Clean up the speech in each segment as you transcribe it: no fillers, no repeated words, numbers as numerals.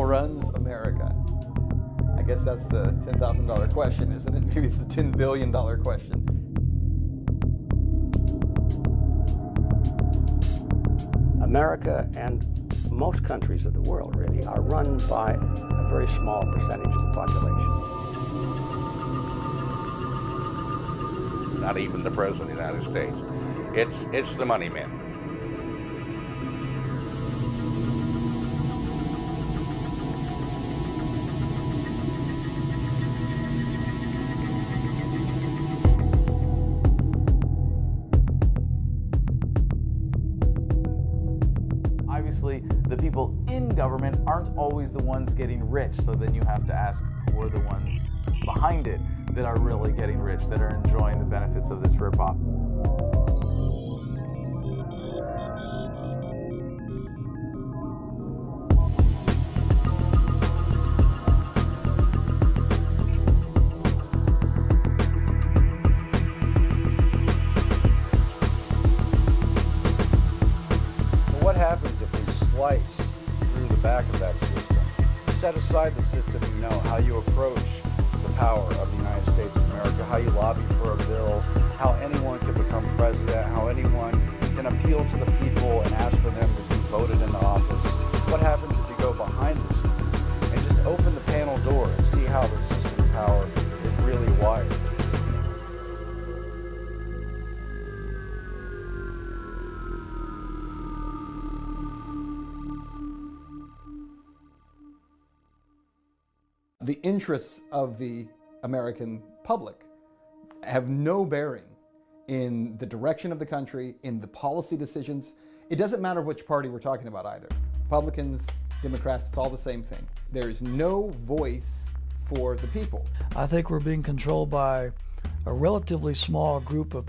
runs America? I guess that's the $10,000 question, isn't it? Maybe it's the $10 billion question. America and most countries of the world really are run by a very small percentage of the population. Not even the President of the United States. It's the money men. Obviously, the people in government aren't always the ones getting rich, so then you have to ask who are the ones behind it that are really getting rich, that are enjoying the benefits of this ripoff. What happens if we slice through the back of that system? Set aside the system, you know, how you approach the power of the United States of America, how you lobby for a bill, how anyone can become president, how anyone can appeal to the people and ask for them to be voted into office. What happens if you go behind the scenes and just open the panel door and see how the system of power is really wired? The interests of the American public have no bearing in the direction of the country, in the policy decisions. It doesn't matter which party we're talking about either. Republicans, Democrats, it's all the same thing. There's no voice for the people. I think we're being controlled by a relatively small group of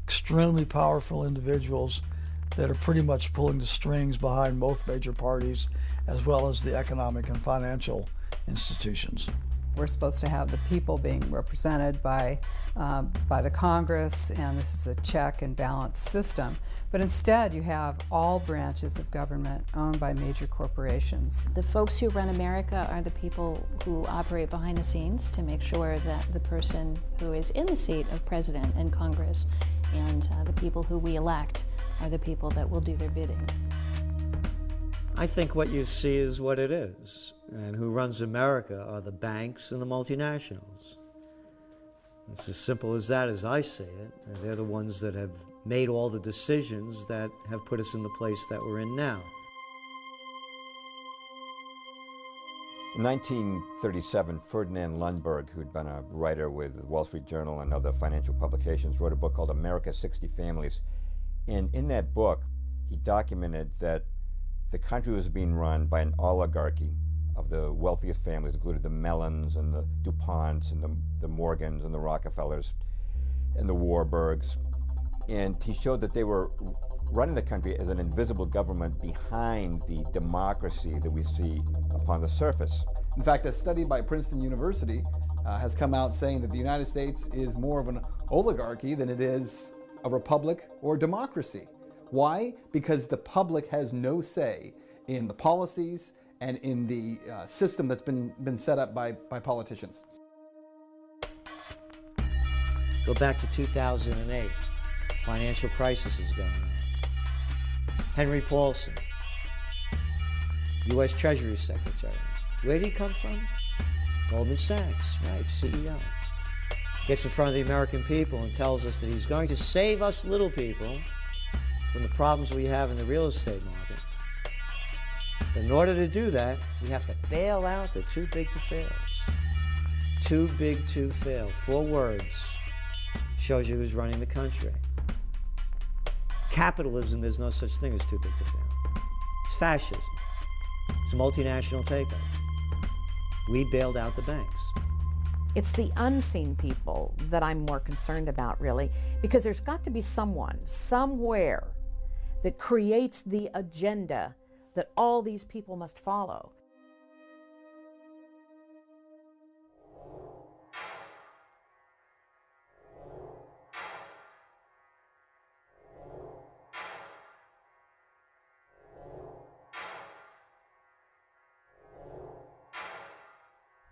extremely powerful individuals that are pretty much pulling the strings behind both major parties, as well as the economic and financial institutions. We're supposed to have the people being represented by the Congress, and this is a check and balance system. But instead, you have all branches of government owned by major corporations. The folks who run America are the people who operate behind the scenes to make sure that the person who is in the seat of president and Congress and the people who we elect are the people that will do their bidding. I think what you see is what it is. And who runs America are the banks and the multinationals. It's as simple as that as I see it. And they're the ones that have made all the decisions that have put us in the place that we're in now. In 1937, Ferdinand Lundberg, who'd been a writer with the Wall Street Journal and other financial publications, wrote a book called America's 60 Families. And in that book, he documented that the country was being run by an oligarchy of the wealthiest families, including the Mellons and the DuPonts and the Morgans and the Rockefellers and the Warburgs. And he showed that they were running the country as an invisible government behind the democracy that we see upon the surface. In fact, a study by Princeton University has come out saying that the United States is more of an oligarchy than it is a republic or democracy. Why? Because the public has no say in the policies and in the system that's been set up by politicians. Go back to 2008. Financial crisis is going on. Henry Paulson, U.S. Treasury Secretary. Where did he come from? Goldman Sachs, right, CEO. Gets in front of the American people and tells us that he's going to save us little people from the problems we have in the real estate market. But in order to do that, we have to bail out the too big to fails. Too big to fail. 4 words. Shows you who's running the country. Capitalism, there's no such thing as too big to fail. It's fascism. It's a multinational takeover. We bailed out the banks. It's the unseen people that I'm more concerned about, really, because there's got to be someone, somewhere, that creates the agenda that all these people must follow.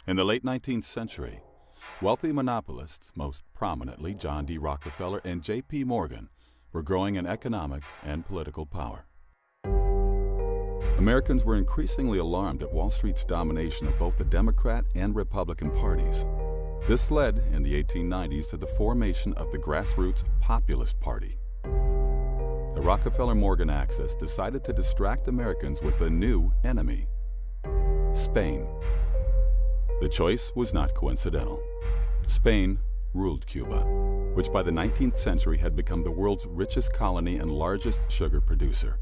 In the late 19th century, wealthy monopolists, most prominently John D. Rockefeller and J.P. Morgan, were growing in economic and political power. Americans were increasingly alarmed at Wall Street's domination of both the Democrat and Republican parties. This led, in the 1890s, to the formation of the grassroots Populist Party. The Rockefeller-Morgan axis decided to distract Americans with a new enemy: Spain. The choice was not coincidental. Spain ruled Cuba, which by the 19th century had become the world's richest colony and largest sugar producer.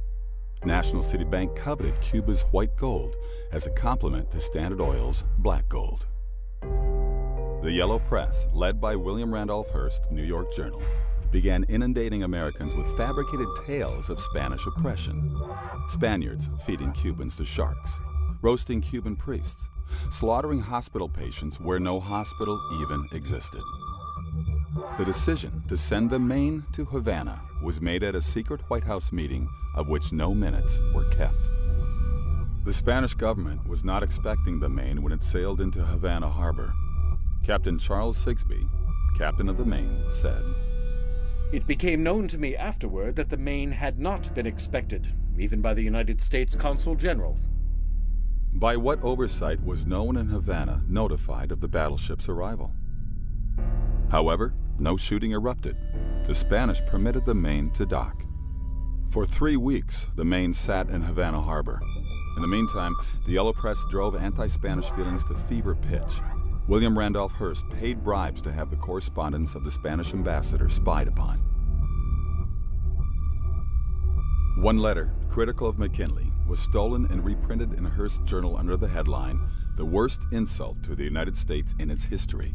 National City Bank coveted Cuba's white gold as a complement to Standard Oil's black gold. The Yellow Press, led by William Randolph Hearst, New York Journal, began inundating Americans with fabricated tales of Spanish oppression. Spaniards feeding Cubans to sharks, roasting Cuban priests, slaughtering hospital patients where no hospital even existed. The decision to send the Maine to Havana was made at a secret White House meeting of which no minutes were kept. The Spanish government was not expecting the Maine when it sailed into Havana Harbor. Captain Charles Sigsbee, captain of the Maine, said, "It became known to me afterward that the Maine had not been expected, even by the United States Consul General." By what oversight was no one in Havana notified of the battleship's arrival? However, no shooting erupted. The Spanish permitted the Maine to dock. For 3 weeks, the Maine sat in Havana Harbor. In the meantime, the Yellow Press drove anti-Spanish feelings to fever pitch. William Randolph Hearst paid bribes to have the correspondence of the Spanish ambassador spied upon. One letter, critical of McKinley, was stolen and reprinted in a Hearst journal under the headline, "The Worst Insult to the United States in Its History."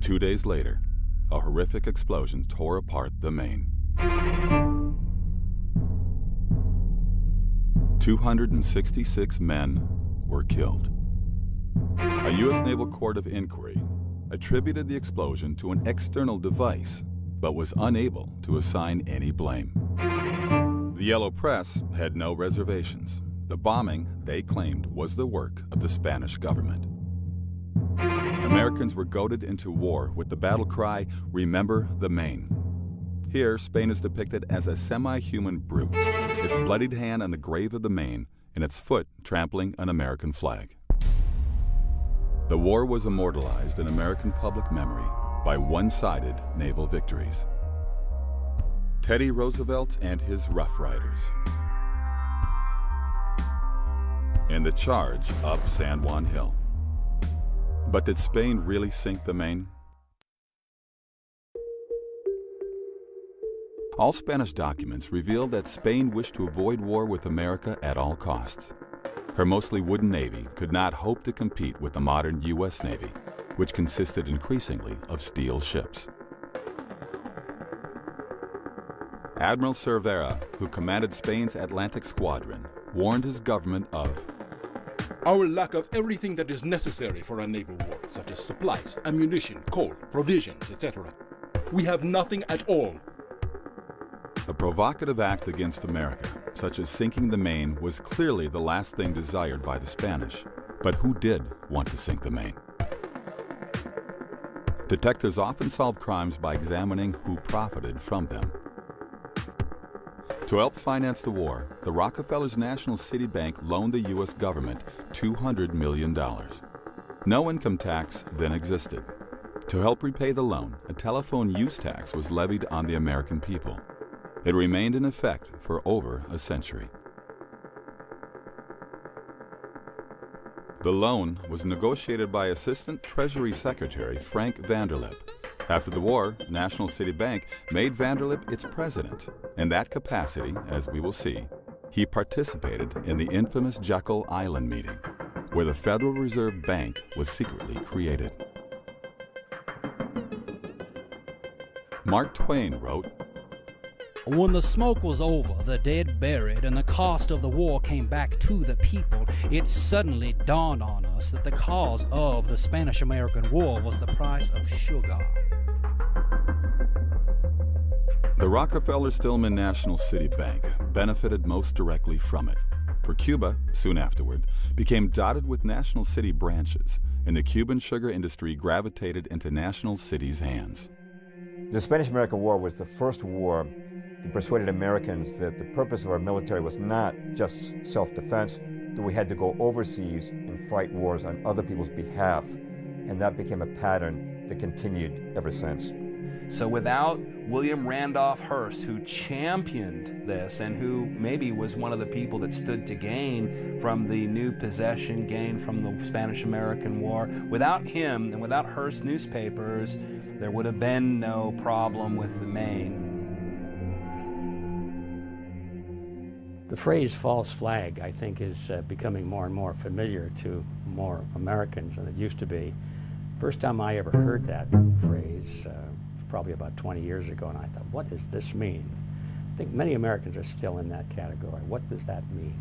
2 days later, a horrific explosion tore apart the Maine. 266 men were killed. A U.S. Naval Court of Inquiry attributed the explosion to an external device, but was unable to assign any blame. The Yellow Press had no reservations. The bombing, they claimed, was the work of the Spanish government. Americans were goaded into war with the battle cry, "Remember the Maine." Here, Spain is depicted as a semi-human brute, its bloodied hand on the grave of the Maine, and its foot trampling an American flag. The war was immortalized in American public memory by one-sided naval victories. Teddy Roosevelt and his Rough Riders. And the charge up San Juan Hill. But did Spain really sink the Maine? All Spanish documents revealed that Spain wished to avoid war with America at all costs. Her mostly wooden navy could not hope to compete with the modern U.S. Navy, which consisted increasingly of steel ships. Admiral Cervera, who commanded Spain's Atlantic Squadron, warned his government of our lack of everything that is necessary for a naval war, such as supplies, ammunition, coal, provisions, etc. We have nothing at all. A provocative act against America, such as sinking the Maine, was clearly the last thing desired by the Spanish. But who did want to sink the Maine? Detectives often solve crimes by examining who profited from them. To help finance the war, the Rockefellers' National City Bank loaned the U.S. government $200 million. No income tax then existed. To help repay the loan, a telephone use tax was levied on the American people. It remained in effect for over a century. The loan was negotiated by Assistant Treasury Secretary Frank Vanderlip. After the war, National City Bank made Vanderlip its president. In that capacity, as we will see, he participated in the infamous Jekyll Island meeting, where the Federal Reserve Bank was secretly created. Mark Twain wrote, "When the smoke was over, the dead buried, and the cost of the war came back to the people, it suddenly dawned on us that the cause of the Spanish-American War was the price of sugar." The Rockefeller-Stillman National City Bank benefited most directly from it. for Cuba, soon afterward, became dotted with national city branches, and the Cuban sugar industry gravitated into national cities' hands. The Spanish-American War was the first war that persuaded Americans that the purpose of our military was not just self-defense, that we had to go overseas and fight wars on other people's behalf, and that became a pattern that continued ever since. So without William Randolph Hearst, who championed this and who maybe was one of the people that stood to gain from the new possession, gain from the Spanish-American War, without him and without Hearst newspapers, there would have been no problem with the Maine. The phrase false flag, I think, is becoming more and more familiar to more Americans than it used to be. First time I ever heard that phrase was probably about 20 years ago, and I thought, what does this mean? I think many Americans are still in that category. What does that mean?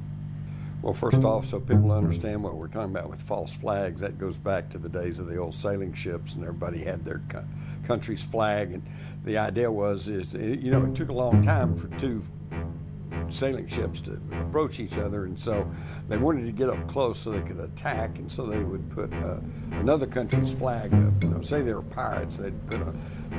Well, first off, so people understand what we're talking about with false flags, that goes back to the days of the old sailing ships, and everybody had their country's flag. And the idea was, you know, it took a long time for two sailing ships to approach each other, and so they wanted to get up close so they could attack, and so they would put another country's flag up. You know, say they were pirates, they'd put a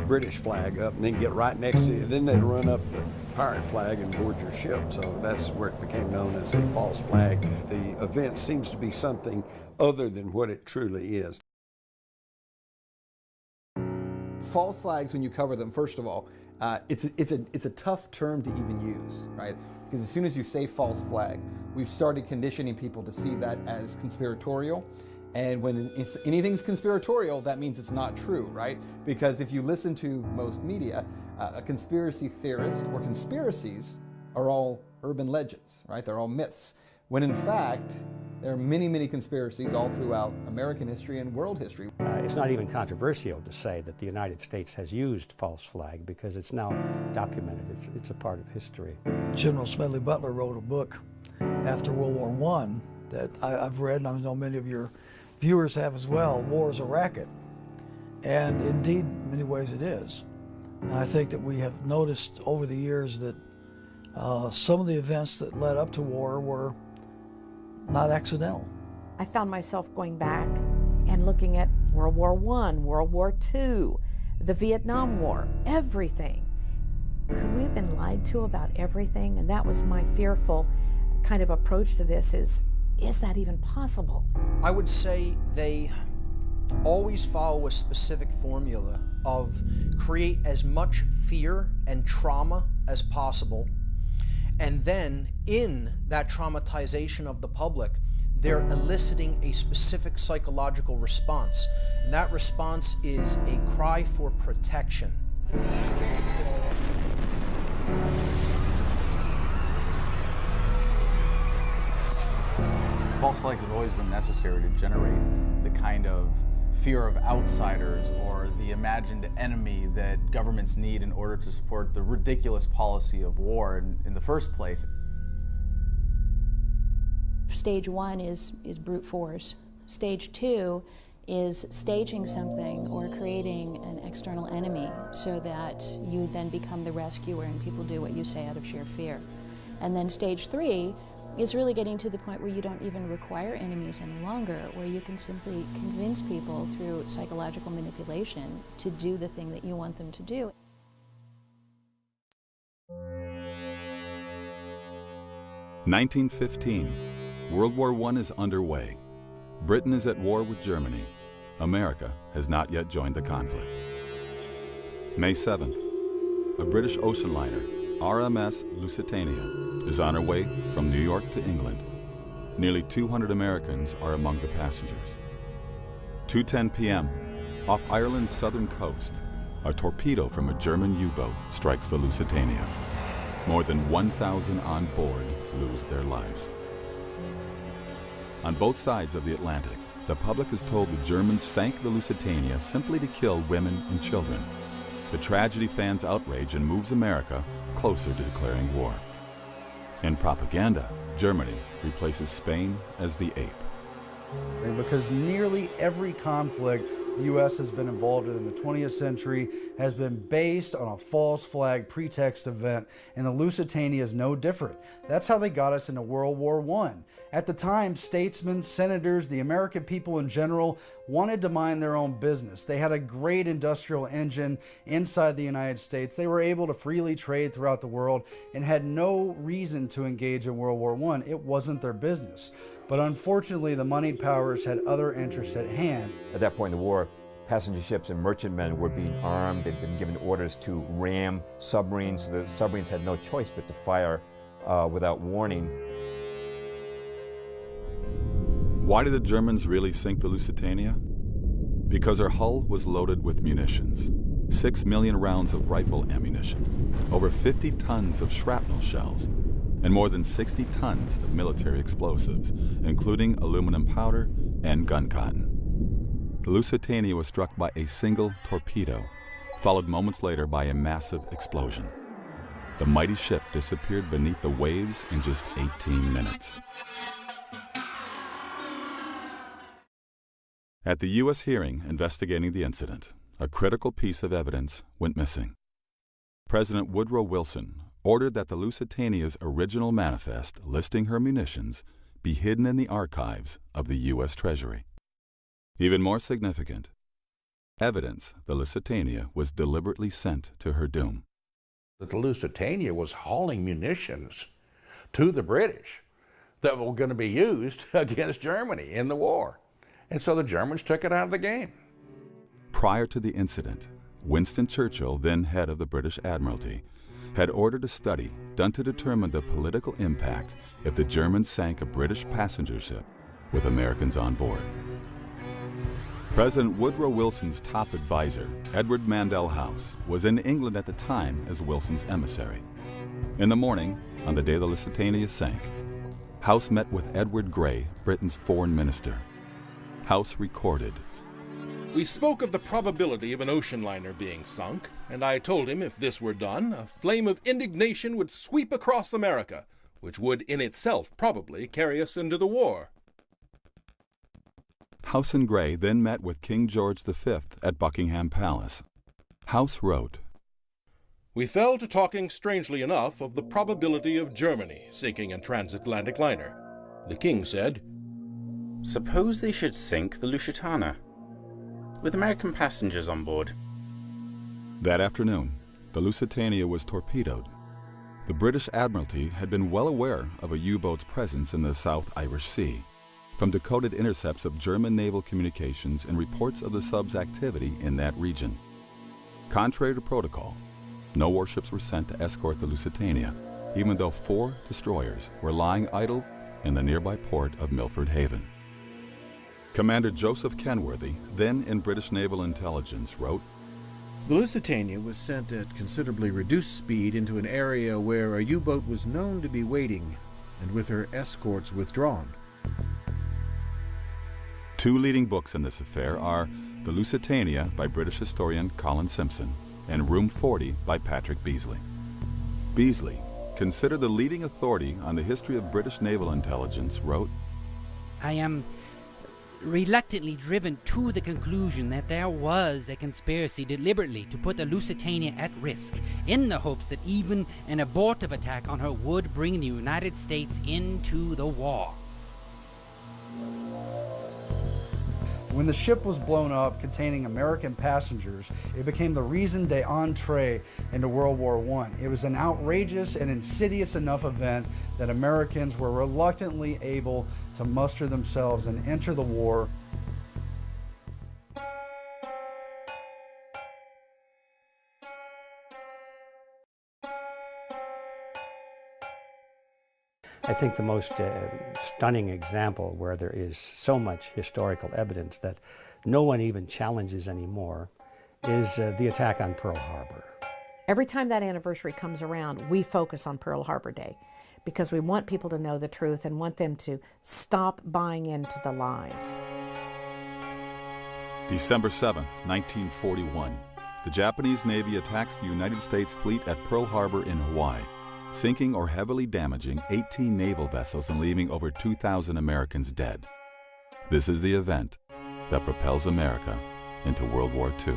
British flag up and then get right next to you. Then they'd run up the pirate flag and board your ship. So that's where it became known as a false flag. The event seems to be something other than what it truly is. False flags, when you cover them, first of all, it's a tough term to even use, right? Because as soon as you say false flag, we've started conditioning people to see that as conspiratorial. And when anything's conspiratorial, that means it's not true, right? Because if you listen to most media, a conspiracy theorist or conspiracies are all urban legends, right? They're all myths. When in fact, there are many, many conspiracies all throughout American history and world history. It's not even controversial to say that the United States has used false flag because it's now documented. It's a part of history. General Smedley Butler wrote a book after World War I that I've read, and I know many of your viewers have as well. War is a racket. And indeed, in many ways it is. And I think that we have noticed over the years that some of the events that led up to war were not accidental. I found myself going back and looking at World War I, World War II, the Vietnam War, everything. Could we have been lied to about everything? And that was my fearful kind of approach to this is that even possible? I would say they always follow a specific formula of create as much fear and trauma as possible. And then in that traumatization of the public, they're eliciting a specific psychological response. And that response is a cry for protection. False flags have always been necessary to generate the kind of fear of outsiders or the imagined enemy that governments need in order to support the ridiculous policy of war in the first place. Stage one is brute force. Stage two is staging something or creating an external enemy so that you then become the rescuer and people do what you say out of sheer fear. And then stage three is really getting to the point where you don't even require enemies any longer, where you can simply convince people through psychological manipulation to do the thing that you want them to do. (1915). World War I is underway. Britain is at war with Germany. America has not yet joined the conflict. May 7th. A British ocean liner, RMS Lusitania, is on her way from New York to England. Nearly 200 Americans are among the passengers. 2:10 p.m., off Ireland's southern coast, a torpedo from a German U-boat strikes the Lusitania. More than 1,000 on board lose their lives. On both sides of the Atlantic, the public is told the Germans sank the Lusitania simply to kill women and children. The tragedy fans outrage and moves America closer to declaring war. In propaganda, Germany replaces Spain as the ape. And because nearly every conflict the U.S. has been involved in the 20th century has been based on a false flag pretext event, and the Lusitania is no different. That's how they got us into World War I. At the time, statesmen, senators, the American people in general wanted to mind their own business. They had a great industrial engine inside the United States. They were able to freely trade throughout the world and had no reason to engage in World War I. It wasn't their business. But unfortunately, the moneyed powers had other interests at hand. At that point in the war, passenger ships and merchantmen were being armed. They'd been given orders to ram submarines. The submarines had no choice but to fire without warning. Why did the Germans really sink the Lusitania? Because her hull was loaded with munitions. 6 million rounds of rifle ammunition, over 50 tons of shrapnel shells, and more than 60 tons of military explosives, including aluminum powder and gun cotton. The Lusitania was struck by a single torpedo, followed moments later by a massive explosion. The mighty ship disappeared beneath the waves in just 18 minutes. At the U.S. hearing investigating the incident, a critical piece of evidence went missing. President Woodrow Wilson ordered that the Lusitania's original manifest listing her munitions be hidden in the archives of the U.S. Treasury. Even more significant, evidence the Lusitania was deliberately sent to her doom. That the Lusitania was hauling munitions to the British that were going to be used against Germany in the war. And so the Germans took it out of the game. Prior to the incident, Winston Churchill, then head of the British Admiralty, had ordered a study done to determine the political impact if the Germans sank a British passenger ship with Americans on board. President Woodrow Wilson's top advisor, Edward Mandell House, was in England at the time as Wilson's emissary. In the morning, on the day the Lusitania sank, House met with Edward Grey, Britain's foreign minister. House recorded. We spoke of the probability of an ocean liner being sunk, and I told him if this were done, a flame of indignation would sweep across America, which would in itself probably carry us into the war. House and Grey then met with King George V at Buckingham Palace. House wrote, We fell to talking strangely enough of the probability of Germany sinking a transatlantic liner. The king said, Suppose they should sink the Lusitania, with American passengers on board. That afternoon, the Lusitania was torpedoed. The British Admiralty had been well aware of a U-boat's presence in the South Irish Sea, from decoded intercepts of German naval communications and reports of the sub's activity in that region. Contrary to protocol, no warships were sent to escort the Lusitania, even though 4 destroyers were lying idle in the nearby port of Milford Haven. Commander Joseph Kenworthy, then in British Naval Intelligence, wrote, The Lusitania was sent at considerably reduced speed into an area where a U-boat was known to be waiting, and with her escorts withdrawn. 2 leading books in this affair are The Lusitania by British historian Colin Simpson and Room 40 by Patrick Beasley. Beasley, considered the leading authority on the history of British naval intelligence, wrote, I am reluctantly driven to the conclusion that there was a conspiracy deliberately to put the Lusitania at risk, in the hopes that even an abortive attack on her would bring the United States into the war. When the ship was blown up containing American passengers, it became the raison d'entrée into World War I. It was an outrageous and insidious enough event that Americans were reluctantly able to muster themselves and enter the war. I think the most stunning example where there is so much historical evidence that no one even challenges anymore is the attack on Pearl Harbor. Every time that anniversary comes around, we focus on Pearl Harbor Day because we want people to know the truth and want them to stop buying into the lies. December 7th, 1941, the Japanese Navy attacks the United States fleet at Pearl Harbor in Hawaii, sinking or heavily damaging 18 naval vessels and leaving over 2,000 Americans dead. This is the event that propels America into World War II.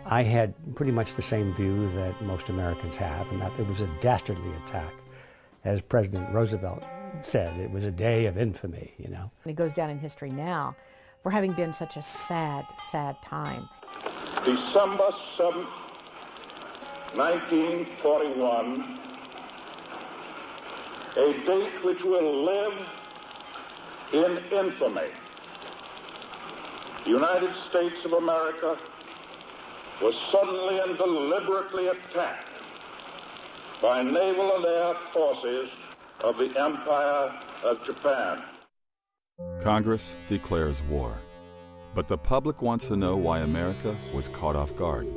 I had pretty much the same view that most Americans have, and that it was a dastardly attack. As President Roosevelt said, it was a day of infamy, you know. And it goes down in history now for having been such a sad, sad time. December 7th, 1941, a date which will live in infamy. The United States of America was suddenly and deliberately attacked by naval and air forces of the Empire of Japan. Congress declares war, but the public wants to know why America was caught off guard.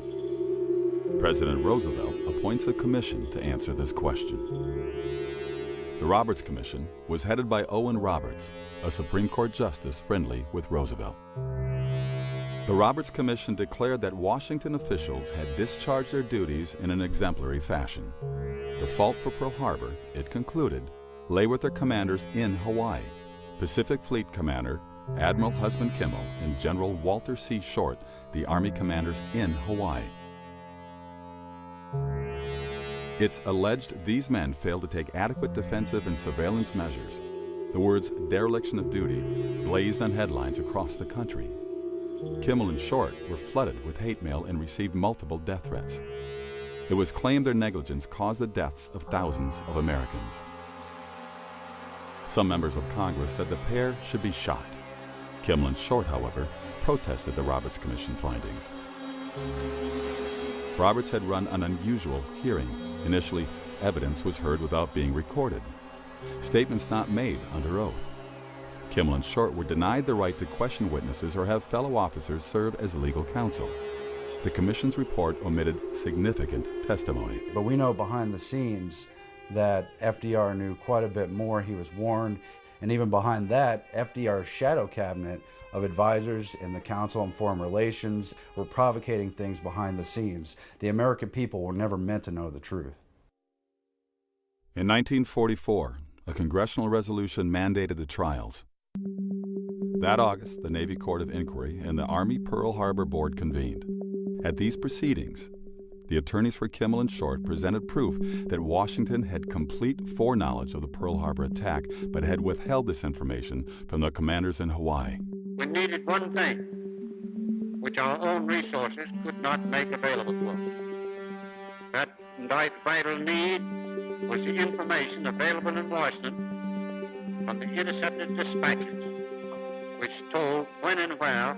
President Roosevelt appoints a commission to answer this question. The Roberts Commission was headed by Owen Roberts, a Supreme Court justice friendly with Roosevelt. The Roberts Commission declared that Washington officials had discharged their duties in an exemplary fashion. The fault for Pearl Harbor, it concluded, lay with their commanders in Hawaii, Pacific Fleet Commander Admiral Husband Kimmel and General Walter C. Short, the Army commanders in Hawaii. It's alleged these men failed to take adequate defensive and surveillance measures. The words dereliction of duty blazed on headlines across the country. Kimmel and Short were flooded with hate mail and received multiple death threats. It was claimed their negligence caused the deaths of thousands of Americans. Some members of Congress said the pair should be shot. Kimmel and Short, however, protested the Roberts Commission findings. Roberts had run an unusual hearing. Initially, evidence was heard without being recorded. Statements not made under oath. Kimmel and Short were denied the right to question witnesses or have fellow officers serve as legal counsel. The Commission's report omitted significant testimony. But we know behind the scenes that FDR knew quite a bit more. He was warned. And even behind that, FDR's shadow cabinet of advisors in the Council on Foreign Relations were provocating things behind the scenes. The American people were never meant to know the truth. In 1944, a congressional resolution mandated the trials. That August, the Navy Court of Inquiry and the Army Pearl Harbor Board convened. At these proceedings, the attorneys for Kimmel and Short presented proof that Washington had complete foreknowledge of the Pearl Harbor attack, but had withheld this information from the commanders in Hawaii. We needed one thing, which our own resources could not make available to us. That vital need was the information available in Washington from the intercepted dispatches, which told when and where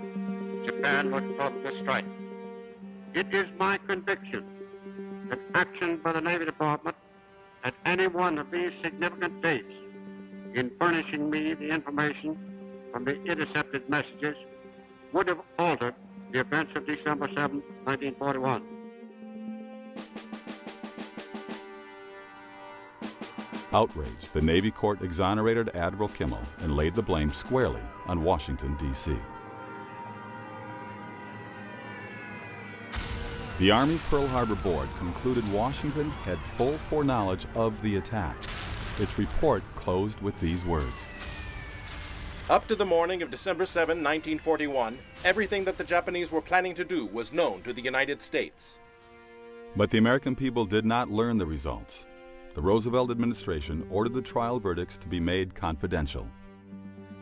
Japan would probably strike. It is my conviction that action by the Navy Department at any one of these significant dates in furnishing me the information from the intercepted messages would have altered the events of December 7, 1941. Outraged, the Navy court exonerated Admiral Kimmel and laid the blame squarely on Washington, D.C. The Army Pearl Harbor Board concluded Washington had full foreknowledge of the attack. Its report closed with these words. Up to the morning of December 7, 1941, everything that the Japanese were planning to do was known to the United States. But the American people did not learn the results. The Roosevelt administration ordered the trial verdicts to be made confidential.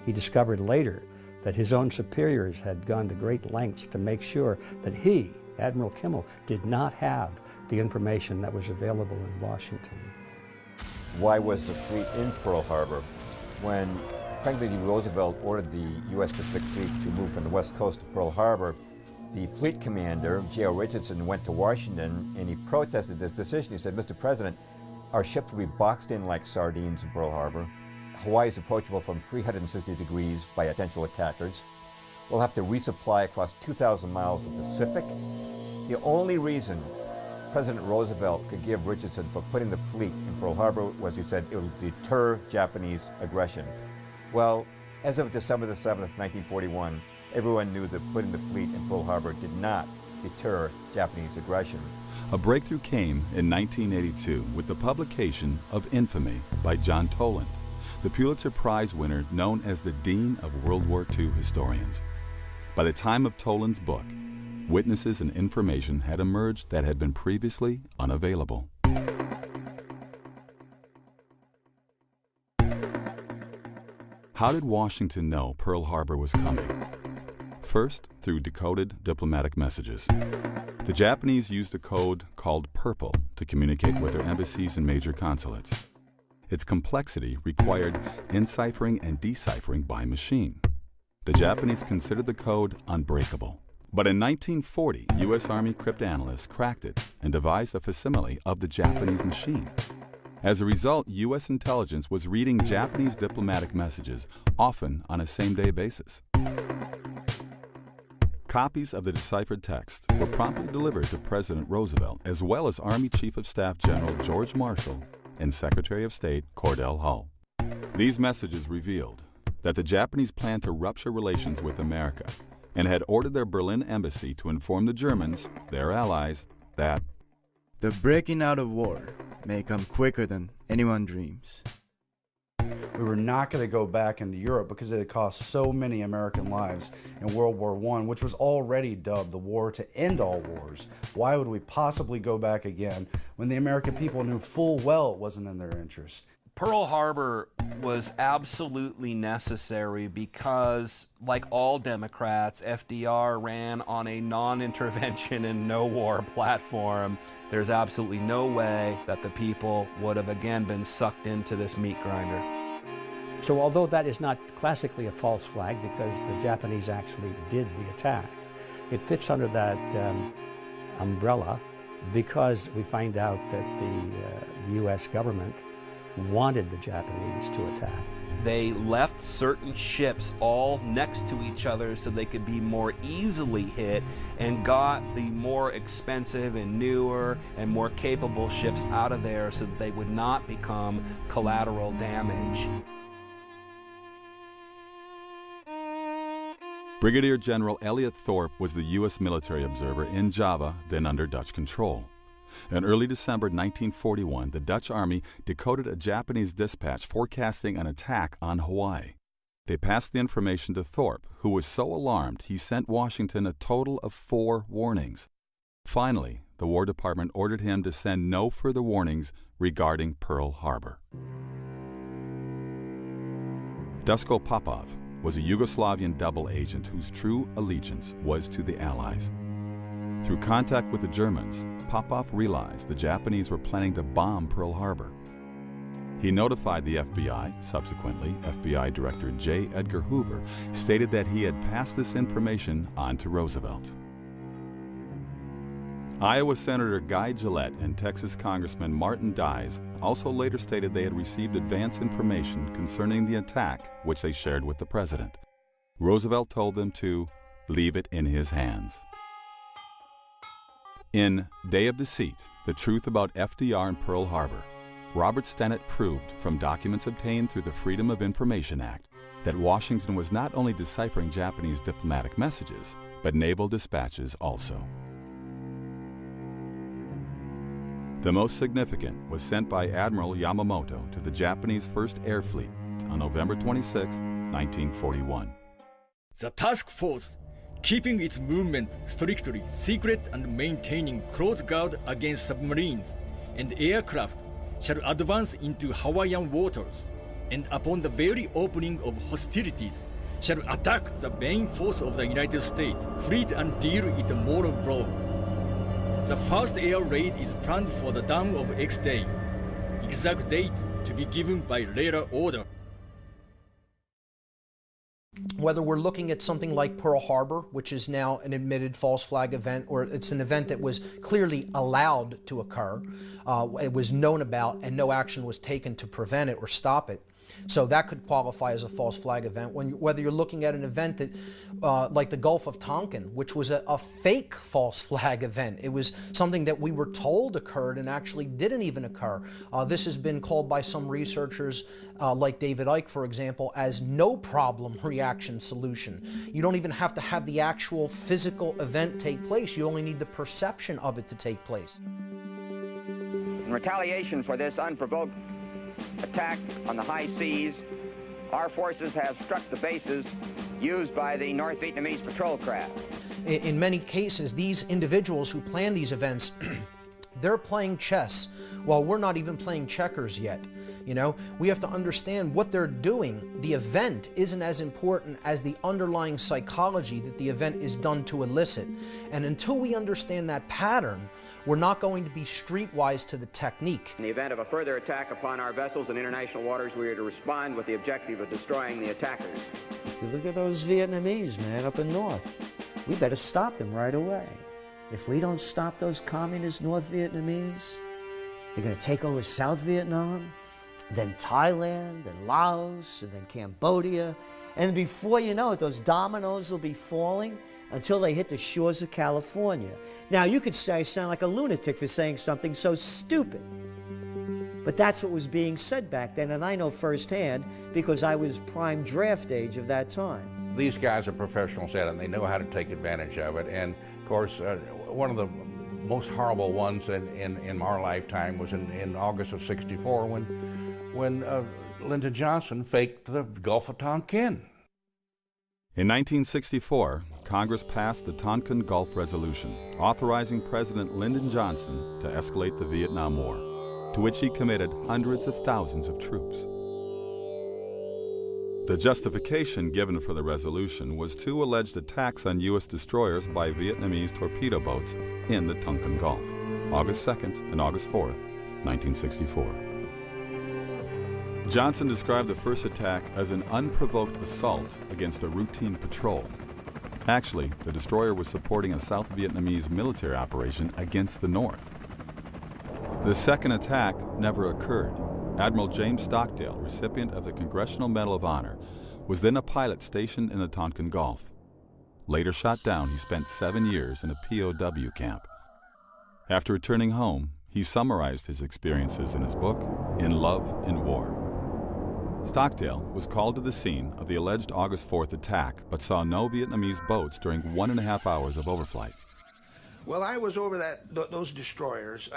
He discovered later that his own superiors had gone to great lengths to make sure that he, Admiral Kimmel, did not have the information that was available in Washington. Why was the fleet in Pearl Harbor when Franklin D. Roosevelt ordered the U.S. Pacific Fleet to move from the west coast to Pearl Harbor? The fleet commander, J.O. Richardson, went to Washington and he protested this decision. He said, Mr. President, our ships will be boxed in like sardines in Pearl Harbor. Hawaii is approachable from 360 degrees by potential attackers. We'll have to resupply across 2,000 miles of Pacific. The only reason President Roosevelt could give Richardson for putting the fleet in Pearl Harbor was he said it will deter Japanese aggression. Well, as of December the 7th, 1941, everyone knew that putting the fleet in Pearl Harbor did not deter Japanese aggression. A breakthrough came in 1982 with the publication of Infamy by John Toland, the Pulitzer Prize winner known as the Dean of World War II historians. By the time of Toland's book, witnesses and information had emerged that had been previously unavailable. How did Washington know Pearl Harbor was coming? First, through decoded diplomatic messages. The Japanese used a code called Purple to communicate with their embassies and major consulates. Its complexity required enciphering and deciphering by machine. The Japanese considered the code unbreakable. But in 1940, U.S. Army cryptanalysts cracked it and devised a facsimile of the Japanese machine. As a result, U.S. intelligence was reading Japanese diplomatic messages, often on a same-day basis. Copies of the deciphered text were promptly delivered to President Roosevelt, as well as Army Chief of Staff General George Marshall and Secretary of State Cordell Hull. These messages revealed that the Japanese planned to rupture relations with America and had ordered their Berlin embassy to inform the Germans, their allies, that the breaking out of war may come quicker than anyone dreams. We were not going to go back into Europe because it had cost so many American lives in World War I, which was already dubbed the war to end all wars. Why would we possibly go back again when the American people knew full well it wasn't in their interest? Pearl Harbor was absolutely necessary because, like all Democrats, FDR ran on a non-intervention and no-war platform. There's absolutely no way that the people would have again been sucked into this meat grinder. So although that is not classically a false flag because the Japanese actually did the attack, it fits under that umbrella because we find out that the U.S. government wanted the Japanese to attack. They left certain ships all next to each other so they could be more easily hit and got the more expensive and newer and more capable ships out of there so that they would not become collateral damage. Brigadier General Elliot Thorpe was the U.S. military observer in Java, then under Dutch control. In early December 1941, the Dutch Army decoded a Japanese dispatch forecasting an attack on Hawaii. They passed the information to Thorpe, who was so alarmed he sent Washington a total of 4 warnings. Finally, the War Department ordered him to send no further warnings regarding Pearl Harbor. Duško Popov was a Yugoslavian double agent whose true allegiance was to the Allies. Through contact with the Germans, Popov realized the Japanese were planning to bomb Pearl Harbor. He notified the FBI. Subsequently, FBI Director J. Edgar Hoover stated that he had passed this information on to Roosevelt. Iowa Senator Guy Gillette and Texas Congressman Martin Dies also later stated they had received advance information concerning the attack, which they shared with the president. Roosevelt told them to leave it in his hands. In Day of Deceit, The Truth About FDR and Pearl Harbor, Robert Stennett proved from documents obtained through the Freedom of Information Act that Washington was not only deciphering Japanese diplomatic messages, but naval dispatches also. The most significant was sent by Admiral Yamamoto to the Japanese First Air Fleet on November 26, 1941. The task force, keeping its movement strictly secret and maintaining close guard against submarines and aircraft, shall advance into Hawaiian waters, and upon the very opening of hostilities, shall attack the main force of the United States fleet and deal it a mortal blow. The first air raid is planned for the dawn of X day, exact date to be given by later order. Whether we're looking at something like Pearl Harbor, which is now an admitted false flag event, or it's an event that was clearly allowed to occur, it was known about and no action was taken to prevent it or stop it. So that could qualify as a false flag event. Whether you're looking at an event that, like the Gulf of Tonkin, which was a fake false flag event. It was something that we were told occurred and actually didn't even occur. This has been called by some researchers, like David Icke, for example, as no problem reaction solution. You don't even have to have the actual physical event take place. You only need the perception of it to take place. In retaliation for this unprovoked attack on the high seas, our forces have struck the bases used by the North Vietnamese patrol craft. In many cases, these individuals who plan these events, they're playing chess while we're not even playing checkers yet. You know, we have to understand what they're doing. The event isn't as important as the underlying psychology that the event is done to elicit. And until we understand that pattern, we're not going to be streetwise to the technique. In the event of a further attack upon our vessels in international waters, we are to respond with the objective of destroying the attackers. You look at those Vietnamese, man, up in north. We better stop them right away. If we don't stop those communist North Vietnamese, they're going to take over South Vietnam, then Thailand, then Laos, and then Cambodia. And before you know it, those dominoes will be falling until they hit the shores of California. Now, you could say I sound like a lunatic for saying something so stupid. But that's what was being said back then, and I know firsthand because I was prime draft age of that time. These guys are professionals at it, and they know how to take advantage of it. And, of course, one of the most horrible ones in our lifetime was in August of '64 when Lyndon Johnson faked the Gulf of Tonkin. In 1964, Congress passed the Tonkin Gulf Resolution, authorizing President Lyndon Johnson to escalate the Vietnam War, to which he committed hundreds of thousands of troops. The justification given for the resolution was two alleged attacks on U.S. destroyers by Vietnamese torpedo boats in the Tonkin Gulf, August 2nd and August 4th, 1964. Johnson described the first attack as an unprovoked assault against a routine patrol. Actually, the destroyer was supporting a South Vietnamese military operation against the North. The second attack never occurred. Admiral James Stockdale, recipient of the Congressional Medal of Honor, was then a pilot stationed in the Tonkin Gulf. Later shot down, he spent 7 years in a POW camp. After returning home, he summarized his experiences in his book, In Love in War. Stockdale was called to the scene of the alleged August 4th attack, but saw no Vietnamese boats during 1.5 hours of overflight. Well, I was over those destroyers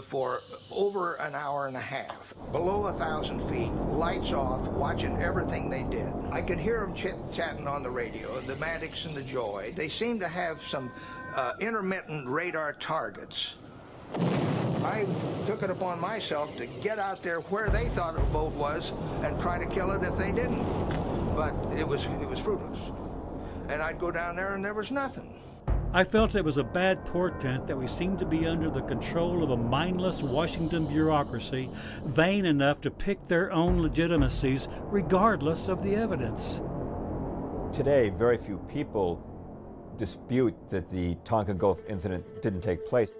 for over an hour and a half, below 1,000 feet, lights off, watching everything they did. I could hear them chit-chatting on the radio, the Maddox and the Joy. They seemed to have some intermittent radar targets. I took it upon myself to get out there where they thought a boat was and try to kill it if they didn't. But it was fruitless. And I'd go down there and there was nothing. I felt it was a bad portent that we seemed to be under the control of a mindless Washington bureaucracy, vain enough to pick their own legitimacies regardless of the evidence. Today, very few people dispute that the Tonkin Gulf incident didn't take place.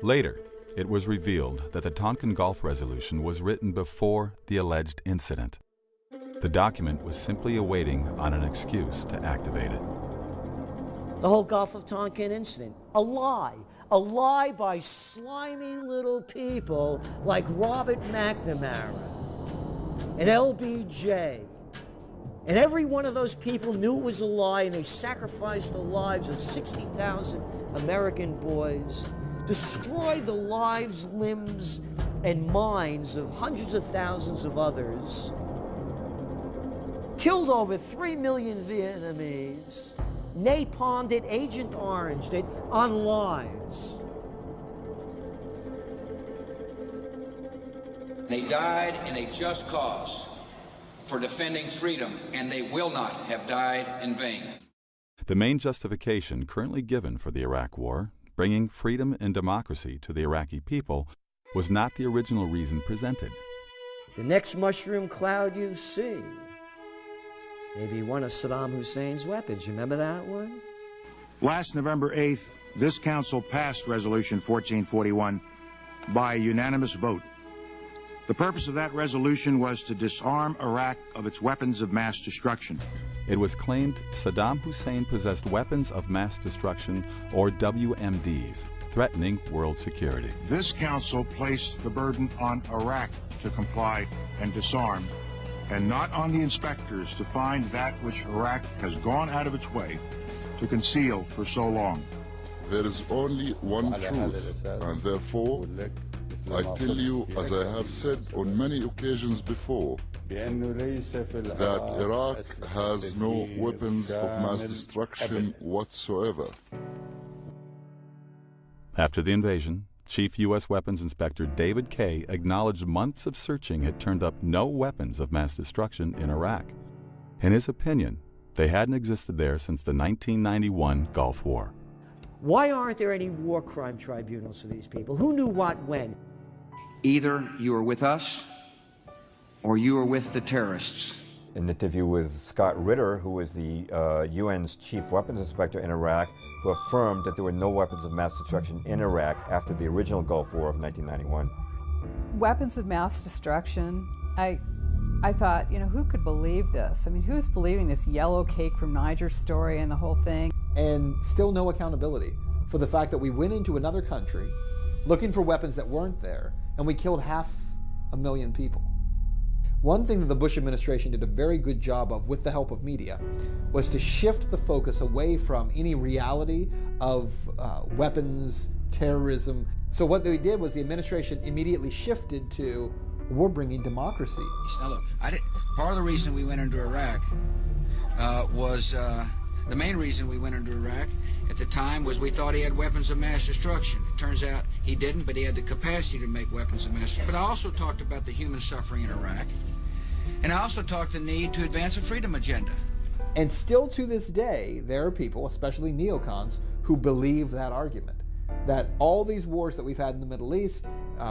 Later, it was revealed that the Tonkin Gulf Resolution was written before the alleged incident. The document was simply awaiting on an excuse to activate it. The whole Gulf of Tonkin incident, a lie by slimy little people like Robert McNamara and LBJ. And every one of those people knew it was a lie, and they sacrificed the lives of 60,000 American boys, destroyed the lives, limbs, and minds of hundreds of thousands of others, killed over 3 million Vietnamese, napalmed it, Agent Oranged it on lies. They died in a just cause for defending freedom, and they will not have died in vain. The main justification currently given for the Iraq War, bringing freedom and democracy to the Iraqi people, was not the original reason presented. The next mushroom cloud you see, maybe one of Saddam Hussein's weapons. You remember that one? Last November 8th, this council passed Resolution 1441 by a unanimous vote. The purpose of that resolution was to disarm Iraq of its weapons of mass destruction. It was claimed Saddam Hussein possessed weapons of mass destruction, or WMDs, threatening world security. This council placed the burden on Iraq to comply and disarm, and not on the inspectors to find that which Iraq has gone out of its way to conceal for so long. There is only one truth, and therefore I tell you, as I have said on many occasions before, that Iraq has no weapons of mass destruction whatsoever. After the invasion, Chief U.S. Weapons Inspector David Kay acknowledged months of searching had turned up no weapons of mass destruction in Iraq. In his opinion, they hadn't existed there since the 1991 Gulf War. Why aren't there any war crime tribunals for these people? Who knew what when? Either you are with us or you are with the terrorists. An interview with Scott Ritter, who was the UN's chief weapons inspector in Iraq, who affirmed that there were no weapons of mass destruction in Iraq after the original Gulf War of 1991. Weapons of mass destruction, I thought, you know, who could believe this? I mean, who's believing this yellow cake from Niger story and the whole thing? And still no accountability for the fact that we went into another country looking for weapons that weren't there, and we killed 500,000 people. One thing that the Bush administration did a very good job of, with the help of media, was to shift the focus away from any reality of weapons, terrorism. So what they did was the administration immediately shifted to, we're bringing democracy. Now look, part of the reason we went into Iraq was the main reason we went into Iraq at the time was we thought he had weapons of mass destruction. It turns out he didn't, but he had the capacity to make weapons of mass destruction. But I also talked about the human suffering in Iraq. And I also talked the need to advance a freedom agenda. And still to this day, there are people, especially neocons, who believe that argument. That all these wars that we've had in the Middle East,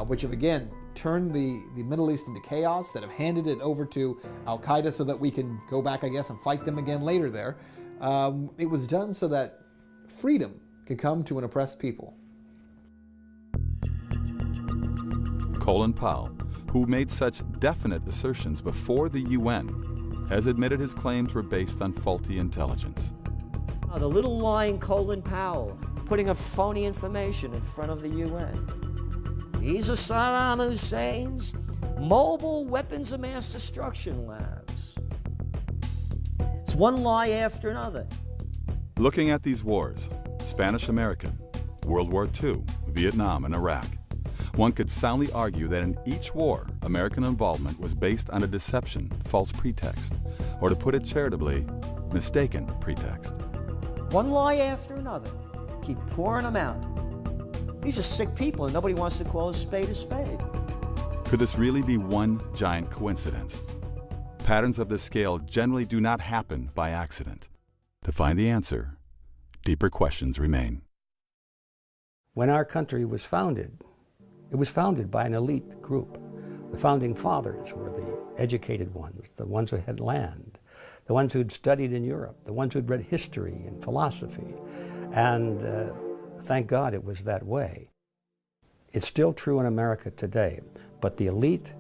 which have again turned the Middle East into chaos, that have handed it over to Al-Qaeda so that we can go back, I guess, and fight them again later there, it was done so that freedom could come to an oppressed people. Colin Powell, who made such definite assertions before the UN, has admitted his claims were based on faulty intelligence. The little lying Colin Powell putting up phony information in front of the UN. These are Saddam Hussein's mobile weapons of mass destruction labs. It's one lie after another. Looking at these wars, Spanish-American, World War II, Vietnam, and Iraq, one could soundly argue that in each war, American involvement was based on a deception, false pretext, or to put it charitably, mistaken pretext. One lie after another. Keep pouring them out. These are sick people and nobody wants to call a spade a spade. Could this really be one giant coincidence? Patterns of this scale generally do not happen by accident. To find the answer, deeper questions remain. When our country was founded, it was founded by an elite group. The founding fathers were the educated ones, the ones who had land, the ones who'd studied in Europe, the ones who'd read history and philosophy. And thank God it was that way. It's still true in America today, but the elite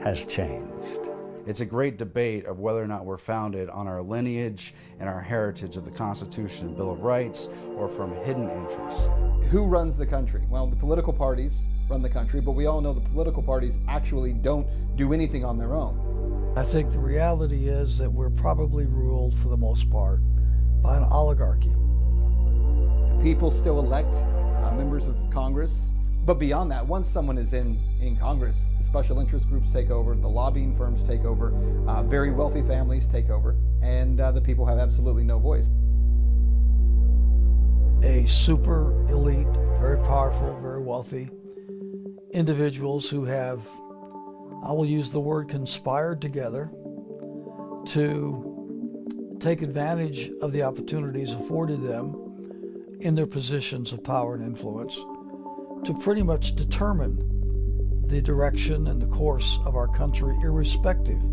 has changed. It's a great debate of whether or not we're founded on our lineage and our heritage of the Constitution and Bill of Rights or from hidden interests. Who runs the country? Well, the political parties run the country, but we all know the political parties actually don't do anything on their own. I think the reality is that we're probably ruled, for the most part, by an oligarchy. People still elect members of Congress, but beyond that, once someone is in Congress, the special interest groups take over, the lobbying firms take over, very wealthy families take over, and the people have absolutely no voice. A super elite, very powerful, very wealthy individuals who have, I will use the word, conspired together to take advantage of the opportunities afforded them in their positions of power and influence to pretty much determine the direction and the course of our country, irrespective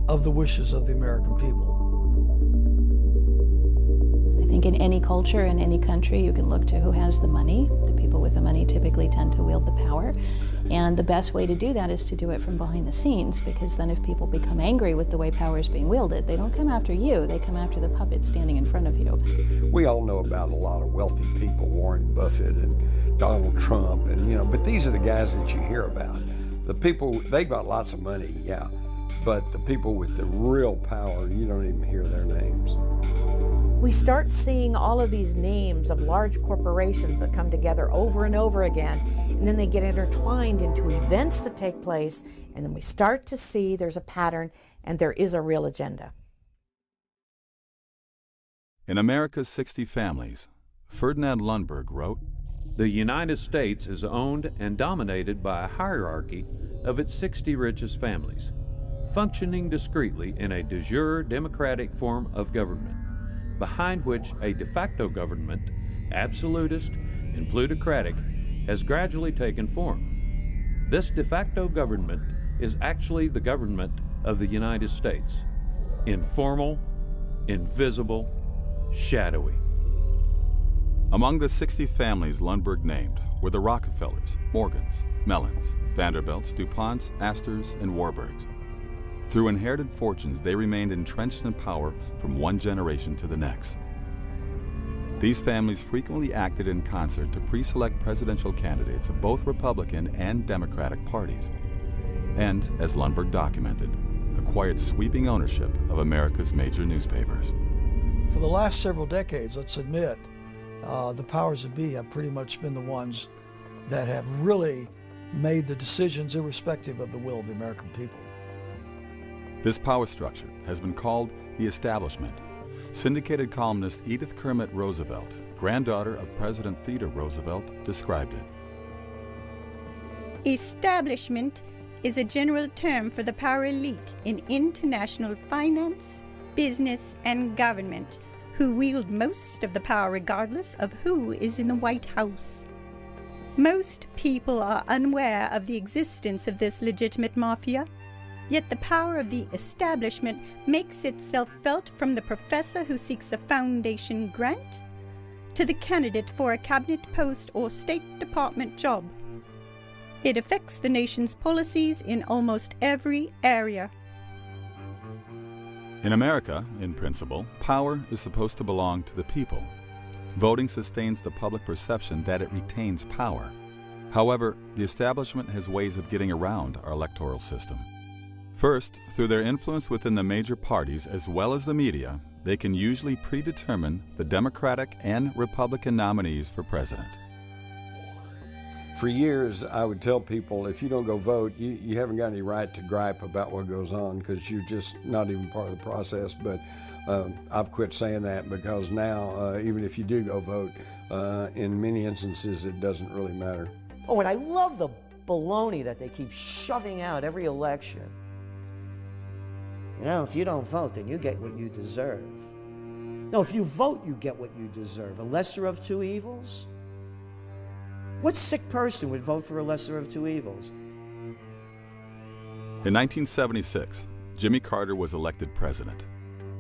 of the wishes of the American people. I think in any culture, in any country, you can look to who has the money. The people with the money typically tend to wield the power. And the best way to do that is to do it from behind the scenes, because then if people become angry with the way power is being wielded, they don't come after you, they come after the puppet standing in front of you. We all know about a lot of wealthy people, Warren Buffett and Donald Trump, and but these are the guys that you hear about. The people, they got lots of money, yeah, but the people with the real power, you don't even hear their names. we start seeing all of these names of large corporations that come together over and over again, and then they get intertwined into events that take place, and then we start to see there's a pattern and there is a real agenda. In America's 60 Families, Ferdinand Lundberg wrote, "The United States is owned and dominated by a hierarchy of its 60 richest families, functioning discreetly in a de jure democratic form of government, behind which a de facto government, absolutist and plutocratic, has gradually taken form. This de facto government is actually the government of the United States, informal, invisible, shadowy." Among the 60 families Lundberg named were the Rockefellers, Morgans, Mellons, Vanderbilts, DuPonts, Astors, and Warburgs. Through inherited fortunes, they remained entrenched in power from one generation to the next. These families frequently acted in concert to pre-select presidential candidates of both Republican and Democratic parties, and, as Lundberg documented, acquired sweeping ownership of America's major newspapers. For the last several decades, let's admit, the powers that be have pretty much been the ones that have really made the decisions irrespective of the will of the American people. This power structure has been called the establishment. Syndicated columnist Edith Kermit Roosevelt, granddaughter of President Theodore Roosevelt, described it. Establishment is a general term for the power elite in international finance, business, and government, who wield most of the power regardless of who is in the White House. Most people are unaware of the existence of this legitimate mafia, yet the power of the establishment makes itself felt from the professor who seeks a foundation grant to the candidate for a cabinet post or State Department job. It affects the nation's policies in almost every area. In America, in principle, power is supposed to belong to the people. Voting sustains the public perception that it retains power. However, the establishment has ways of getting around our electoral system. First, through their influence within the major parties as well as the media, they can usually predetermine the Democratic and Republican nominees for president. For years, I would tell people, if you don't go vote, you haven't got any right to gripe about what goes on because you're just not even part of the process. But I've quit saying that because now, even if you do go vote, in many instances, it doesn't really matter. Oh, and I love the baloney that they keep shoving out every election. You know, if you don't vote, then you get what you deserve. No, if you vote, you get what you deserve. A lesser of two evils? What sick person would vote for a lesser of two evils? In 1976, Jimmy Carter was elected president.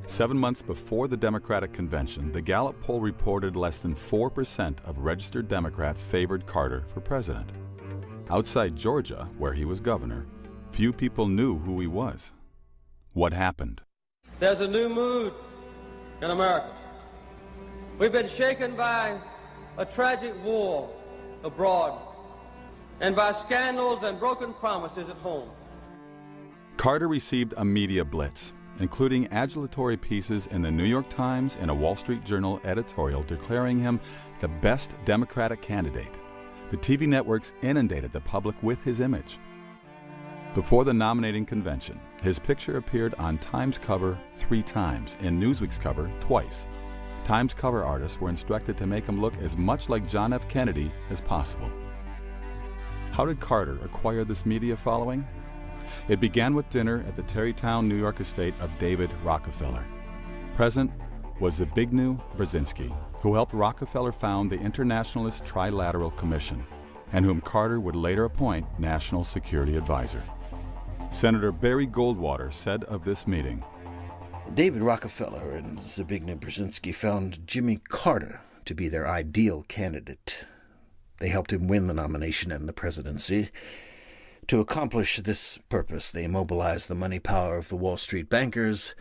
7 months before the Democratic convention, the Gallup poll reported less than 4% of registered Democrats favored Carter for president. Outside Georgia, where he was governor, few people knew who he was. What happened? There's a new mood in America. We've been shaken by a tragic war abroad and by scandals and broken promises at home. Carter received a media blitz, including adulatory pieces in the New York Times and a Wall Street Journal editorial declaring him the best Democratic candidate. The TV networks inundated the public with his image. Before the nominating convention, his picture appeared on Time's cover 3 times and Newsweek's cover twice. Time's cover artists were instructed to make him look as much like John F. Kennedy as possible. How did Carter acquire this media following? It began with dinner at the Tarrytown, New York estate of David Rockefeller. Present was Zbigniew Brzezinski, who helped Rockefeller found the Internationalist Trilateral Commission, and whom Carter would later appoint National Security Advisor. Senator Barry Goldwater said of this meeting, David Rockefeller and Zbigniew Brzezinski found Jimmy Carter to be their ideal candidate. They helped him win the nomination and the presidency. To accomplish this purpose, they mobilized the money power of the Wall Street bankers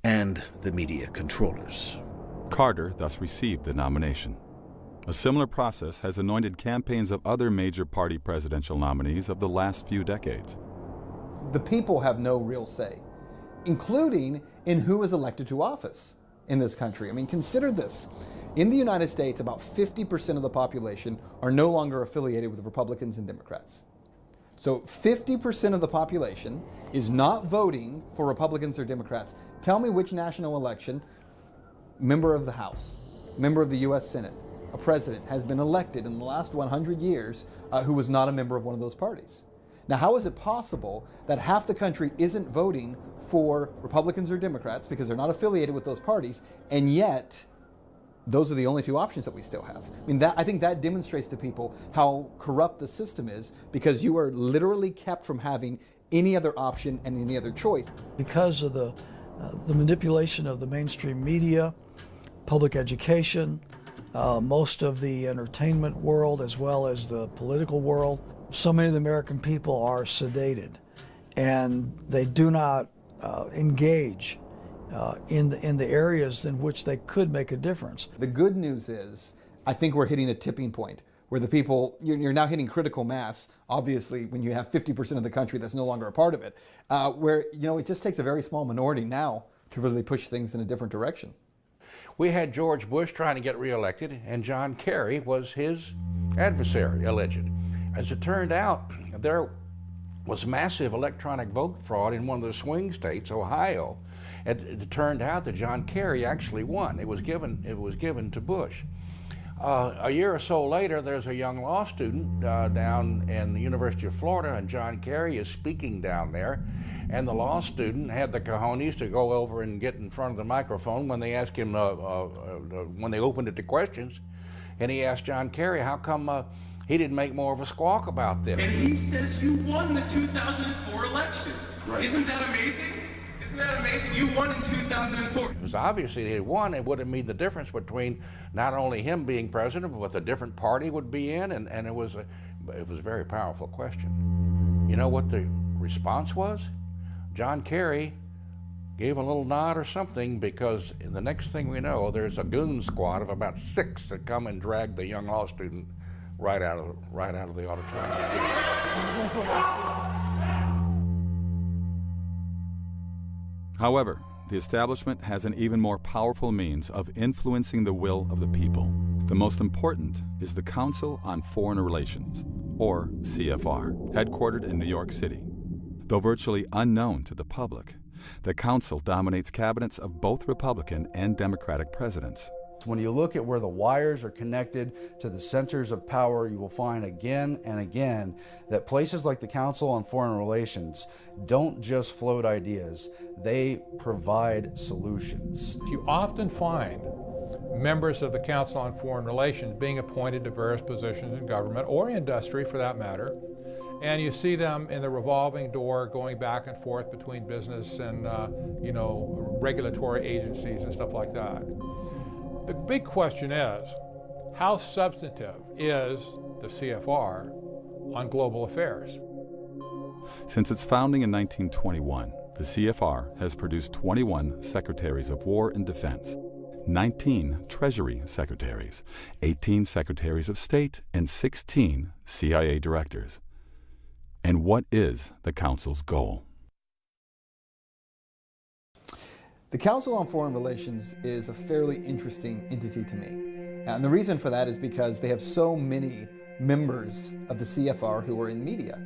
and the media controllers. Carter thus received the nomination. A similar process has anointed campaigns of other major party presidential nominees of the last few decades. The people have no real say, including in who is elected to office. in this country. I mean, consider this. In the United States, about 50% of the population are no longer affiliated with Republicans and Democrats. So 50% of the population is not voting for Republicans or Democrats. Tell me which national election, member of the House, member of the U.S. Senate, a president has been elected in the last 100 years who was not a member of one of those parties. Now, how is it possible that half the country isn't voting for Republicans or Democrats because they're not affiliated with those parties, and yet those are the only two options that we still have? I mean, I think that demonstrates to people how corrupt the system is, because you are literally kept from having any other option and any other choice. Because of the manipulation of the mainstream media, public education, most of the entertainment world, as well as the political world, so many of the American people are sedated, and they do not engage in the areas in which they could make a difference. The good news is, I think we're hitting a tipping point where the people, you're now hitting critical mass, obviously, when you have 50% of the country that's no longer a part of it, where, you know, it just takes a very small minority now to really push things in a different direction. We had George Bush trying to get reelected, and John Kerry was his adversary, alleged. As it turned out, there was massive electronic vote fraud in one of the swing states, Ohio. It turned out that John Kerry actually won. It was given to Bush. A year or so later, there's a young law student down in the University of Florida, and John Kerry is speaking down there. And the law student had the cojones to go over and get in front of the microphone when they asked him, when they opened it to questions. And he asked John Kerry, how come he didn't make more of a squawk about this? And he says you won the 2004 election. Right. Isn't that amazing? Isn't that amazing? You won in 2004. It was obvious he had won. It would have made the difference between not only him being president, but what a different party would be in, and it was a very powerful question. You know what the response was? John Kerry gave a little nod or something, because the next thing we know, there's a goon squad of about 6 that come and drag the young law student right out of the auditorium. However, the establishment has an even more powerful means of influencing the will of the people. The most important is the Council on Foreign Relations, or CFR, headquartered in New York City. Though virtually unknown to the public, the Council dominates cabinets of both Republican and Democratic presidents. When you look at where the wires are connected to the centers of power, you will find again and again that places like the Council on Foreign Relations don't just float ideas, they provide solutions. You often find members of the Council on Foreign Relations being appointed to various positions in government or industry, for that matter, and you see them in the revolving door going back and forth between business and regulatory agencies and stuff like that. The big question is, how substantive is the CFR on global affairs? Since its founding in 1921, the CFR has produced 21 Secretaries of War and Defense, 19 Treasury Secretaries, 18 Secretaries of State, and 16 CIA Directors. And what is the Council's goal? The Council on Foreign Relations is a fairly interesting entity to me. And the reason for that is because they have so many members of the CFR who are in media.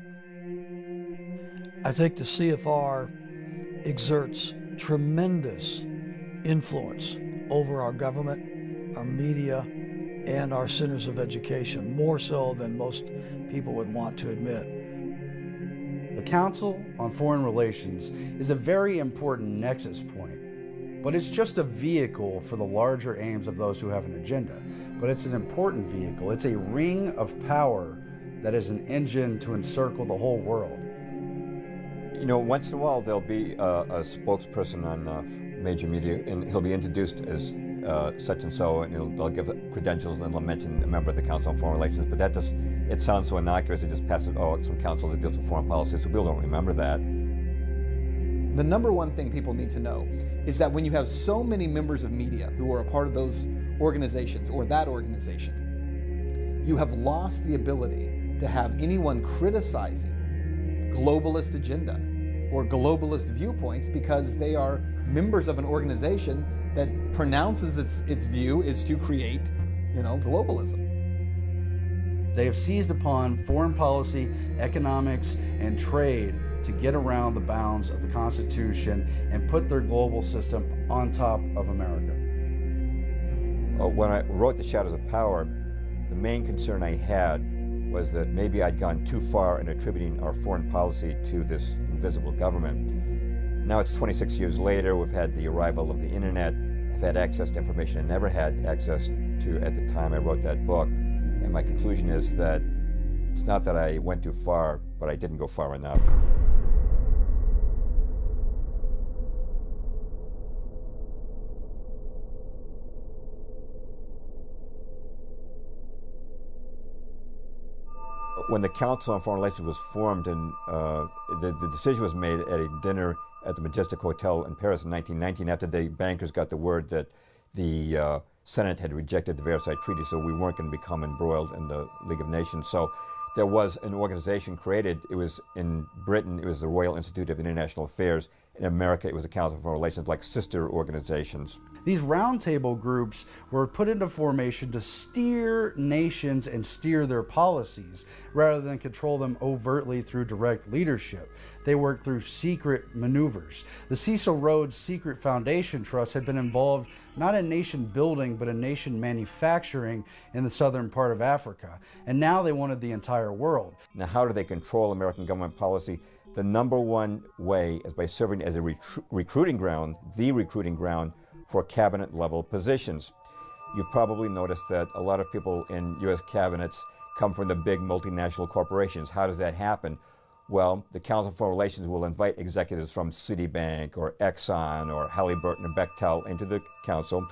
I think the CFR exerts tremendous influence over our government, our media, and our centers of education, more so than most people would want to admit. The Council on Foreign Relations is a very important nexus point, but it's just a vehicle for the larger aims of those who have an agenda. But it's an important vehicle. It's a ring of power that is an engine to encircle the whole world. You know, once in a while there'll be a spokesperson on major media, and he'll be introduced as such and so, and they'll give credentials, and then they'll mention a member of the Council on Foreign Relations. But that just, it sounds so innocuous. It just passes, oh, it's some council that deals with foreign policy, so people don't remember that. The number one thing people need to know is that when you have so many members of media who are a part of those organizations or that organization, you have lost the ability to have anyone criticizing globalist agenda or globalist viewpoints, because they are members of an organization that pronounces its view is to create, globalism. They have seized upon foreign policy, economics, and trade to get around the bounds of the Constitution and put their global system on top of America. When I wrote The Shadows of Power, the main concern I had was that maybe I'd gone too far in attributing our foreign policy to this invisible government. Now it's 26 years later, we've had the arrival of the internet, I've had access to information I never had access to at the time I wrote that book, and my conclusion is that it's not that I went too far, but I didn't go far enough. When the Council on Foreign Relations was formed and the decision was made at a dinner at the Majestic Hotel in Paris in 1919 after the bankers got the word that the Senate had rejected the Versailles Treaty, so we weren't going to become embroiled in the League of Nations. So there was an organization created. It was in Britain, it was the Royal Institute of International Affairs. In America, it was the Council on Foreign Relations, like sister organizations. These roundtable groups were put into formation to steer nations and steer their policies rather than control them overtly through direct leadership. They worked through secret maneuvers. The Cecil Rhodes Secret Foundation Trust had been involved not in nation building but in nation manufacturing in the southern part of Africa. And now they wanted the entire world. Now, how do they control American government policy? The number one way is by serving as a recruiting ground, the recruiting ground for cabinet level positions. You've probably noticed that a lot of people in U.S. cabinets come from the big multinational corporations. How does that happen? Well, the Council on Foreign Relations will invite executives from Citibank or Exxon or Halliburton or Bechtel into the council.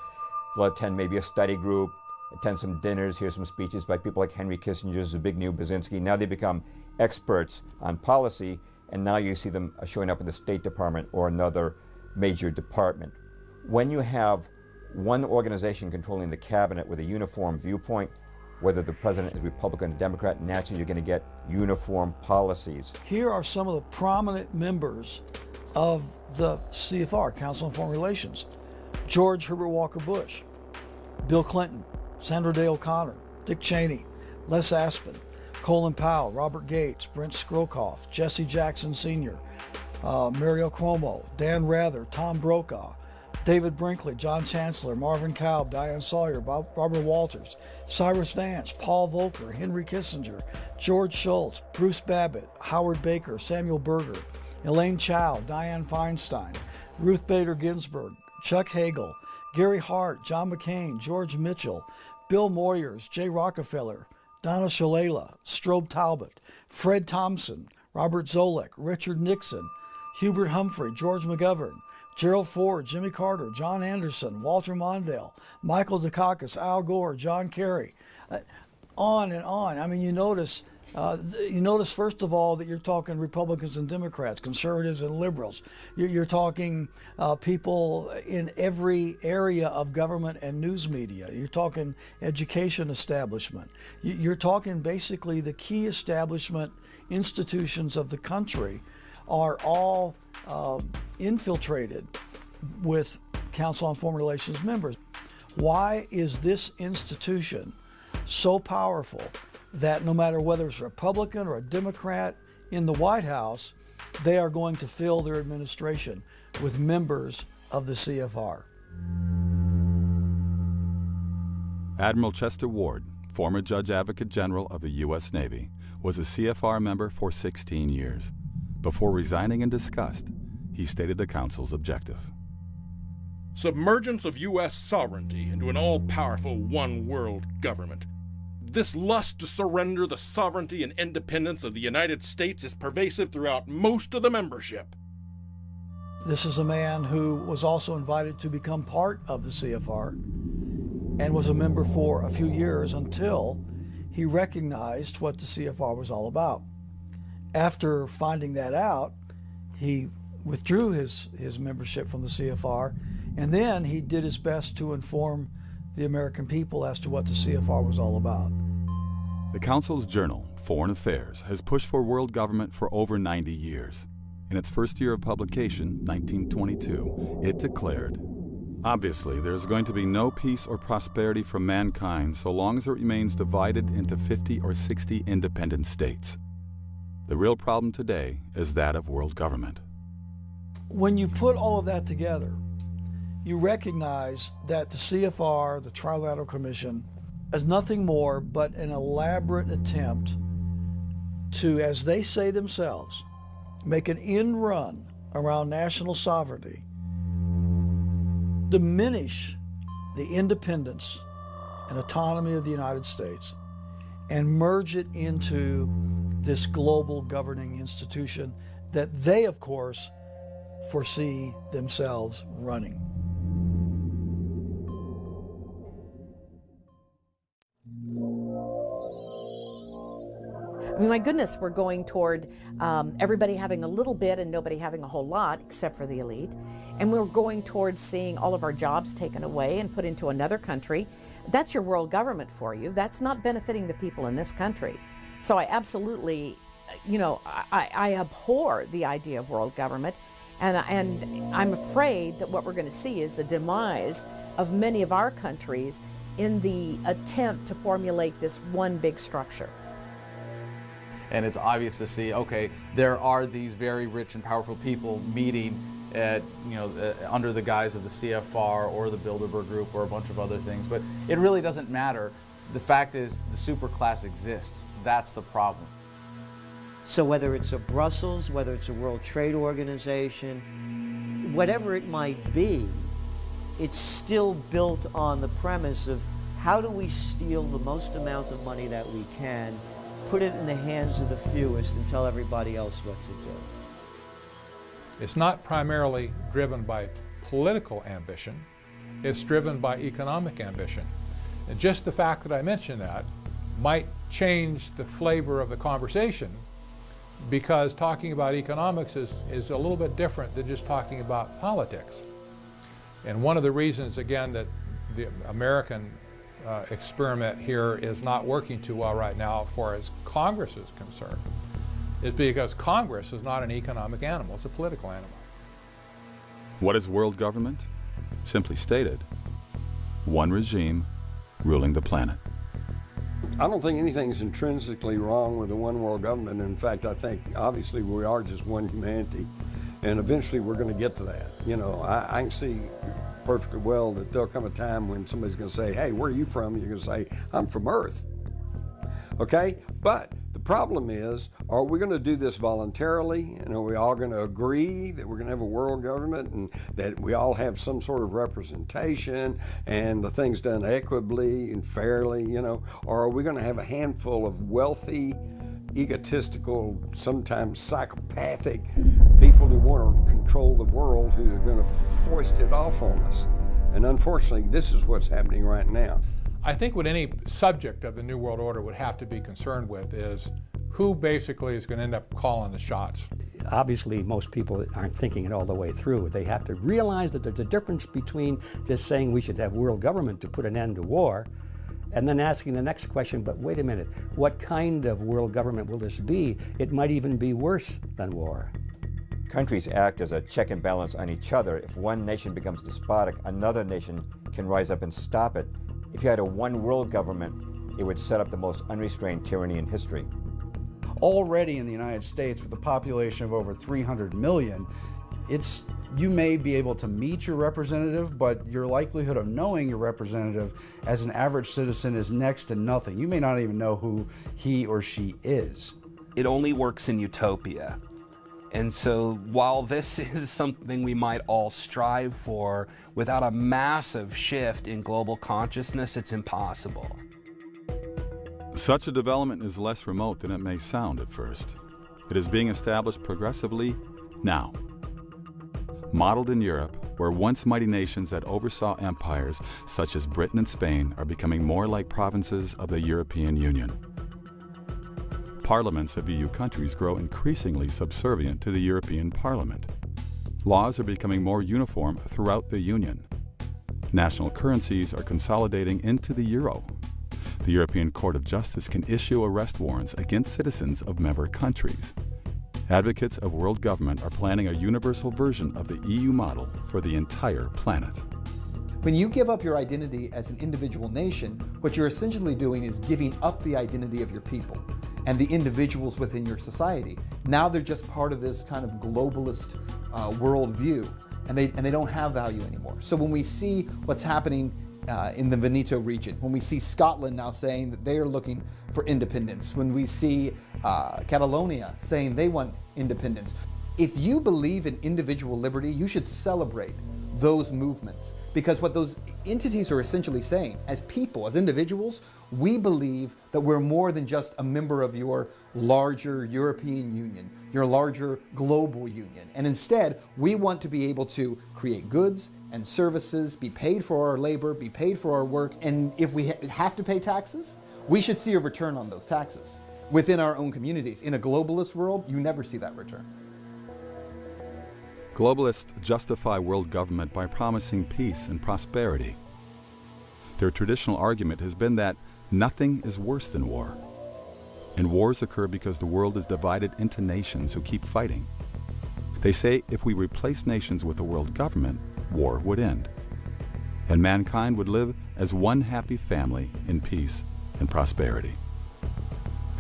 They'll attend maybe a study group, attend some dinners, hear some speeches by people like Henry Kissinger, Zbigniew Brzezinski. Now they become experts on policy, and now you see them showing up in the State Department or another major department. When you have one organization controlling the cabinet with a uniform viewpoint, whether the president is Republican or Democrat, naturally you're going to get uniform policies. Here are some of the prominent members of the CFR, Council on Foreign Relations. George Herbert Walker Bush, Bill Clinton, Sandra Day O'Connor, Dick Cheney, Les Aspin, Colin Powell, Robert Gates, Brent Scowcroft, Jesse Jackson Sr., Mario Cuomo, Dan Rather, Tom Brokaw, David Brinkley, John Chancellor, Marvin Kalb, Diane Sawyer, Barbara Walters, Cyrus Vance, Paul Volcker, Henry Kissinger, George Shultz, Bruce Babbitt, Howard Baker, Samuel Berger, Elaine Chao, Dianne Feinstein, Ruth Bader Ginsburg, Chuck Hagel, Gary Hart, John McCain, George Mitchell, Bill Moyers, Jay Rockefeller, Donna Shalala, Strobe Talbot, Fred Thompson, Robert Zoellick, Richard Nixon, Hubert Humphrey, George McGovern, Gerald Ford, Jimmy Carter, John Anderson, Walter Mondale, Michael Dukakis, Al Gore, John Kerry, on and on. I mean, you notice first of all that you're talking Republicans and Democrats, conservatives and liberals. You're talking people in every area of government and news media. You're talking education establishment. You're talking basically the key establishment institutions of the country are all infiltrated with Council on Foreign Relations members. Why is this institution so powerful that no matter whether it's a Republican or a Democrat in the White House, they are going to fill their administration with members of the CFR? Admiral Chester Ward, former Judge Advocate General of the U.S. Navy, was a CFR member for 16 years. Before resigning in disgust, he stated the Council's objective. Submergence of U.S. sovereignty into an all-powerful one-world government. This lust to surrender the sovereignty and independence of the United States is pervasive throughout most of the membership. This is a man who was also invited to become part of the CFR and was a member for a few years until he recognized what the CFR was all about. After finding that out, he withdrew his membership from the CFR, and then he did his best to inform the American people as to what the CFR was all about. The Council's journal, Foreign Affairs, has pushed for world government for over 90 years. In its first year of publication, 1922, it declared, Obviously, there's going to be no peace or prosperity for mankind so long as it remains divided into 50 or 60 independent states. The real problem today is that of world government. When you put all of that together, you recognize that the CFR, the Trilateral Commission, is nothing more but an elaborate attempt to, as they say themselves, make an end run around national sovereignty, diminish the independence and autonomy of the United States, and merge it into this global governing institution that they, of course, foresee themselves running. I mean, my goodness, we're going toward everybody having a little bit and nobody having a whole lot, except for the elite. And we're going towards seeing all of our jobs taken away and put into another country. That's your world government for you. That's not benefiting the people in this country. So I absolutely, you know, I abhor the idea of world government. And I'm afraid that what we're going to see is the demise of many of our countries in the attempt to formulate this one big structure. And it's obvious to see, okay, there are these very rich and powerful people meeting at, under the guise of the CFR or the Bilderberg Group or a bunch of other things. But it really doesn't matter. The fact is the superclass exists. That's the problem. So whether it's a Brussels, whether it's a World Trade Organization, whatever it might be, it's still built on the premise of how do we steal the most amount of money that we can, put it in the hands of the fewest, and tell everybody else what to do. It's not primarily driven by political ambition, it's driven by economic ambition. And just the fact that I mentioned that might change the flavor of the conversation, because talking about economics is a little bit different than just talking about politics. And one of the reasons, again, that the American experiment here is not working too well right now as far as Congress is concerned is because Congress is not an economic animal, it's a political animal. What is world government? Simply stated, one regime ruling the planet. I don't think anything's intrinsically wrong with the one world government. In fact, I think obviously we are just one humanity, and eventually we're going to get to that. You know, I can see perfectly well that there'll come a time when somebody's going to say, hey, where are you from? And you're going to say, I'm from Earth. Okay? But the problem is, are we going to do this voluntarily? And are we all going to agree that we're going to have a world government and that we all have some sort of representation and the thing's done equitably and fairly, you know? Or are we going to have a handful of wealthy, egotistical, sometimes psychopathic people who want to control the world, who are going to foist it off on us? And unfortunately, this is what's happening right now. I think what any subject of the New World Order would have to be concerned with is who basically is going to end up calling the shots. Obviously, most people aren't thinking it all the way through. They have to realize that there's a difference between just saying we should have world government to put an end to war, and then asking the next question, but wait a minute, what kind of world government will this be? It might even be worse than war. Countries act as a check and balance on each other. If one nation becomes despotic, another nation can rise up and stop it. If you had a one world government, it would set up the most unrestrained tyranny in history. Already in the United States, with a population of over 300 million, you may be able to meet your representative, but your likelihood of knowing your representative as an average citizen is next to nothing. You may not even know who he or she is. It only works in utopia. And so while this is something we might all strive for, without a massive shift in global consciousness, it's impossible. Such a development is less remote than it may sound at first. It is being established progressively now. Modeled in Europe, where once mighty nations that oversaw empires such as Britain and Spain are becoming more like provinces of the European Union. Parliaments of EU countries grow increasingly subservient to the European Parliament. Laws are becoming more uniform throughout the Union. National currencies are consolidating into the euro. The European Court of Justice can issue arrest warrants against citizens of member countries. Advocates of world government are planning a universal version of the EU model for the entire planet. When you give up your identity as an individual nation, what you're essentially doing is giving up the identity of your people and the individuals within your society. Now they're just part of this kind of globalist worldview, and they don't have value anymore. So when we see what's happening in the Veneto region, when we see Scotland now saying that they are looking for independence, when we see Catalonia saying they want independence, if you believe in individual liberty, you should celebrate those movements, because what those entities are essentially saying, as people, as individuals, we believe that we're more than just a member of your larger European Union, your larger global union, and instead we want to be able to create goods and services, be paid for our labor, be paid for our work, and if we have to pay taxes, we should see a return on those taxes within our own communities. In a globalist world, you never see that return. Globalists justify world government by promising peace and prosperity. Their traditional argument has been that nothing is worse than war. And wars occur because the world is divided into nations who keep fighting. They say if we replace nations with a world government, war would end. And mankind would live as one happy family in peace and prosperity.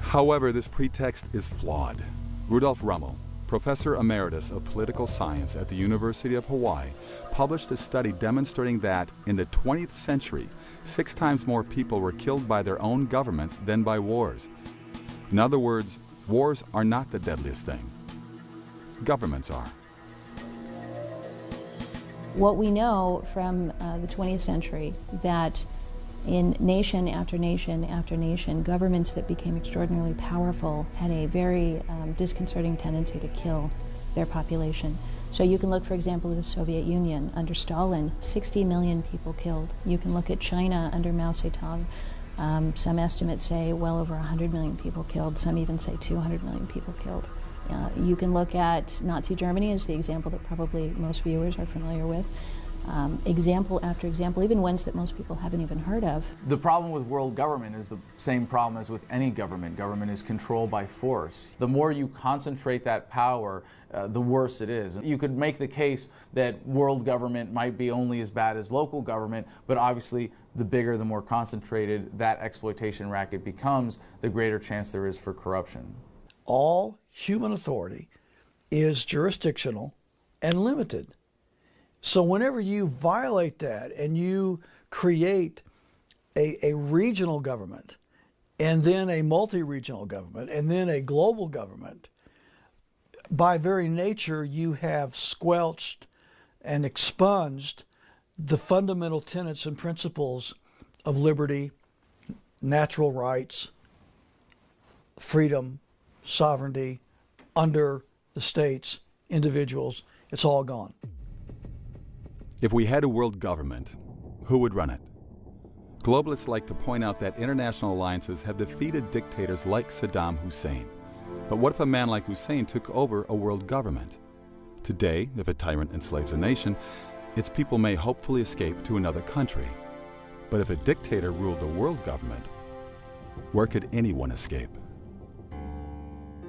However, this pretext is flawed. Rudolf Rummel, Professor Emeritus of Political Science at the University of Hawaii, published a study demonstrating that in the 20th century, 6 times more people were killed by their own governments than by wars. In other words, wars are not the deadliest thing. Governments are. What we know from the 20th century, that in nation after nation after nation, governments that became extraordinarily powerful had a very disconcerting tendency to kill their population. So you can look, for example, at the Soviet Union. Under Stalin, 60 million people killed. You can look at China under Mao Zedong. Some estimates say well over 100 million people killed. Some even say 200 million people killed. You can look at Nazi Germany as the example that probably most viewers are familiar with. Example after example, even ones that most people haven't even heard of. The problem with world government is the same problem as with any government. Government is control by force. The more you concentrate that power, the worse it is. You could make the case that world government might be only as bad as local government, but obviously the bigger, the more concentrated that exploitation racket becomes, the greater chance there is for corruption. All human authority is jurisdictional and limited. So whenever you violate that and you create a regional government and then a multi-regional government and then a global government, by very nature you have squelched and expunged the fundamental tenets and principles of liberty, natural rights, freedom, sovereignty under the states, individuals. It's all gone. If we had a world government, who would run it? Globalists like to point out that international alliances have defeated dictators like Saddam Hussein. But what if a man like Hussein took over a world government? Today, if a tyrant enslaves a nation, its people may hopefully escape to another country. But if a dictator ruled a world government, where could anyone escape?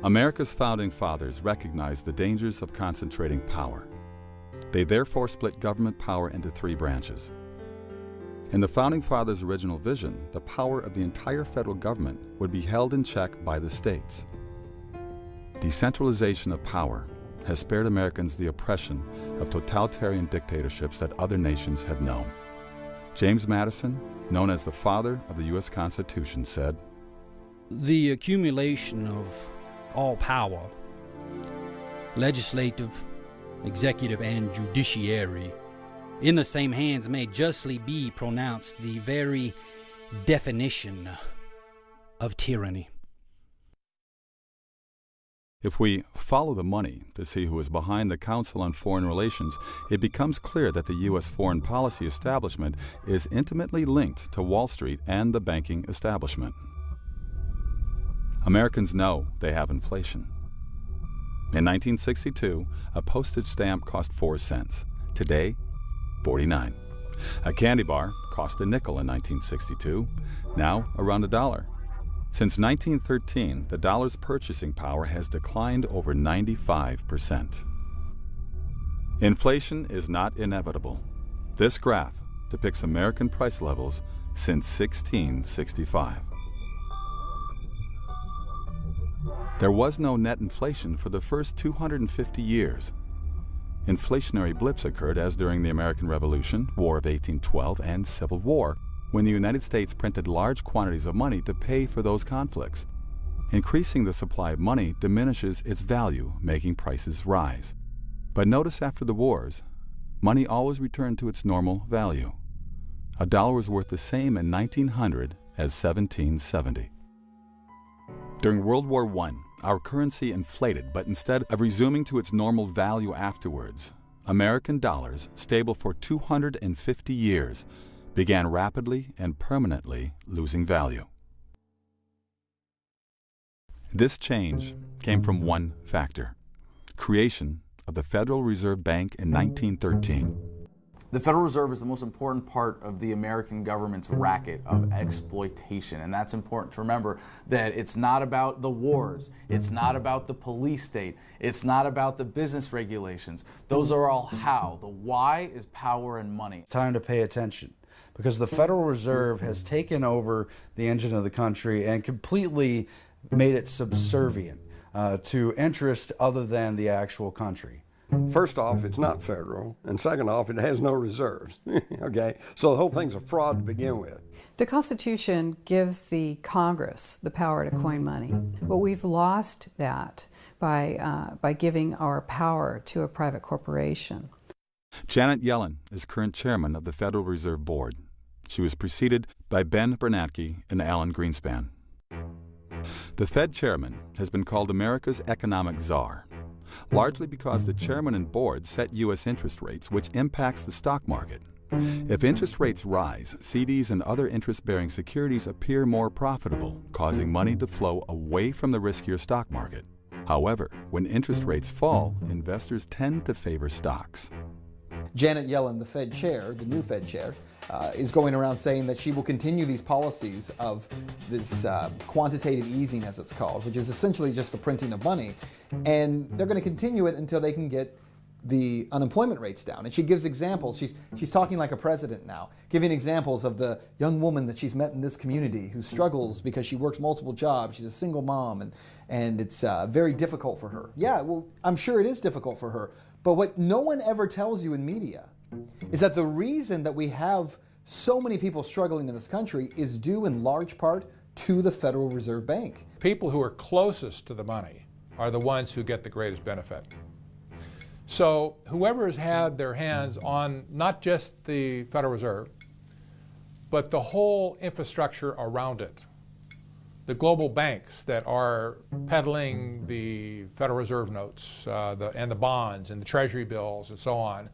America's founding fathers recognized the dangers of concentrating power. They therefore split government power into 3 branches. In the Founding Fathers' original vision, the power of the entire federal government would be held in check by the states. Decentralization of power has spared Americans the oppression of totalitarian dictatorships that other nations have known. James Madison, known as the father of the U.S. Constitution, said, "The accumulation of all power, legislative, executive, and judiciary, in the same hands may justly be pronounced the very definition of tyranny." If we follow the money to see who is behind the Council on Foreign Relations, it becomes clear that the U.S. foreign policy establishment is intimately linked to Wall Street and the banking establishment. Americans know they have inflation. In 1962, a postage stamp cost 4 cents. Today, 49. A candy bar cost a nickel in 1962, now around $1. Since 1913, the dollar's purchasing power has declined over 95%. Inflation is not inevitable. This graph, depicts American price levels since 1665. There was no net inflation for the first 250 years. Inflationary blips occurred as during the American Revolution, War of 1812, and Civil War, when the United States printed large quantities of money to pay for those conflicts. Increasing the supply of money diminishes its value, making prices rise. But notice after the wars, money always returned to its normal value. A dollar was worth the same in 1900 as 1770. During World War I, our currency inflated, but instead of resuming to its normal value afterwards, American dollars, stable for 250 years, began rapidly and permanently losing value. This change came from one factor: creation of the Federal Reserve Bank in 1913. The Federal Reserve is the most important part of the American government's racket of exploitation, and that's important to remember, that it's not about the wars, it's not about the police state, it's not about the business regulations. Those are all how. The why is power and money. Time to pay attention, because the Federal Reserve has taken over the engine of the country and completely made it subservient to interest other than the actual country. First off, it's not federal, and second off, it has no reserves. Okay, so the whole thing's a fraud to begin with. The Constitution gives the Congress the power to coin money, but we've lost that by giving our power to a private corporation. Janet Yellen is current chairman of the Federal Reserve Board. She was preceded by Ben Bernanke and Alan Greenspan. The Fed chairman has been called America's economic czar, largely because the chairman and board set U.S. interest rates, which impacts the stock market. If interest rates rise, CDs and other interest-bearing securities appear more profitable, causing money to flow away from the riskier stock market. However, when interest rates fall, investors tend to favor stocks. Janet Yellen, the Fed chair, the new Fed chair, is going around saying that she will continue these policies of this quantitative easing, as it's called, which is essentially just the printing of money. And they're going to continue it until they can get the unemployment rates down. And she gives examples. She's talking like a president now, giving examples of the young woman that she's met in this community who struggles because she works multiple jobs. She's a single mom, and it's very difficult for her. Yeah, well, I'm sure it is difficult for her. But what no one ever tells you in media is that the reason that we have so many people struggling in this country is due in large part to the Federal Reserve Bank. People who are closest to the money are the ones who get the greatest benefit. So whoever has had their hands on not just the Federal Reserve, but the whole infrastructure around it, the global banks that are peddling the Federal Reserve notes and the bonds and the Treasury bills and so on,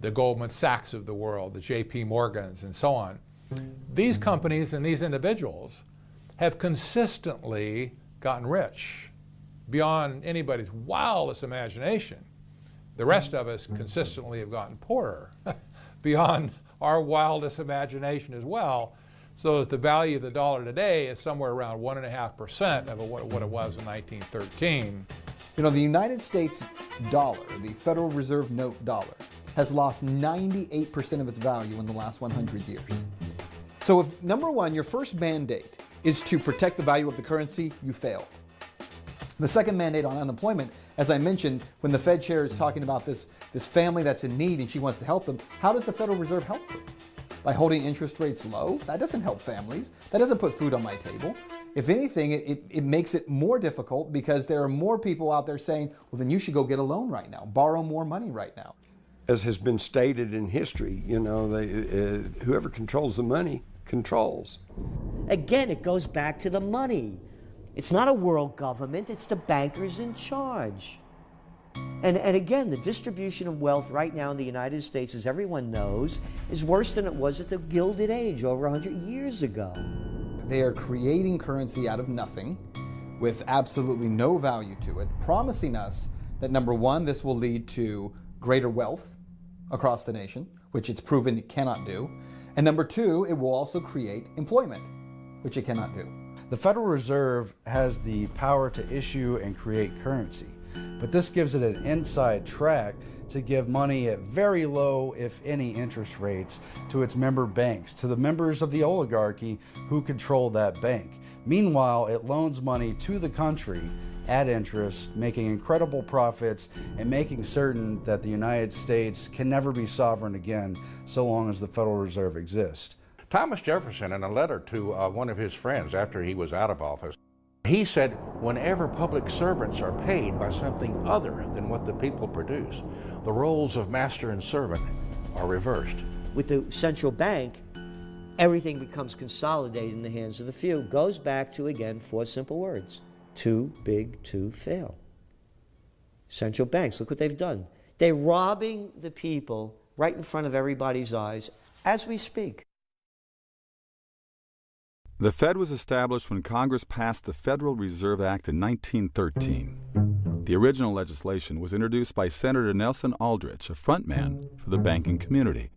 the Goldman Sachs of the world, the JP Morgans and so on. These companies and these individuals have consistently gotten rich beyond anybody's wildest imagination. The rest of us consistently have gotten poorer beyond our wildest imagination as well, so that the value of the dollar today is somewhere around 1.5% of what it was in 1913. You know, the United States dollar, the Federal Reserve note dollar, has lost 98% of its value in the last 100 years. So if, number one, your first mandate is to protect the value of the currency, you failed. The second mandate on unemployment, as I mentioned, when the Fed chair is talking about this family that's in need and she wants to help them, how does the Federal Reserve help them? By holding interest rates low? That doesn't help families. That doesn't put food on my table. If anything, it makes it more difficult because there are more people out there saying, well, then you should go get a loan right now, borrow more money right now. As has been stated in history, you know, whoever controls the money controls. Again, it goes back to the money. It's not a world government, it's the bankers in charge. And again, the distribution of wealth right now in the United States, as everyone knows, is worse than it was at the Gilded Age over 100 years ago. They are creating currency out of nothing with absolutely no value to it, promising us that, number one, this will lead to greater wealth across the nation, which it's proven it cannot do. And number two, it will also create employment, which it cannot do. The Federal Reserve has the power to issue and create currency. but this gives it an inside track to give money at very low, if any, interest rates to its member banks, to the members of the oligarchy who control that bank. Meanwhile, it loans money to the country at interest, making incredible profits and making certain that the United States can never be sovereign again so long as the Federal Reserve exists. Thomas Jefferson, in a letter to one of his friends after he was out of office, he said, whenever public servants are paid by something other than what the people produce, the roles of master and servant are reversed. With the central bank, everything becomes consolidated in the hands of the few. Goes back to, again, 4 simple words: too big to fail. Central banks, look what they've done. They're robbing the people right in front of everybody's eyes as we speak. The Fed was established when Congress passed the Federal Reserve Act in 1913. The original legislation was introduced by Senator Nelson Aldrich, a frontman for the banking community.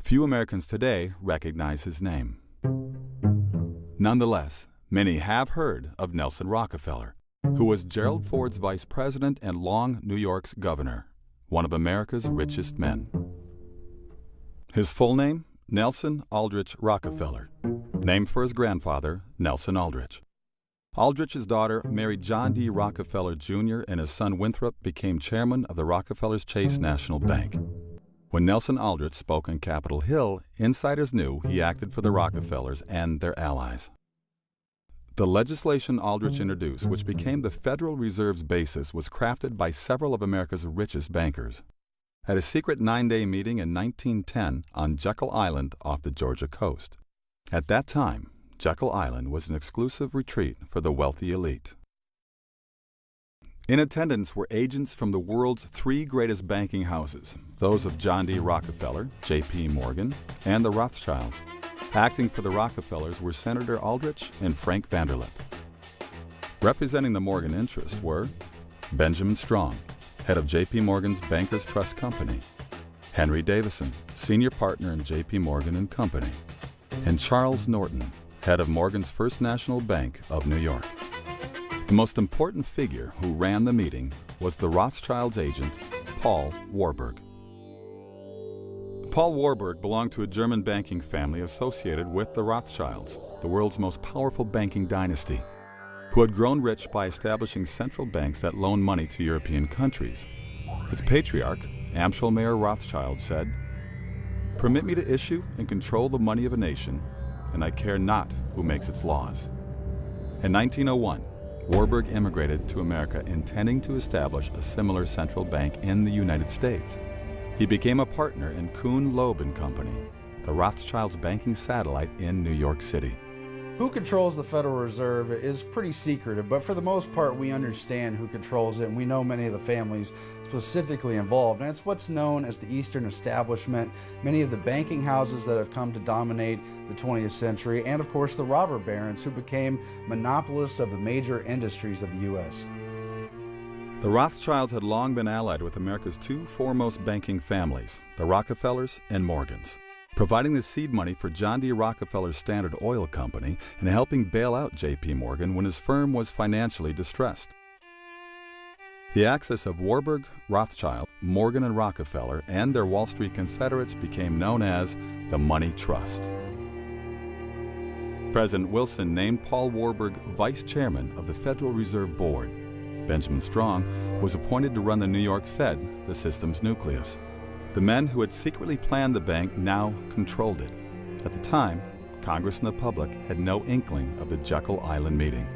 Few Americans today recognize his name. Nonetheless, many have heard of Nelson Rockefeller, who was Gerald Ford's vice president and long New York's governor, one of America's richest men. His full name? Nelson Aldrich Rockefeller, named for his grandfather, Nelson Aldrich. Aldrich's daughter married John D. Rockefeller Jr., and his son Winthrop became chairman of the Rockefeller's Chase National Bank. When Nelson Aldrich spoke on Capitol Hill, insiders knew he acted for the Rockefellers and their allies. The legislation Aldrich introduced, which became the Federal Reserve's basis, was crafted by several of America's richest bankers. At a secret 9-day meeting in 1910 on Jekyll Island off the Georgia coast. At that time, Jekyll Island was an exclusive retreat for the wealthy elite. In attendance were agents from the world's 3 greatest banking houses, those of John D. Rockefeller, J.P. Morgan, and the Rothschilds. Acting for the Rockefellers were Senator Aldrich and Frank Vanderlip. Representing the Morgan interests were Benjamin Strong, head of J.P. Morgan's Bankers Trust Company, Henry Davison, senior partner in J.P. Morgan & Company, and Charles Norton, head of Morgan's First National Bank of New York. The most important figure who ran the meeting was the Rothschilds' agent, Paul Warburg. Paul Warburg belonged to a German banking family associated with the Rothschilds, the world's most powerful banking dynasty, who had grown rich by establishing central banks that loaned money to European countries. Its patriarch, Amschel Mayer Rothschild, said, "Permit me to issue and control the money of a nation, and I care not who makes its laws." In 1901, Warburg immigrated to America intending to establish a similar central bank in the United States. He became a partner in Kuhn, Loeb & Company, the Rothschilds' banking satellite in New York City. Who controls the Federal Reserve is pretty secretive, but for the most part we understand who controls it, and we know many of the families specifically involved, and it's what's known as the Eastern Establishment, many of the banking houses that have come to dominate the 20th century, and of course the robber barons who became monopolists of the major industries of the U.S. The Rothschilds had long been allied with America's 2 foremost banking families, the Rockefellers and Morgans, providing the seed money for John D. Rockefeller's Standard Oil Company and helping bail out J.P. Morgan when his firm was financially distressed. The axis of Warburg, Rothschild, Morgan and Rockefeller and their Wall Street confederates became known as the Money Trust. President Wilson named Paul Warburg vice chairman of the Federal Reserve Board. Benjamin Strong was appointed to run the New York Fed, the system's nucleus. The men who had secretly planned the bank now controlled it. At the time, Congress and the public had no inkling of the Jekyll Island meeting.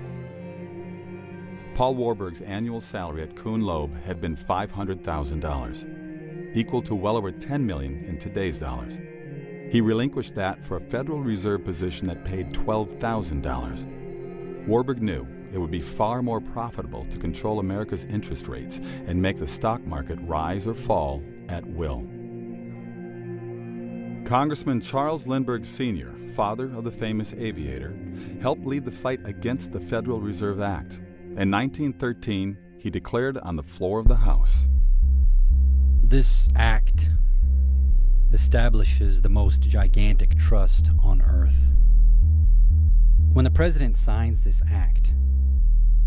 Paul Warburg's annual salary at Kuhn Loeb had been $500,000, equal to well over $10 million in today's dollars. He relinquished that for a Federal Reserve position that paid $12,000. Warburg knew it would be far more profitable to control America's interest rates and make the stock market rise or fall at will. Congressman Charles Lindbergh Sr., father of the famous aviator, helped lead the fight against the Federal Reserve Act. In 1913, he declared on the floor of the House, "This act establishes the most gigantic trust on earth. When the President signs this act,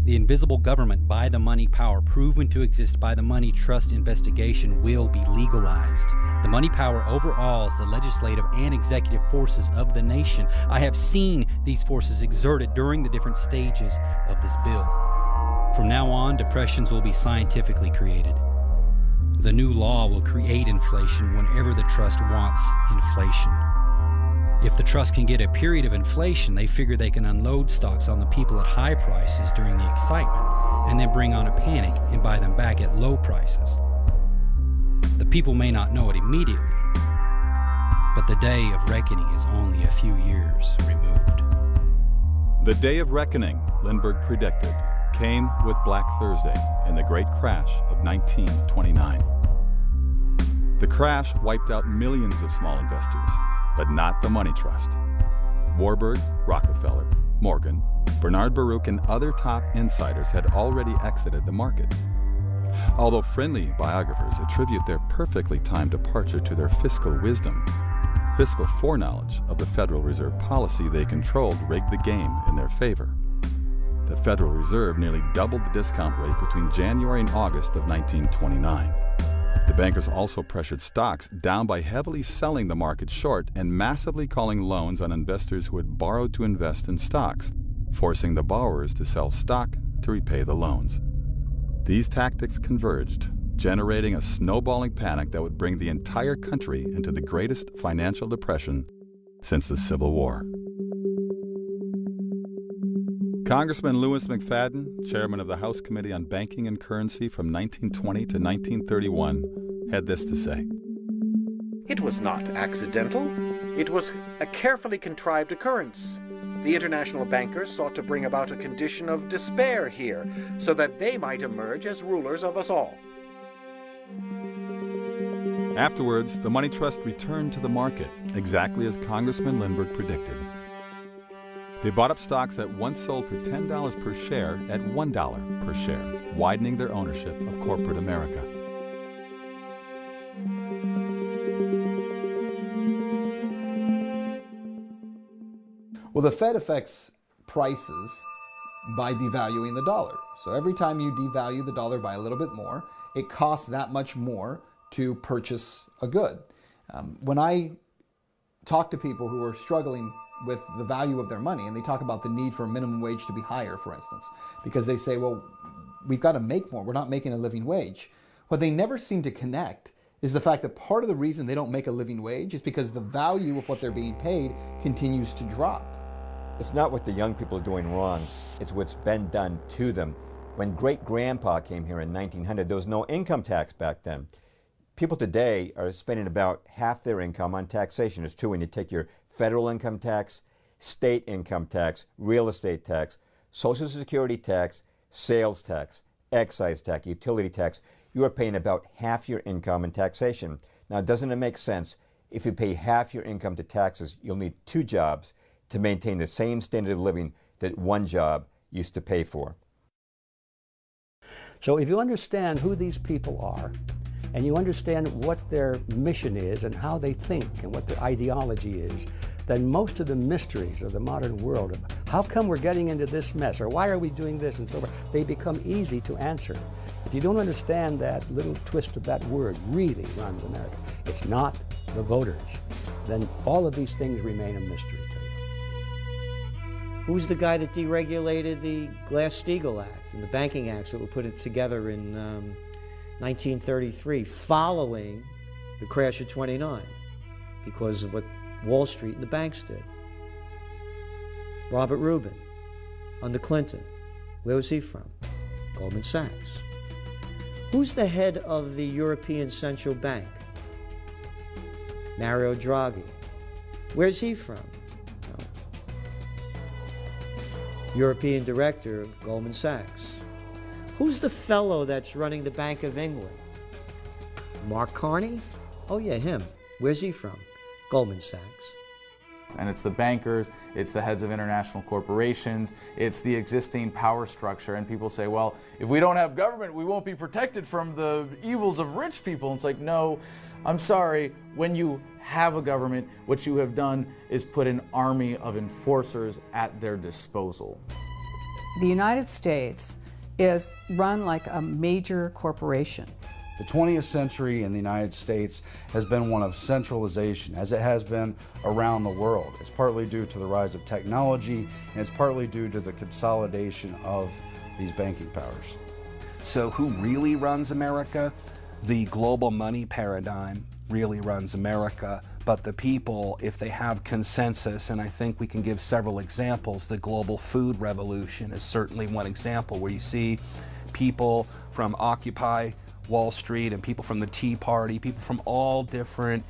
The invisible government by the money power proven to exist by the money trust investigation will be legalized. The money power overawes the legislative and executive forces of the nation. I have seen these forces exerted during the different stages of this bill. From now on, depressions will be scientifically created. The new law will create inflation whenever the trust wants inflation. If the trust can get a period of inflation, they figure they can unload stocks on the people at high prices during the excitement, and then bring on a panic and buy them back at low prices. The people may not know it immediately, but the day of reckoning is only a few years removed. The day of reckoning, Lindbergh predicted, came with Black Thursday and the great crash of 1929. The crash wiped out millions of small investors, but not the money trust. Warburg, Rockefeller, Morgan, Bernard Baruch, and other top insiders had already exited the market. Although friendly biographers attribute their perfectly timed departure to their fiscal wisdom, fiscal foreknowledge of the Federal Reserve policy they controlled rigged the game in their favor. The Federal Reserve nearly doubled the discount rate between January and August of 1929. The bankers also pressured stocks down by heavily selling the market short and massively calling loans on investors who had borrowed to invest in stocks, forcing the borrowers to sell stock to repay the loans. These tactics converged, generating a snowballing panic that would bring the entire country into the greatest financial depression since the Civil War. Congressman Louis McFadden, chairman of the House Committee on Banking and Currency from 1920 to 1931, had this to say. It was not accidental. It was a carefully contrived occurrence. The international bankers sought to bring about a condition of despair here so that they might emerge as rulers of us all. Afterwards, the money trust returned to the market, exactly as Congressman Lindbergh predicted. They bought up stocks that once sold for $10 per share at $1 per share, widening their ownership of corporate America. Well, the Fed affects prices by devaluing the dollar. So every time you devalue the dollar by a little bit more, it costs that much more to purchase a good. When I talk to people who are struggling with the value of their money, and they talk about the need for a minimum wage to be higher, for instance, because they say, well, we've got to make more. We're not making a living wage. What they never seem to connect is the fact that part of the reason they don't make a living wage is because the value of what they're being paid continues to drop. It's not what the young people are doing wrong, it's what's been done to them. When great-grandpa came here in 1900, there was no income tax back then. People today are spending about half their income on taxation. It's true when you take your federal income tax, state income tax, real estate tax, Social Security tax, sales tax, excise tax, utility tax, you are paying about half your income in taxation. Now, doesn't it make sense? If you pay half your income to taxes, you'll need 2 jobs to maintain the same standard of living that 1 job used to pay for. So if you understand who these people are, and you understand what their mission is and how they think and what their ideology is, then most of the mysteries of the modern world, of how come we're getting into this mess, or why are we doing this and so forth, they become easy to answer. If you don't understand that little twist of that word, really runs America, it's not the voters, then all of these things remain a mystery to you. Who's the guy that deregulated the Glass-Steagall Act and the banking acts that were put together in 1933, following the crash of '29, because of what Wall Street and the banks did? Robert Rubin, under Clinton. Where was he from? Goldman Sachs. Who's the head of the European Central Bank? Mario Draghi. Where's he from? No. European director of Goldman Sachs. Who's the fellow that's running the Bank of England? Mark Carney? Oh yeah, him. Where's he from? Goldman Sachs. And it's the bankers, it's the heads of international corporations, it's the existing power structure. And people say, well, if we don't have government, we won't be protected from the evils of rich people. And it's like, no, I'm sorry. When you have a government, what you have done is put an army of enforcers at their disposal. The United States is run like a major corporation. The 20th century in the United States has been one of centralization, as it has been around the world. It's partly due to the rise of technology, and it's partly due to the consolidation of these banking powers. So who really runs America? The global money paradigm really runs America, but the people, if they have consensus, and I think we can give several examples, the global food revolution is certainly one example where you see people from Occupy Wall Street and people from the Tea Party, people from all different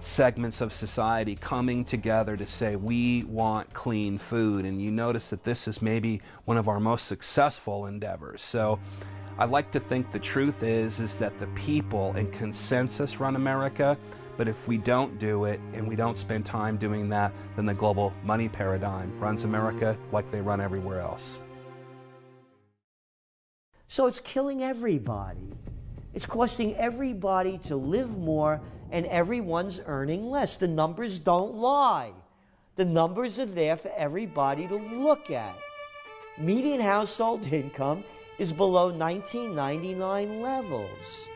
segments of society coming together to say we want clean food. And you notice that this is maybe one of our most successful endeavors. So I like to think the truth is that the people and consensus run America, but if we don't do it and we don't spend time doing that, then the global money paradigm runs America like they run everywhere else. So it's killing everybody. It's costing everybody to live more, and everyone's earning less. The numbers don't lie. The numbers are there for everybody to look at. Median household income is below 1999 levels.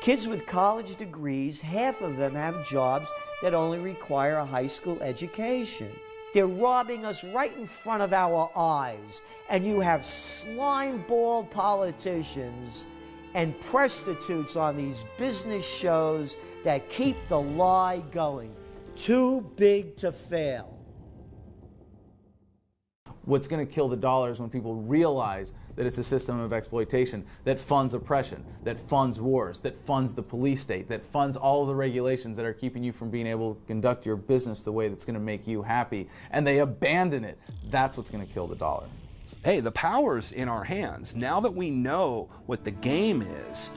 Kids with college degrees, half of them have jobs that only require a high school education. They're robbing us right in front of our eyes, and you have slimeball politicians and prostitutes on these business shows that keep the lie going. Too big to fail. What's going to kill the dollar is when people realize that it's a system of exploitation that funds oppression, that funds wars, that funds the police state, that funds all of the regulations that are keeping you from being able to conduct your business the way that's going to make you happy, and they abandon it. That's what's going to kill the dollar. Hey, the power's in our hands. Now that we know what the game is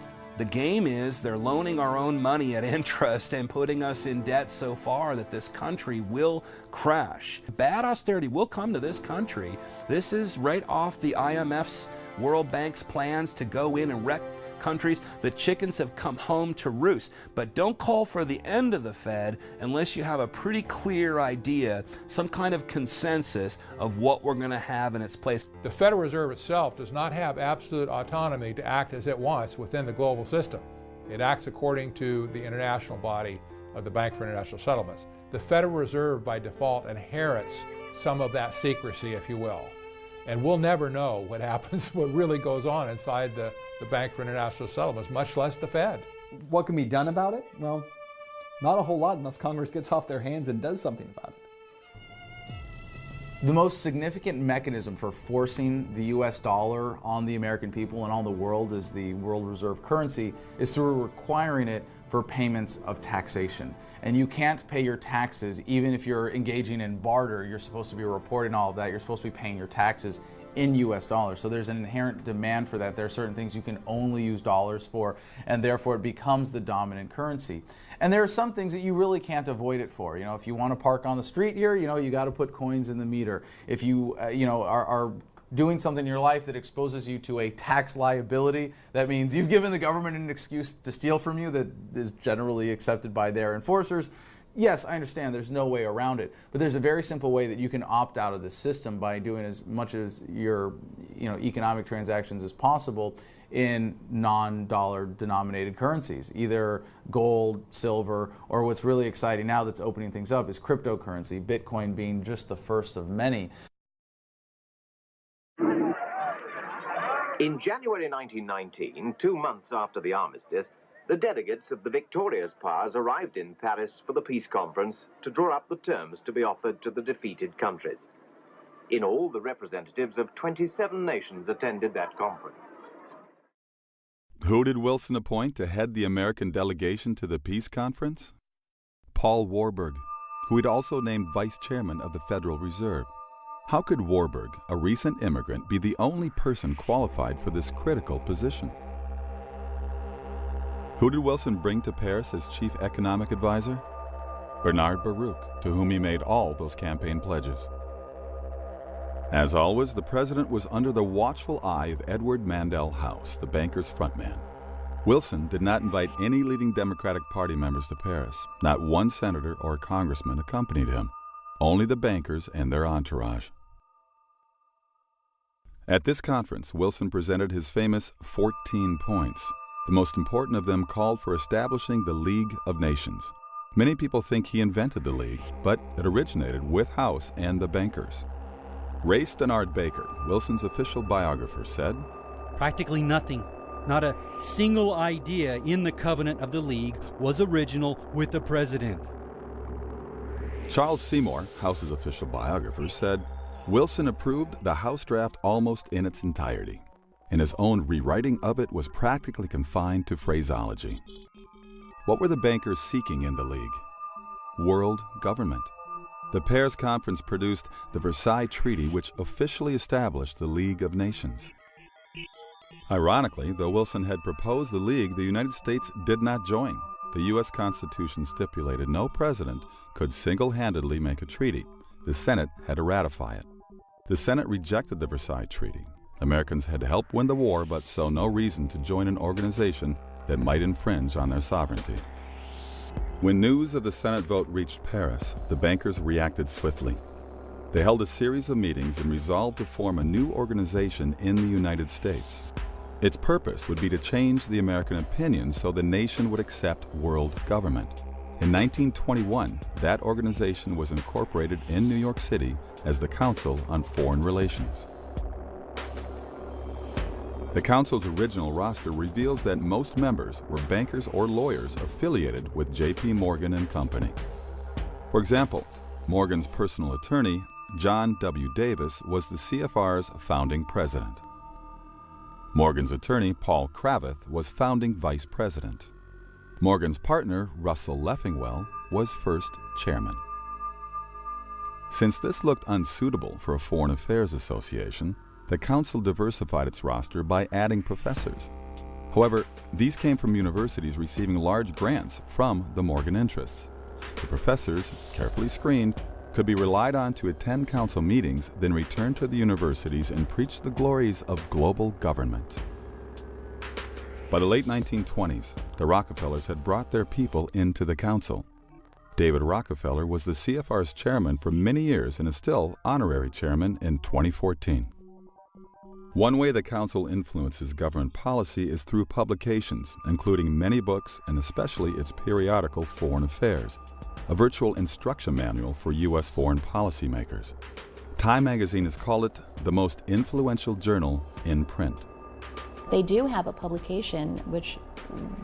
they're loaning our own money at interest and putting us in debt so far that this country will crash. Bad austerity will come to this country. This is right off the IMF's, World Bank's plans to go in and wreck countries. The chickens have come home to roost. But don't call for the end of the Fed unless you have a pretty clear idea, some kind of consensus of what we're going to have in its place. The Federal Reserve itself does not have absolute autonomy to act as it wants within the global system. It acts according to the international body of the Bank for International Settlements. The Federal Reserve, by default, inherits some of that secrecy, if you will. And we'll never know what happens, what really goes on inside the Bank for International Settlements, much less the Fed. What can be done about it? Well, not a whole lot unless Congress gets off their hands and does something about it. The most significant mechanism for forcing the US dollar on the American people and on the world as the world reserve currency is through requiring it for payments of taxation. And you can't pay your taxes even if you're engaging in barter. You're supposed to be reporting all of that. You're supposed to be paying your taxes in US dollars. So there's an inherent demand for that. There are certain things you can only use dollars for, and therefore it becomes the dominant currency. And there are some things that you really can't avoid it for. You know, if you want to park on the street here, you know, you got to put coins in the meter. If you, are doing something in your life that exposes you to a tax liability, that means you've given the government an excuse to steal from you that is generally accepted by their enforcers. Yes, I understand there's no way around it, but there's a very simple way that you can opt out of the system by doing as much as your economic transactions as possible in non-dollar denominated currencies, either gold, silver, or what's really exciting now that's opening things up is cryptocurrency, Bitcoin being just the first of many. In January 1919, 2 months after the armistice, the delegates of the victorious powers arrived in Paris for the peace conference to draw up the terms to be offered to the defeated countries. In all, the representatives of 27 nations attended that conference. Who did Wilson appoint to head the American delegation to the peace conference? Paul Warburg, who he'd also named vice chairman of the Federal Reserve. How could Warburg, a recent immigrant, be the only person qualified for this critical position? Who did Wilson bring to Paris as chief economic advisor? Bernard Baruch, to whom he made all those campaign pledges. As always, the president was under the watchful eye of Edward Mandell House, the banker's frontman. Wilson did not invite any leading Democratic Party members to Paris. Not one senator or congressman accompanied him. Only the bankers and their entourage. At this conference, Wilson presented his famous 14 points. The most important of them called for establishing the League of Nations. Many people think he invented the League, but it originated with House and the bankers. Ray Stannard Baker, Wilson's official biographer, said, "Practically nothing, not a single idea in the covenant of the League was original with the president." Charles Seymour, House's official biographer, said, Wilson approved the House draft almost in its entirety, and his own rewriting of it was practically confined to phraseology. What were the bankers seeking in the League? World government. The Paris Conference produced the Versailles Treaty, which officially established the League of Nations. Ironically, though Wilson had proposed the League, the United States did not join. The U.S. Constitution stipulated no president could single-handedly make a treaty. The Senate had to ratify it. The Senate rejected the Versailles Treaty. Americans had helped win the war, but saw no reason to join an organization that might infringe on their sovereignty. When news of the Senate vote reached Paris, the bankers reacted swiftly. They held a series of meetings and resolved to form a new organization in the United States. Its purpose would be to change the American opinion so the nation would accept world government. In 1921, that organization was incorporated in New York City as the Council on Foreign Relations. The Council's original roster reveals that most members were bankers or lawyers affiliated with J.P. Morgan and Company. For example, Morgan's personal attorney, John W. Davis, was the CFR's founding president. Morgan's attorney, Paul Cravath, was founding vice president. Morgan's partner, Russell Leffingwell, was first chairman. Since this looked unsuitable for a Foreign Affairs Association, the Council diversified its roster by adding professors. However, these came from universities receiving large grants from the Morgan interests. The professors, carefully screened, could be relied on to attend Council meetings, then return to the universities and preach the glories of global government. By the late 1920s, the Rockefellers had brought their people into the Council. David Rockefeller was the CFR's chairman for many years and is still honorary chairman in 2014. One way the Council influences government policy is through publications, including many books and especially its periodical Foreign Affairs, a virtual instruction manual for U.S. foreign policymakers. Time magazine has called it the most influential journal in print. They do have a publication which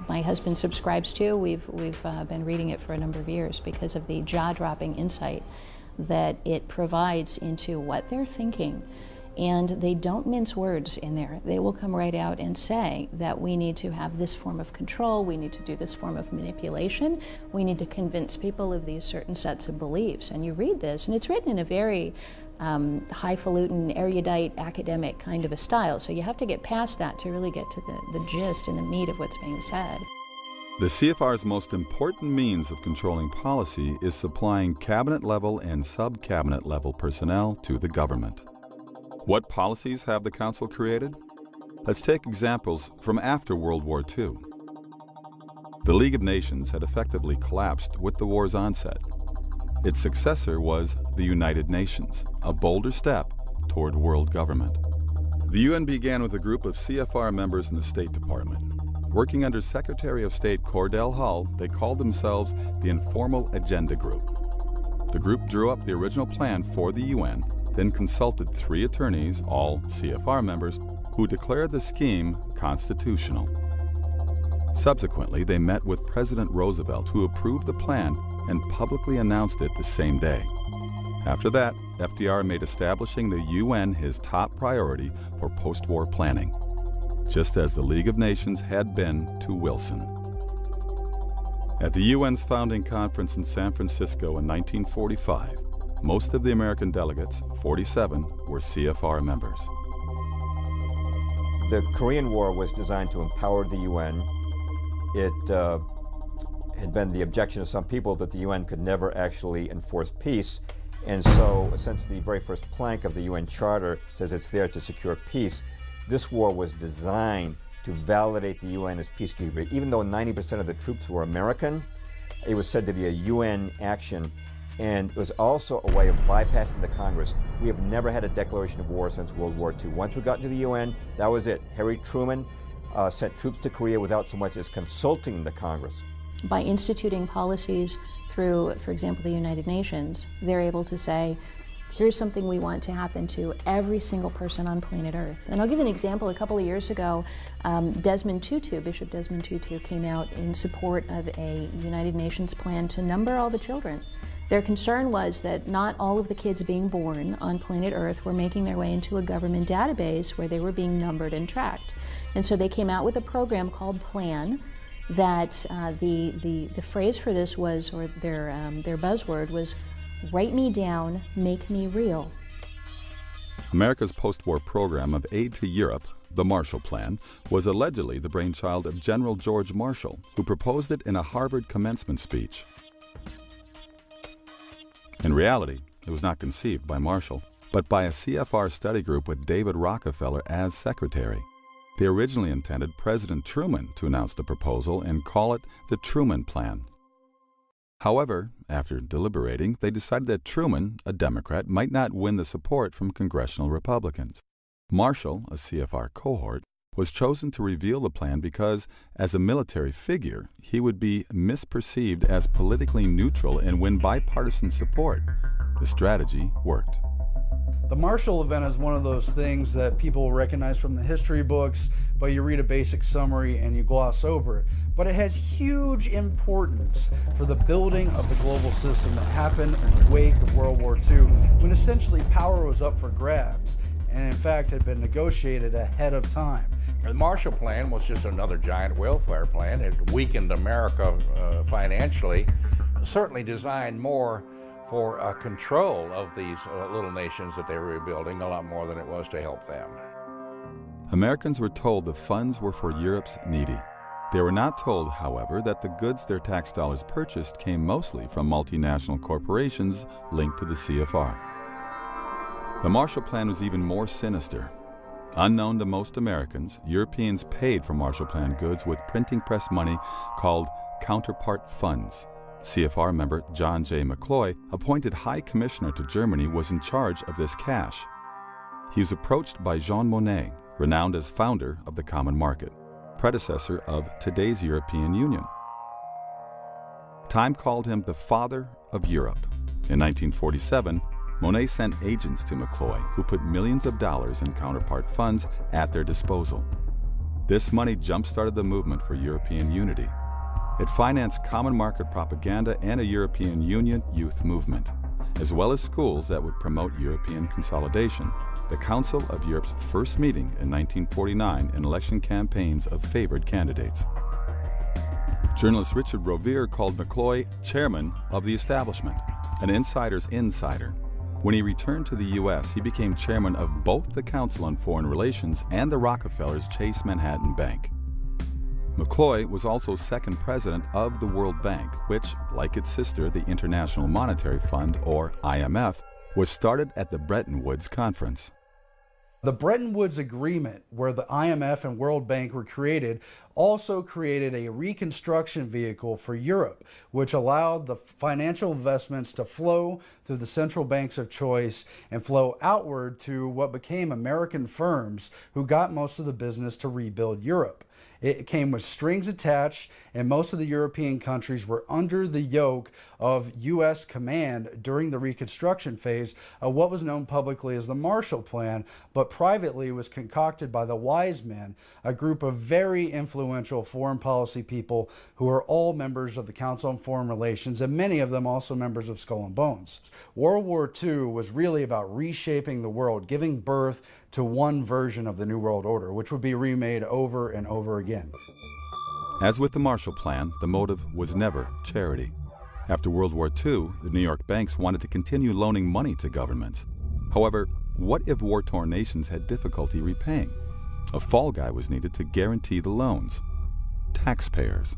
my husband subscribes to. We've been reading it for a number of years because of the jaw-dropping insight that it provides into what they're thinking. And they don't mince words in there. They will come right out and say that we need to have this form of control, we need to do this form of manipulation, we need to convince people of these certain sets of beliefs. And you read this, and it's written in a very highfalutin, erudite, academic kind of a style. So you have to get past that to really get to the gist and the meat of what's being said. The CFR's most important means of controlling policy is supplying cabinet-level and sub-cabinet-level personnel to the government. What policies have the Council created? Let's take examples from after World War II. The League of Nations had effectively collapsed with the war's onset. Its successor was the United Nations, a bolder step toward world government. The UN began with a group of CFR members in the State Department. Working under Secretary of State Cordell Hull, they called themselves the Informal Agenda Group. The group drew up the original plan for the UN, then consulted 3 attorneys, all CFR members, who declared the scheme constitutional. Subsequently, they met with President Roosevelt, who approved the plan and publicly announced it the same day. After that, FDR made establishing the UN his top priority for post-war planning, just as the League of Nations had been to Wilson. At the UN's founding conference in San Francisco in 1945, most of the American delegates, 47, were CFR members. The Korean War was designed to empower the UN. It had been the objection of some people that the UN could never actually enforce peace. And so, since the very first plank of the UN Charter says it's there to secure peace, this war was designed to validate the UN as peacekeeper. Even though 90% of the troops were American, it was said to be a UN action, and it was also a way of bypassing the Congress. We have never had a declaration of war since World War II. Once we got into the UN, that was it. Harry Truman sent troops to Korea without so much as consulting the Congress. By instituting policies through, for example, the United Nations, they're able to say, here's something we want to happen to every single person on planet Earth. And I'll give you an example. A couple of years ago, Desmond Tutu, Bishop Desmond Tutu, came out in support of a United Nations plan to number all the children. Their concern was that not all of the kids being born on planet Earth were making their way into a government database where they were being numbered and tracked. And so they came out with a program called PLAN that the phrase for this was, or their buzzword was, write me down, make me real. America's post-war program of aid to Europe, the Marshall Plan, was allegedly the brainchild of General George Marshall, who proposed it in a Harvard commencement speech. In reality, it was not conceived by Marshall, but by a CFR study group with David Rockefeller as secretary. They originally intended President Truman to announce the proposal and call it the Truman Plan. However, after deliberating, they decided that Truman, a Democrat, might not win the support from congressional Republicans. Marshall, a CFR cohort, was chosen to reveal the plan because, as a military figure, he would be misperceived as politically neutral and win bipartisan support. The strategy worked. The Marshall Event is one of those things that people recognize from the history books, but you read a basic summary and you gloss over it. But it has huge importance for the building of the global system that happened in the wake of World War II, when essentially power was up for grabs, and in fact had been negotiated ahead of time. The Marshall Plan was just another giant welfare plan. It weakened America financially, certainly designed more for control of these little nations that they were rebuilding, a lot more than it was to help them. Americans were told the funds were for Europe's needy. They were not told, however, that the goods their tax dollars purchased came mostly from multinational corporations linked to the CFR. The Marshall Plan was even more sinister. Unknown to most Americans, Europeans paid for Marshall Plan goods with printing press money called counterpart funds. CFR member John J. McCloy, appointed High Commissioner to Germany, was in charge of this cash. He was approached by Jean Monnet, renowned as founder of the Common Market, predecessor of today's European Union. Time called him the father of Europe. In 1947, Monnet sent agents to McCloy, who put millions of dollars in counterpart funds at their disposal. This money jump-started the movement for European unity. It financed common market propaganda and a European Union youth movement, as well as schools that would promote European consolidation, the Council of Europe's first meeting in 1949 and election campaigns of favored candidates. Journalist Richard Rovere called McCloy chairman of the establishment, an insider's insider. When he returned to the U.S., he became chairman of both the Council on Foreign Relations and the Rockefellers' Chase Manhattan Bank. McCloy was also second president of the World Bank, which, like its sister, the International Monetary Fund, or IMF, was started at the Bretton Woods Conference. The Bretton Woods Agreement, where the IMF and World Bank were created, also created a reconstruction vehicle for Europe, which allowed the financial investments to flow through the central banks of choice and flow outward to what became American firms who got most of the business to rebuild Europe. It came with strings attached, and most of the European countries were under the yoke of U.S. command during the Reconstruction phase of what was known publicly as the Marshall Plan, but privately was concocted by the Wise Men, a group of very influential foreign policy people who are all members of the Council on Foreign Relations, and many of them also members of Skull and Bones. World War II was really about reshaping the world, giving birth to one version of the New World Order, which would be remade over and over again. As with the Marshall Plan, the motive was never charity. After World War II, the New York banks wanted to continue loaning money to governments. However, what if war-torn nations had difficulty repaying? A fall guy was needed to guarantee the loans: taxpayers.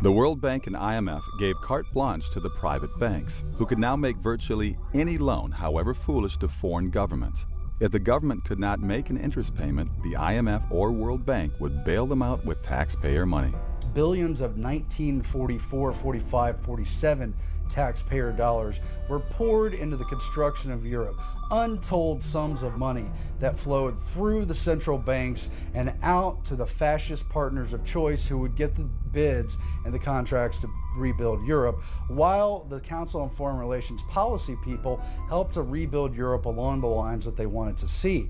The World Bank and IMF gave carte blanche to the private banks, who could now make virtually any loan, however foolish, to foreign governments. If the government could not make an interest payment, the IMF or World Bank would bail them out with taxpayer money. billions of 1944, 45, 47 taxpayer dollars were poured into the construction of Europe. Untold sums of money that flowed through the central banks and out to the fascist partners of choice who would get the bids and the contracts to rebuild Europe, while the Council on Foreign Relations policy people helped to rebuild Europe along the lines that they wanted to see.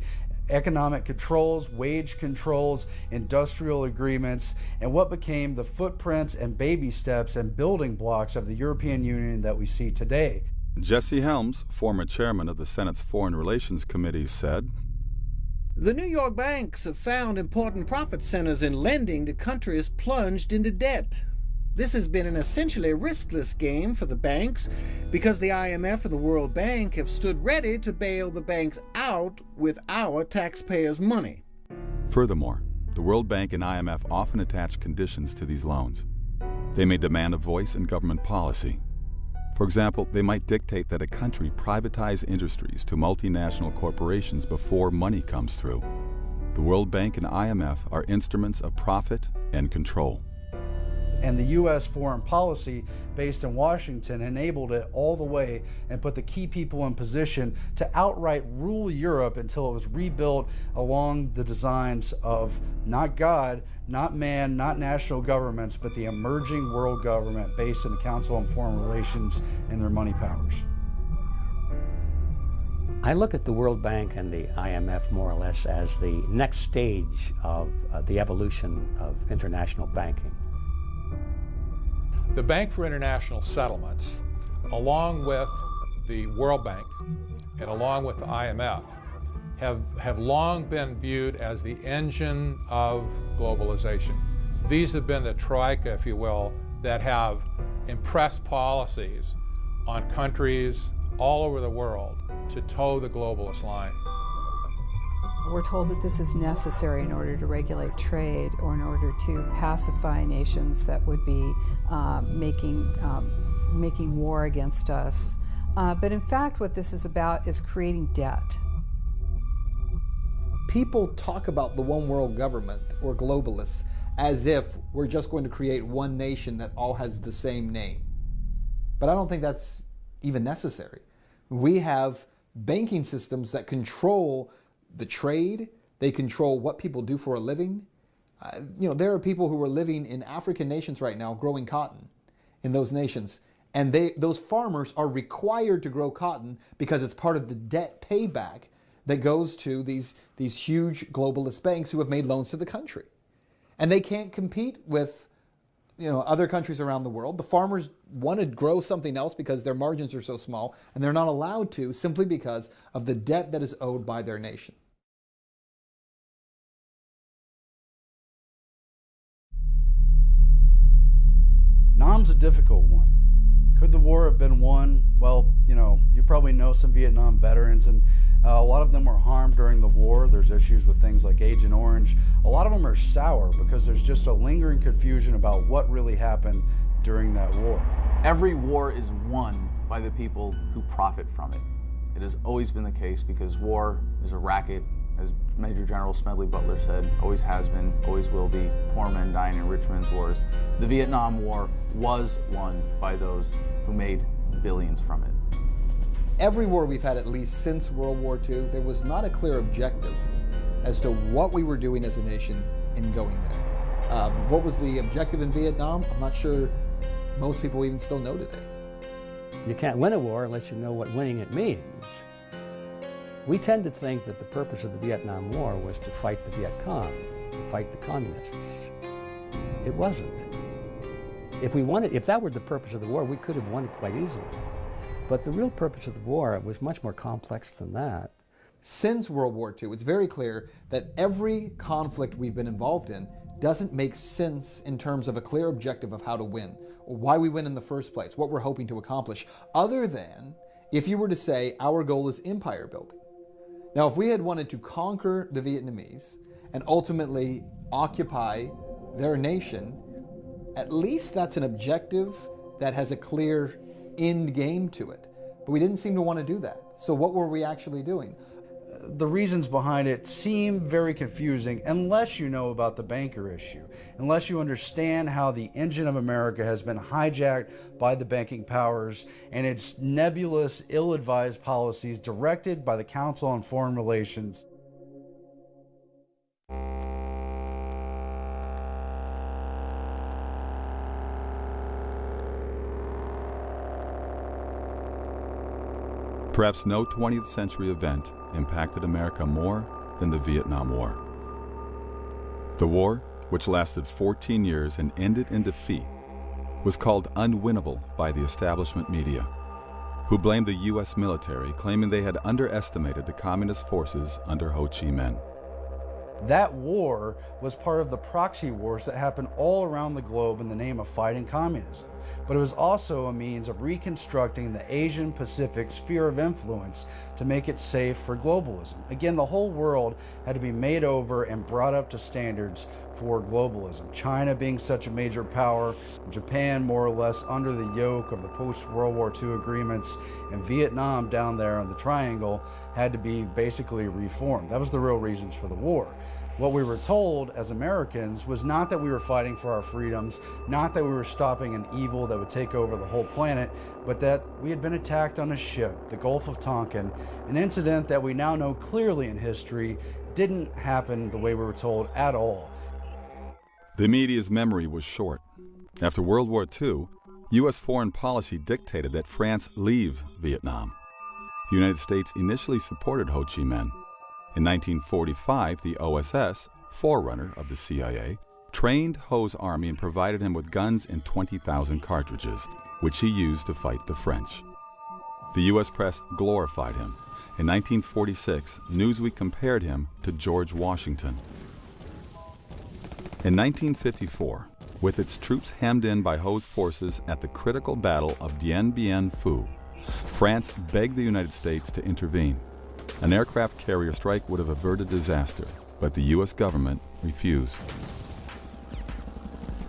Economic controls, wage controls, industrial agreements, and what became the footprints and baby steps and building blocks of the European Union that we see today. Jesse Helms, former chairman of the Senate's Foreign Relations Committee, said, "The New York banks have found important profit centers in lending to countries plunged into debt. This has been an essentially riskless game for the banks because the IMF and the World Bank have stood ready to bail the banks out with our taxpayers' money." Furthermore, the World Bank and IMF often attached conditions to these loans. They may demand a voice in government policy. For example, they might dictate that a country privatize industries to multinational corporations before money comes through. The World Bank and IMF are instruments of profit and control. And the U.S. foreign policy based in Washington enabled it all the way and put the key people in position to outright rule Europe until it was rebuilt along the designs of not God, not man, not national governments, but the emerging world government based in the Council on Foreign Relations and their money powers. I look at the World Bank and the IMF more or less as the next stage of the evolution of international banking. The Bank for International Settlements, along with the World Bank and along with the IMF, have long been viewed as the engine of globalization. These have been the troika, if you will, that have impressed policies on countries all over the world to toe the globalist line. We're told that this is necessary in order to regulate trade or in order to pacify nations that would be making war against us. But in fact, what this is about is creating debt. People talk about the one world government or globalists as if we're just going to create one nation that all has the same name. But I don't think that's even necessary. We have banking systems that control the trade, they control what people do for a living. There are people who are living in African nations right now growing cotton in those nations. And those farmers are required to grow cotton because it's part of the debt payback that goes to these huge globalist banks who have made loans to the country. And they can't compete with other countries around the world. The farmers want to grow something else because their margins are so small, and they're not allowed to simply because of the debt that is owed by their nation. Nam's a difficult one. Could the war have been won? Well, you probably know some Vietnam veterans, and a lot of them were harmed during the war. There's issues with things like Agent Orange. A lot of them are sour because there's just a lingering confusion about what really happened during that war. Every war is won by the people who profit from it. It has always been the case because war is a racket, as Major General Smedley Butler said, always has been, always will be, poor men dying in rich men's wars. The Vietnam War was won by those who made billions from it. Every war we've had, at least since World War II, there was not a clear objective as to what we were doing as a nation in going there. What was the objective in Vietnam? I'm not sure most people even still know today. You can't win a war unless you know what winning it means. We tend to think that the purpose of the Vietnam War was to fight the Viet Cong, to fight the communists. It wasn't. If that were the purpose of the war, we could have won it quite easily. But the real purpose of the war was much more complex than that. Since World War II, it's very clear that every conflict we've been involved in doesn't make sense in terms of a clear objective of how to win, or why we win in the first place, what we're hoping to accomplish, other than if you were to say our goal is empire building. Now, if we had wanted to conquer the Vietnamese and ultimately occupy their nation, at least that's an objective that has a clear end game to it. But we didn't seem to want to do that. So what were we actually doing? the reasons behind it seem very confusing unless you know about the banker issue, unless you understand how the engine of America has been hijacked by the banking powers and its nebulous, ill-advised policies directed by the Council on Foreign Relations. Perhaps no 20th century event impacted America more than the Vietnam War. The war, which lasted 14 years and ended in defeat, was called unwinnable by the establishment media, who blamed the U.S. military, claiming they had underestimated the communist forces under Ho Chi Minh. That war was part of the proxy wars that happened all around the globe in the name of fighting communism. But it was also a means of reconstructing the Asian Pacific sphere of influence to make it safe for globalism. Again, the whole world had to be made over and brought up to standards for globalism. China being such a major power, Japan more or less under the yoke of the post-World War II agreements, and Vietnam down there on the triangle had to be basically reformed. That was the real reasons for the war. What we were told as Americans was not that we were fighting for our freedoms, not that we were stopping an evil that would take over the whole planet, but that we had been attacked on a ship, the Gulf of Tonkin, an incident that we now know clearly in history didn't happen the way we were told at all. The media's memory was short. After World War II, U.S. foreign policy dictated that France leave Vietnam. The United States initially supported Ho Chi Minh. In 1945, the OSS, forerunner of the CIA, trained Ho's army and provided him with guns and 20,000 cartridges, which he used to fight the French. The U.S. press glorified him. In 1946, Newsweek compared him to George Washington. In 1954, with its troops hemmed in by Ho's forces at the critical battle of Dien Bien Phu, France begged the United States to intervene. An aircraft carrier strike would have averted disaster, but the U.S. government refused.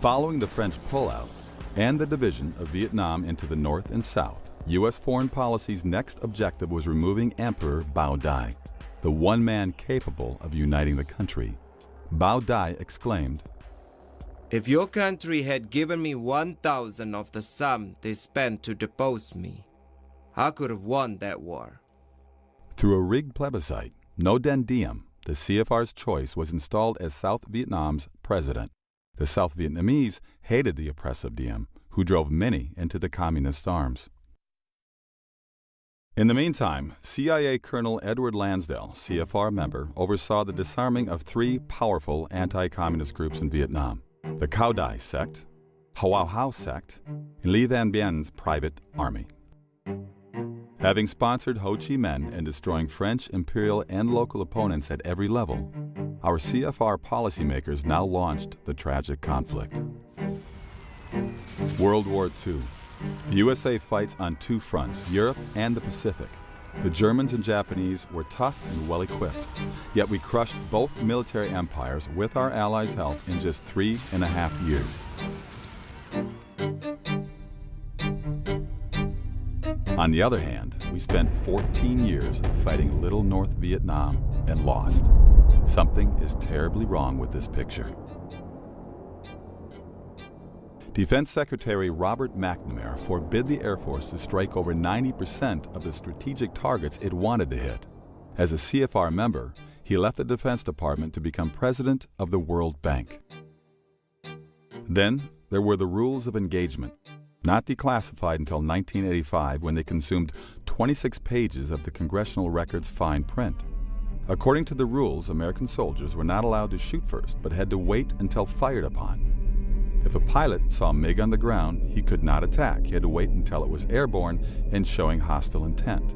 Following the French pullout and the division of Vietnam into the North and South, U.S. foreign policy's next objective was removing Emperor Bao Dai, the one man capable of uniting the country. Bao Dai exclaimed, "If your country had given me 1,000 of the sum they spent to depose me, I could have won that war." Through a rigged plebiscite, Ngo Dinh Diem, the CFR's choice, was installed as South Vietnam's president. The South Vietnamese hated the oppressive Diem, who drove many into the communist arms. In the meantime, CIA Colonel Edward Lansdale, CFR member, oversaw the disarming of three powerful anti-communist groups in Vietnam: the Cao Dai sect, Hua Hao sect, and Le Van Bien's private army. Having sponsored Ho Chi Minh and destroying French, imperial, and local opponents at every level, our CFR policymakers now launched the tragic conflict. World War II. The USA fights on two fronts, Europe and the Pacific. The Germans and Japanese were tough and well-equipped, yet we crushed both military empires with our allies' help in just 3.5 years. On the other hand, we spent 14 years fighting Little North Vietnam and lost. Something is terribly wrong with this picture. Defense Secretary Robert McNamara forbid the Air Force to strike over 90% of the strategic targets it wanted to hit. As a CFR member, he left the Defense Department to become president of the World Bank. Then there were the rules of engagement, not declassified until 1985, when they consumed 26 pages of the Congressional Record's fine print. According to the rules, American soldiers were not allowed to shoot first, but had to wait until fired upon. If a pilot saw a MiG on the ground, he could not attack. He had to wait until it was airborne and showing hostile intent.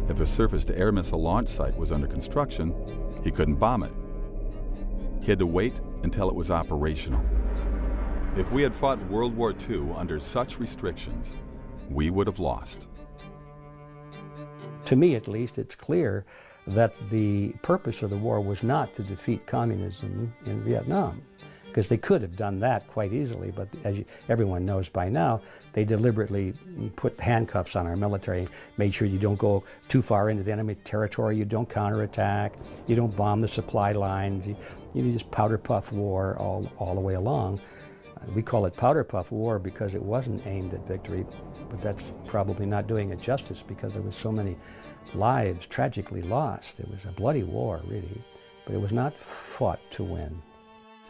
If a surface-to-air missile launch site was under construction, he couldn't bomb it. He had to wait until it was operational. If we had fought World War II under such restrictions, we would have lost. To me, at least, it's clear that the purpose of the war was not to defeat communism in Vietnam. because they could have done that quite easily, but as everyone knows by now, they deliberately put handcuffs on our military, made sure you don't go too far into the enemy territory, you don't counterattack, you don't bomb the supply lines, you just powder puff war all the way along. We call it powder puff war because it wasn't aimed at victory, but that's probably not doing it justice because there was so many lives tragically lost. It was a bloody war, really, but it was not fought to win.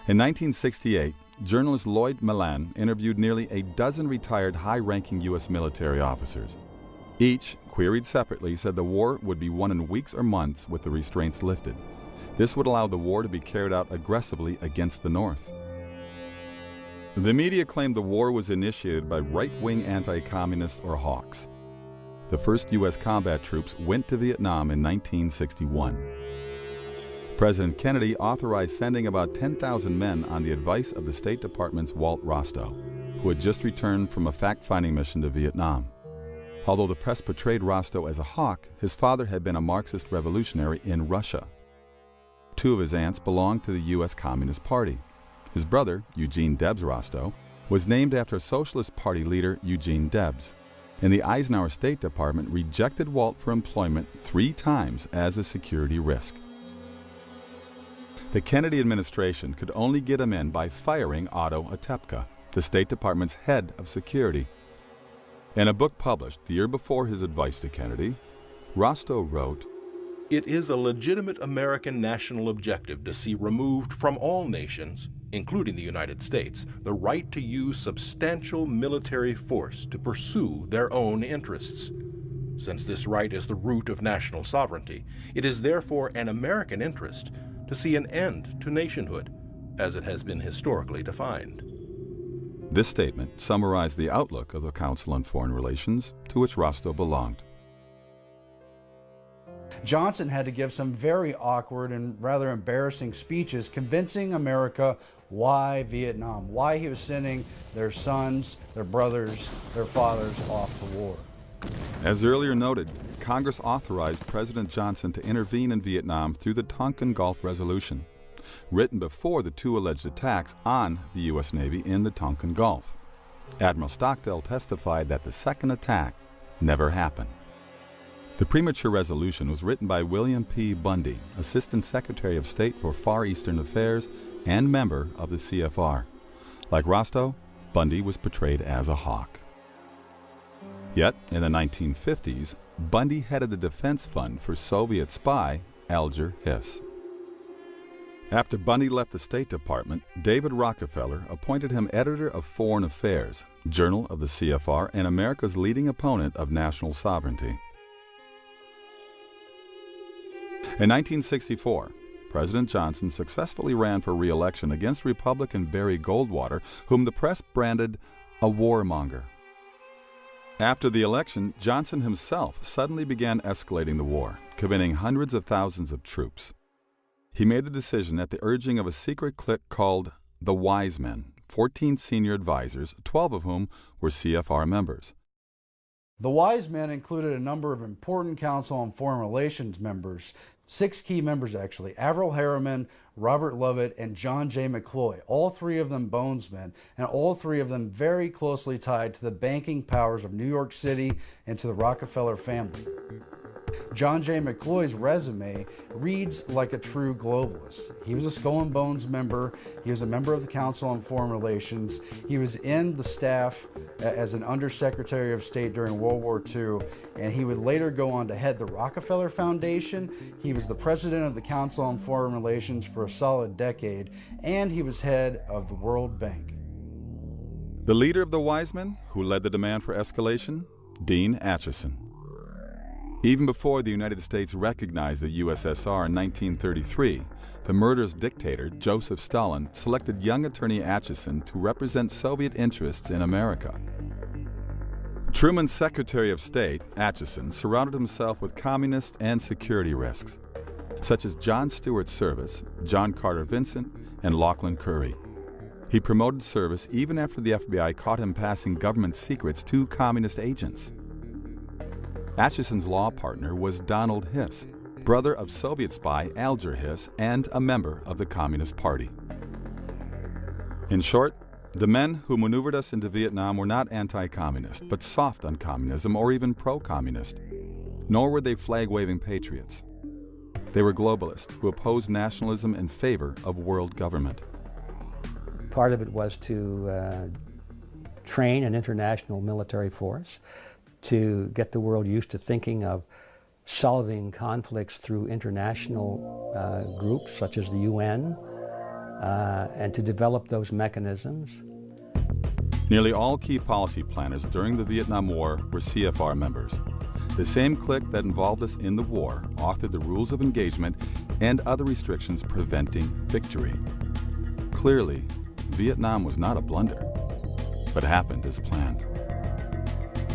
In 1968, journalist Lloyd Millan interviewed nearly a dozen retired high-ranking U.S. military officers. Each, queried separately, said the war would be won in weeks or months with the restraints lifted. This would allow the war to be carried out aggressively against the North. The media claimed the war was initiated by right-wing anti-communists or hawks. The first U.S. combat troops went to Vietnam in 1961. President Kennedy authorized sending about 10,000 men on the advice of the State Department's Walt Rostow, who had just returned from a fact-finding mission to Vietnam. Although the press portrayed Rostow as a hawk, his father had been a Marxist revolutionary in Russia. Two of his aunts belonged to the U.S. Communist Party. His brother, Eugene Debs Rostow, was named after Socialist Party leader Eugene Debs, and the Eisenhower State Department rejected Walt for employment 3 times as a security risk. The Kennedy administration could only get him in by firing Otto Otepka, the State Department's head of security. In a book published the year before his advice to Kennedy, Rostow wrote, "It is a legitimate American national objective to see removed from all nations, including the United States, the right to use substantial military force to pursue their own interests. Since this right is the root of national sovereignty, it is therefore an American interest to see an end to nationhood, as it has been historically defined." This statement summarized the outlook of the Council on Foreign Relations, to which Rostow belonged. Johnson had to give some very awkward and rather embarrassing speeches convincing America why Vietnam, why he was sending their sons, their brothers, their fathers off to war. As earlier noted, Congress authorized President Johnson to intervene in Vietnam through the Tonkin Gulf Resolution, written before the 2 alleged attacks on the U.S. Navy in the Tonkin Gulf. Admiral Stockdale testified that the second attack never happened. The premature resolution was written by William P. Bundy, Assistant Secretary of State for Far Eastern Affairs and member of the CFR. Like Rostow, Bundy was portrayed as a hawk. Yet, in the 1950s, Bundy headed the defense fund for Soviet spy Alger Hiss. After Bundy left the State Department, David Rockefeller appointed him editor of Foreign Affairs, journal of the CFR and America's leading opponent of national sovereignty. In 1964, President Johnson successfully ran for re-election against Republican Barry Goldwater, whom the press branded a warmonger. After the election, Johnson himself suddenly began escalating the war, committing hundreds of thousands of troops. He made the decision at the urging of a secret clique called the Wise Men, 14 senior advisors, 12 of whom were CFR members. The Wise Men included a number of important Council on Foreign Relations members, 6 key members actually: Averell Harriman, Robert Lovett, and John J. McCloy, all 3 of them Bonesmen, and all 3 of them very closely tied to the banking powers of New York City and to the Rockefeller family. John J. McCloy's resume reads like a true globalist. He was a Skull and Bones member. He was a member of the Council on Foreign Relations. He was in the staff as an Undersecretary of State during World War II, and he would later go on to head the Rockefeller Foundation. He was the president of the Council on Foreign Relations for a solid decade, and he was head of the World Bank. The leader of the Wise Men, who led the demand for escalation, Dean Acheson. Even before the United States recognized the USSR in 1933, the murderous dictator Joseph Stalin selected young attorney Acheson to represent Soviet interests in America. Truman's Secretary of State, Acheson, surrounded himself with communist and security risks, such as John Stewart Service, John Carter Vincent, and Lachlan Curry. He promoted Service even after the FBI caught him passing government secrets to communist agents. Acheson's law partner was Donald Hiss, brother of Soviet spy Alger Hiss and a member of the Communist Party. In short, the men who maneuvered us into Vietnam were not anti-communist, but soft on communism or even pro-communist. Nor were they flag-waving patriots. They were globalists who opposed nationalism in favor of world government. Part of it was to train an international military force, to get the world used to thinking of solving conflicts through international groups such as the UN, and to develop those mechanisms. Nearly all key policy planners during the Vietnam War were CFR members. The same clique that involved us in the war authored the rules of engagement and other restrictions preventing victory. Clearly, Vietnam was not a blunder, but happened as planned.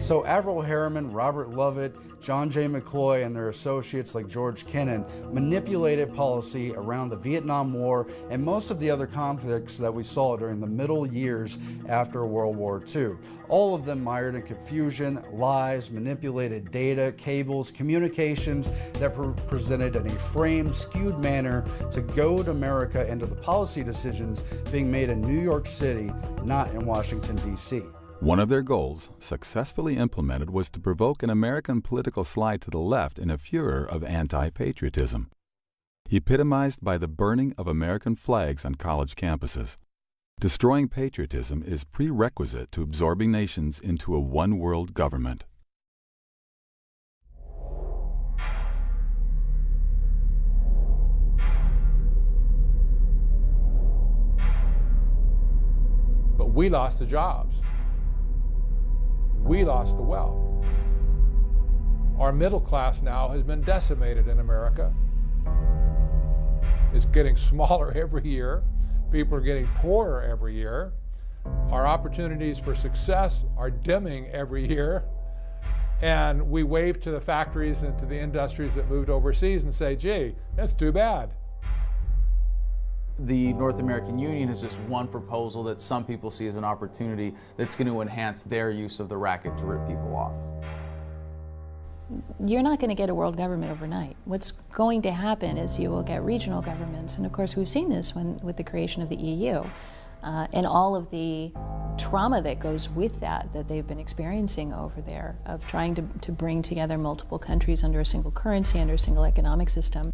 So Averell Harriman, Robert Lovett, John J. McCloy, and their associates like George Kennan manipulated policy around the Vietnam War and most of the other conflicts that we saw during the middle years after World War II. All of them mired in confusion, lies, manipulated data, cables, communications that presented in a framed, skewed manner to goad America into the policy decisions being made in New York City, not in Washington, D.C. One of their goals, successfully implemented, was to provoke an American political slide to the left in a furor of anti-patriotism, epitomized by the burning of American flags on college campuses. Destroying patriotism is prerequisite to absorbing nations into a one-world government. But we lost the jobs. We lost the wealth. Our middle class now has been decimated in America. It's getting smaller every year. People are getting poorer every year. Our opportunities for success are dimming every year. And we wave to the factories and to the industries that moved overseas and say, gee, that's too bad. The North American Union is just one proposal that some people see as an opportunity that's going to enhance their use of the racket to rip people off. You're not going to get a world government overnight. What's going to happen is you will get regional governments, and of course we've seen this with the creation of the EU and all of the trauma that goes with that they've been experiencing over there, of trying to bring together multiple countries under a single currency, under a single economic system.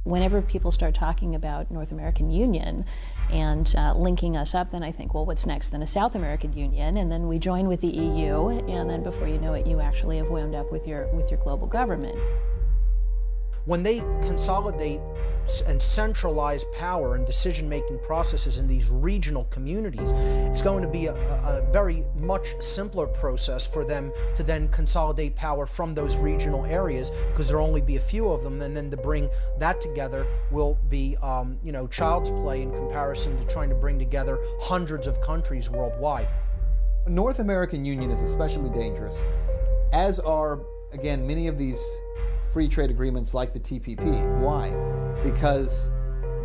Whenever people start talking about North American Union and linking us up, then I think, well, what's next? Then a South American Union, and then we join with the EU, and then before you know it, you actually have wound up with your global government. When they consolidate and centralize power and decision-making processes in these regional communities, it's going to be a very much simpler process for them to then consolidate power from those regional areas, because there'll only be a few of them, and then to bring that together will be, child's play in comparison to trying to bring together hundreds of countries worldwide. The North American Union is especially dangerous, as are, again, many of these free trade agreements like the TPP. Why? Because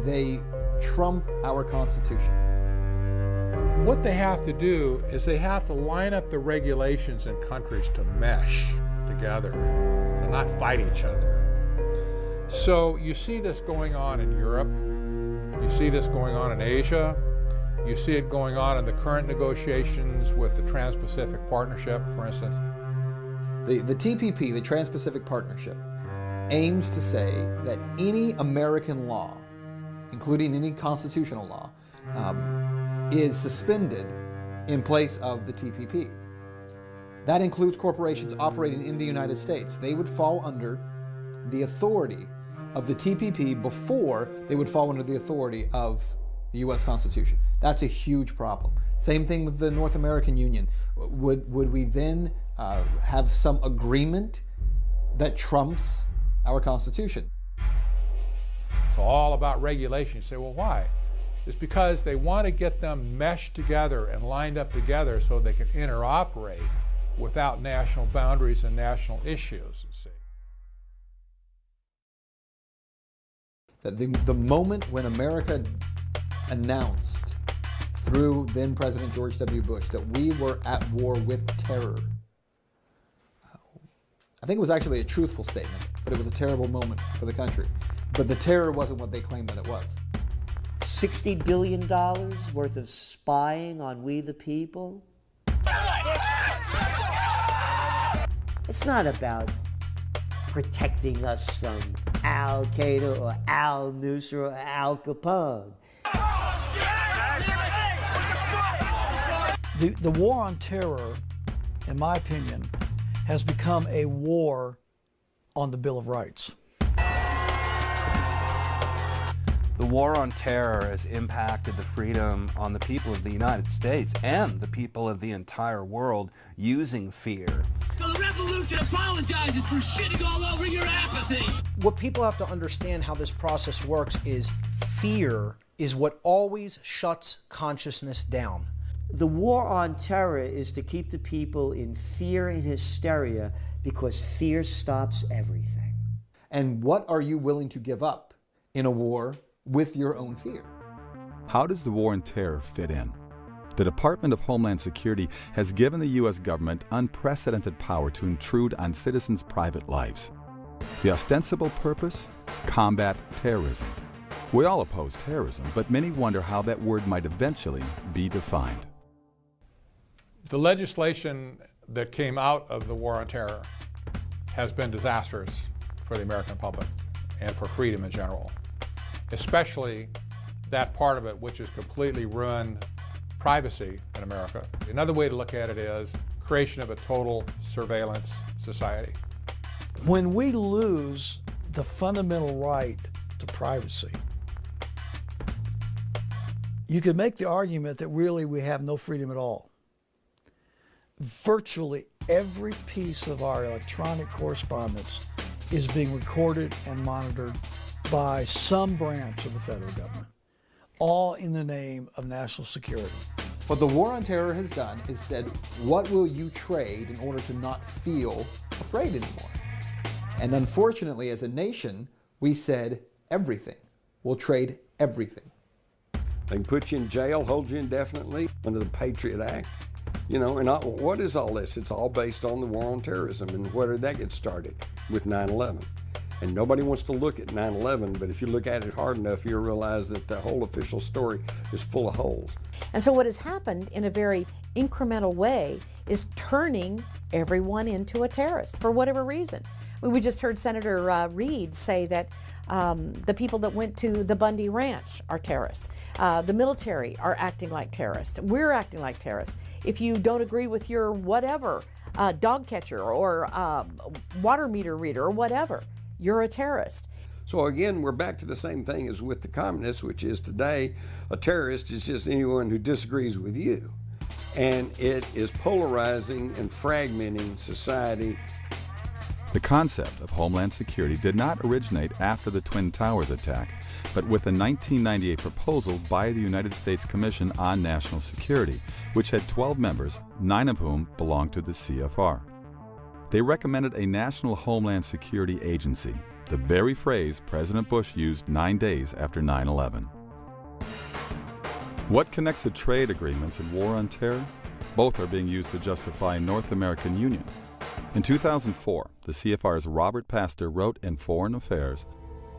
they trump our Constitution. What they have to do is they have to line up the regulations in countries to mesh together, to not fight each other. So you see this going on in Europe, you see this going on in Asia, you see it going on in the current negotiations with the Trans-Pacific Partnership, for instance. The TPP, the Trans-Pacific Partnership, aims to say that any American law, including any constitutional law, is suspended in place of the TPP. That includes corporations operating in the United States. They would fall under the authority of the TPP before they would fall under the authority of the U.S. Constitution. That's a huge problem. Same thing with the North American Union. Would we then have some agreement that trumps our Constitution? It's all about regulation. You say, well, why? It's because they want to get them meshed together and lined up together so they can interoperate without national boundaries and national issues, you see. That the moment when America announced through then President George W. Bush that we were at war with terror, I think it was actually a truthful statement, but it was a terrible moment for the country. But the terror wasn't what they claimed that it was. $60 billion worth of spying on we the people? It's not about protecting us from Al Qaeda or Al Nusra or Al Capone. The war on terror, in my opinion, has become a war on the Bill of Rights. The war on terror has impacted the freedom on the people of the United States and the people of the entire world using fear. So the revolution apologizes for shitting all over your apathy. What people have to understand how this process works is fear is what always shuts consciousness down. The war on terror is to keep the people in fear and hysteria because fear stops everything. And what are you willing to give up in a war with your own fear? How does the war on terror fit in? The Department of Homeland Security has given the U.S. government unprecedented power to intrude on citizens' private lives. The ostensible purpose? Combat terrorism. We all oppose terrorism, but many wonder how that word might eventually be defined. The legislation that came out of the war on terror has been disastrous for the American public and for freedom in general, especially that part of it which has completely ruined privacy in America. Another way to look at it is creation of a total surveillance society. When we lose the fundamental right to privacy, you could make the argument that really we have no freedom at all. Virtually every piece of our electronic correspondence is being recorded and monitored by some branch of the federal government, all in the name of national security. What the war on terror has done is said, what will you trade in order to not feel afraid anymore? And unfortunately, as a nation, we said everything. We'll trade everything. They can put you in jail, hold you indefinitely under the Patriot Act. You know, and what is all this? It's all based on the war on terrorism. And where did that get started? With 9/11. And nobody wants to look at 9/11, but if you look at it hard enough, you'll realize that the whole official story is full of holes. And so what has happened in a very incremental way is turning everyone into a terrorist for whatever reason. We just heard Senator Reid say that the people that went to the Bundy Ranch are terrorists. The military are acting like terrorists. We're acting like terrorists. If you don't agree with your whatever, dog catcher or water meter reader or whatever, you're a terrorist. So again, we're back to the same thing as with the communists, which is today a terrorist is just anyone who disagrees with you. And it is polarizing and fragmenting society. The concept of Homeland Security did not originate after the Twin Towers attack, but with a 1998 proposal by the United States Commission on National Security, which had 12 members, 9 of whom belonged to the CFR. They recommended a National Homeland Security Agency, the very phrase President Bush used 9 days after 9/11. What connects the trade agreements and war on terror? Both are being used to justify North American Union. In 2004, the CFR's Robert Pastor wrote in Foreign Affairs,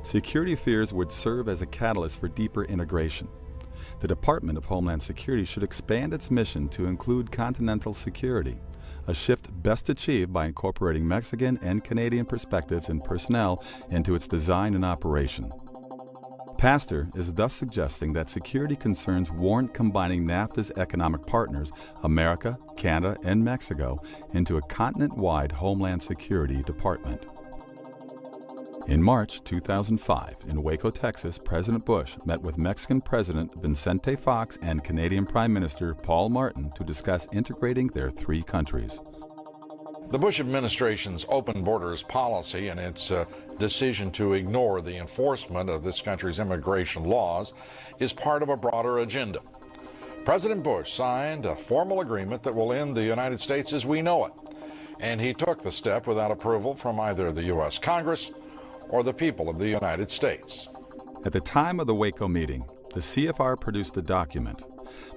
security fears would serve as a catalyst for deeper integration. The Department of Homeland Security should expand its mission to include continental security, a shift best achieved by incorporating Mexican and Canadian perspectives and personnel into its design and operation. Pastor is thus suggesting that security concerns warrant combining NAFTA's economic partners, America, Canada, and Mexico, into a continent-wide Homeland Security Department. In March 2005, in Waco, Texas, President Bush met with Mexican President Vicente Fox and Canadian Prime Minister Paul Martin to discuss integrating their 3 countries. The Bush administration's open borders policy and its decision to ignore the enforcement of this country's immigration laws is part of a broader agenda. President Bush signed a formal agreement that will end the United States as we know it, and he took the step without approval from either the U.S. Congress or the people of the United States. At the time of the Waco meeting, the CFR produced a document,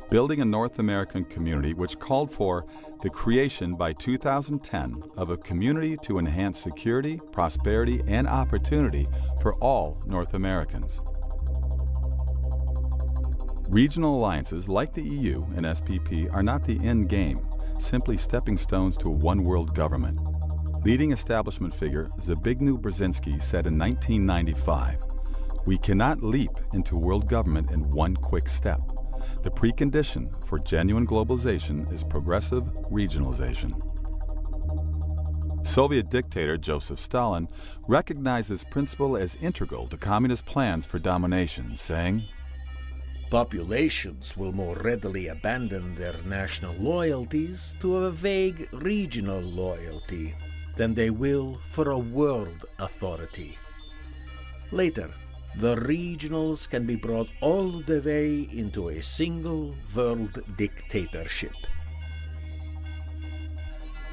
Building a North American Community, which called for the creation by 2010 of a community to enhance security, prosperity, and opportunity for all North Americans. Regional alliances like the EU and SPP are not the end game, simply stepping stones to a one-world government. Leading establishment figure Zbigniew Brzezinski said in 1995, "We cannot leap into world government in one quick step. The precondition for genuine globalization is progressive regionalization." Soviet dictator Joseph Stalin recognized this principle as integral to communist plans for domination, saying, "Populations will more readily abandon their national loyalties to a vague regional loyalty than they will for a world authority. Later, the regionals can be brought all the way into a single world dictatorship."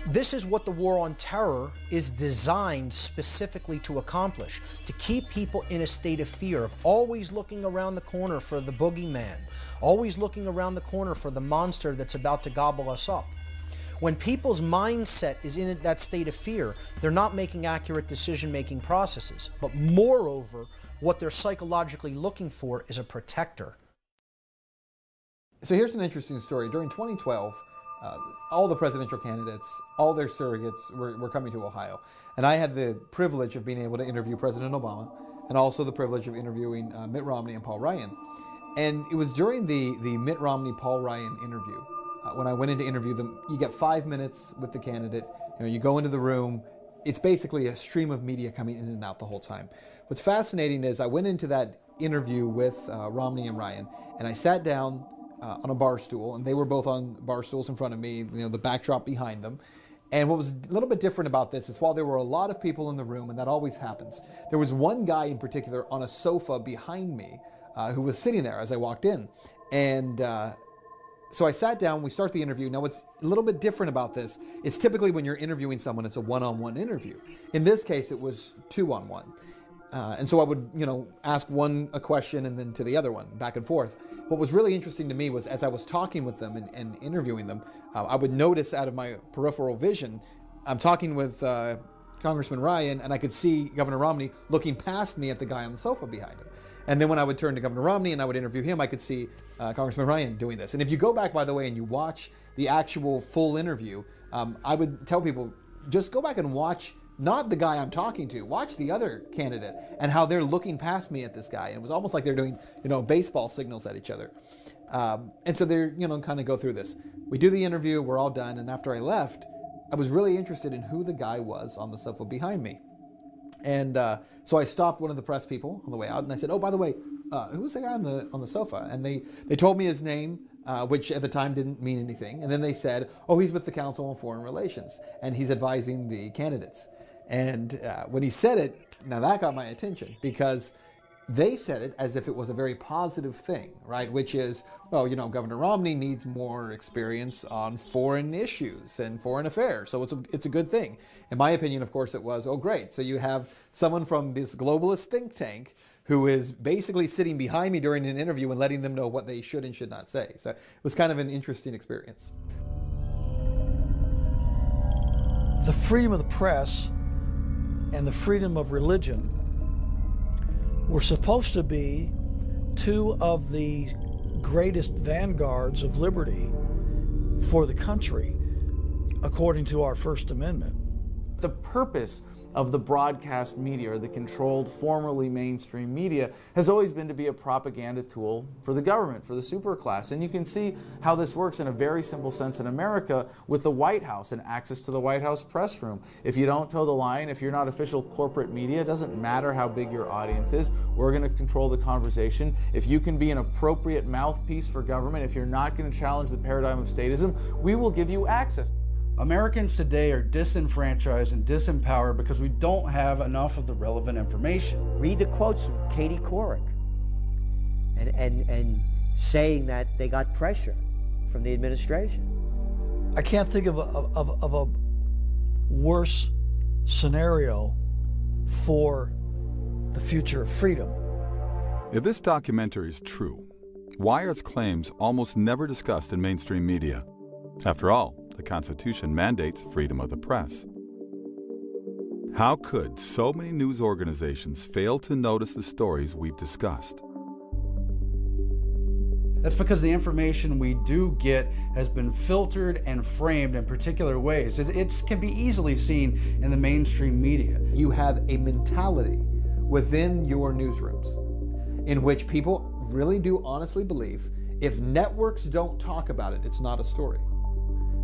This is what the war on terror is designed specifically to accomplish, to keep people in a state of fear, of always looking around the corner for the boogeyman, always looking around the corner for the monster that's about to gobble us up. When people's mindset is in that state of fear, they're not making accurate decision-making processes. But moreover, what they're psychologically looking for is a protector. So here's an interesting story. During 2012, all the presidential candidates, all their surrogates were coming to Ohio. And I had the privilege of being able to interview President Obama and also the privilege of interviewing Mitt Romney and Paul Ryan. And it was during the Mitt Romney-Paul Ryan interview, when I went in to interview them, you get 5 minutes with the candidate, you go into the room, it's basically a stream of media coming in and out the whole time. What's fascinating is I went into that interview with Romney and Ryan, and I sat down on a bar stool, and they were both on bar stools in front of me, the backdrop behind them. And what was a little bit different about this is while there were a lot of people in the room, and that always happens, there was one guy in particular on a sofa behind me who was sitting there as I walked in. And so I sat down, we start the interview. Now what's a little bit different about this is typically when you're interviewing someone, it's a one-on-one interview. In this case, it was two-on-one. And so I would, ask one a question and then to the other one, back and forth. What was really interesting to me was as I was talking with them and interviewing them, I would notice out of my peripheral vision, I'm talking with Congressman Ryan, and I could see Governor Romney looking past me at the guy on the sofa behind him. And then when I would turn to Governor Romney and I would interview him, I could see Congressman Ryan doing this. And if you go back, by the way, and you watch the actual full interview, I would tell people, just go back and watch not the guy I'm talking to, watch the other candidate and how they're looking past me at this guy. And it was almost like they're doing, baseball signals at each other. And so they're, kind of go through this. We do the interview, we're all done. And after I left, I was really interested in who the guy was on the sofa behind me. And so I stopped one of the press people on the way out and I said, "Oh, by the way, who's the guy on the sofa?" And they told me his name, which at the time didn't mean anything. And then they said, "Oh, he's with the Council on Foreign Relations and he's advising the candidates." And when he said it, now that got my attention because they said it as if it was a very positive thing, right? Which is, well, Governor Romney needs more experience on foreign issues and foreign affairs. So it's a good thing. In my opinion, of course, it was, oh, great. So you have someone from this globalist think tank who is basically sitting behind me during an interview and letting them know what they should and should not say. So it was kind of an interesting experience. The freedom of the press and the freedom of religion were supposed to be two of the greatest vanguards of liberty for the country, according to our First Amendment. The purpose of the broadcast media, or the controlled, formerly mainstream media, has always been to be a propaganda tool for the government, for the superclass. And you can see how this works in a very simple sense in America with the White House and access to the White House press room. If you don't toe the line, if you're not official corporate media, it doesn't matter how big your audience is, we're going to control the conversation. If you can be an appropriate mouthpiece for government, if you're not going to challenge the paradigm of statism, we will give you access. Americans today are disenfranchised and disempowered because we don't have enough of the relevant information. Read the quotes from Katie Couric and saying that they got pressure from the administration. I can't think of a worse scenario for the future of freedom. If this documentary is true, why are its claims almost never discussed in mainstream media? After all, the Constitution mandates freedom of the press. How could so many news organizations fail to notice the stories we've discussed? That's because the information we do get has been filtered and framed in particular ways. It can be easily seen in the mainstream media. You have a mentality within your newsrooms in which people really do honestly believe if networks don't talk about it, it's not a story.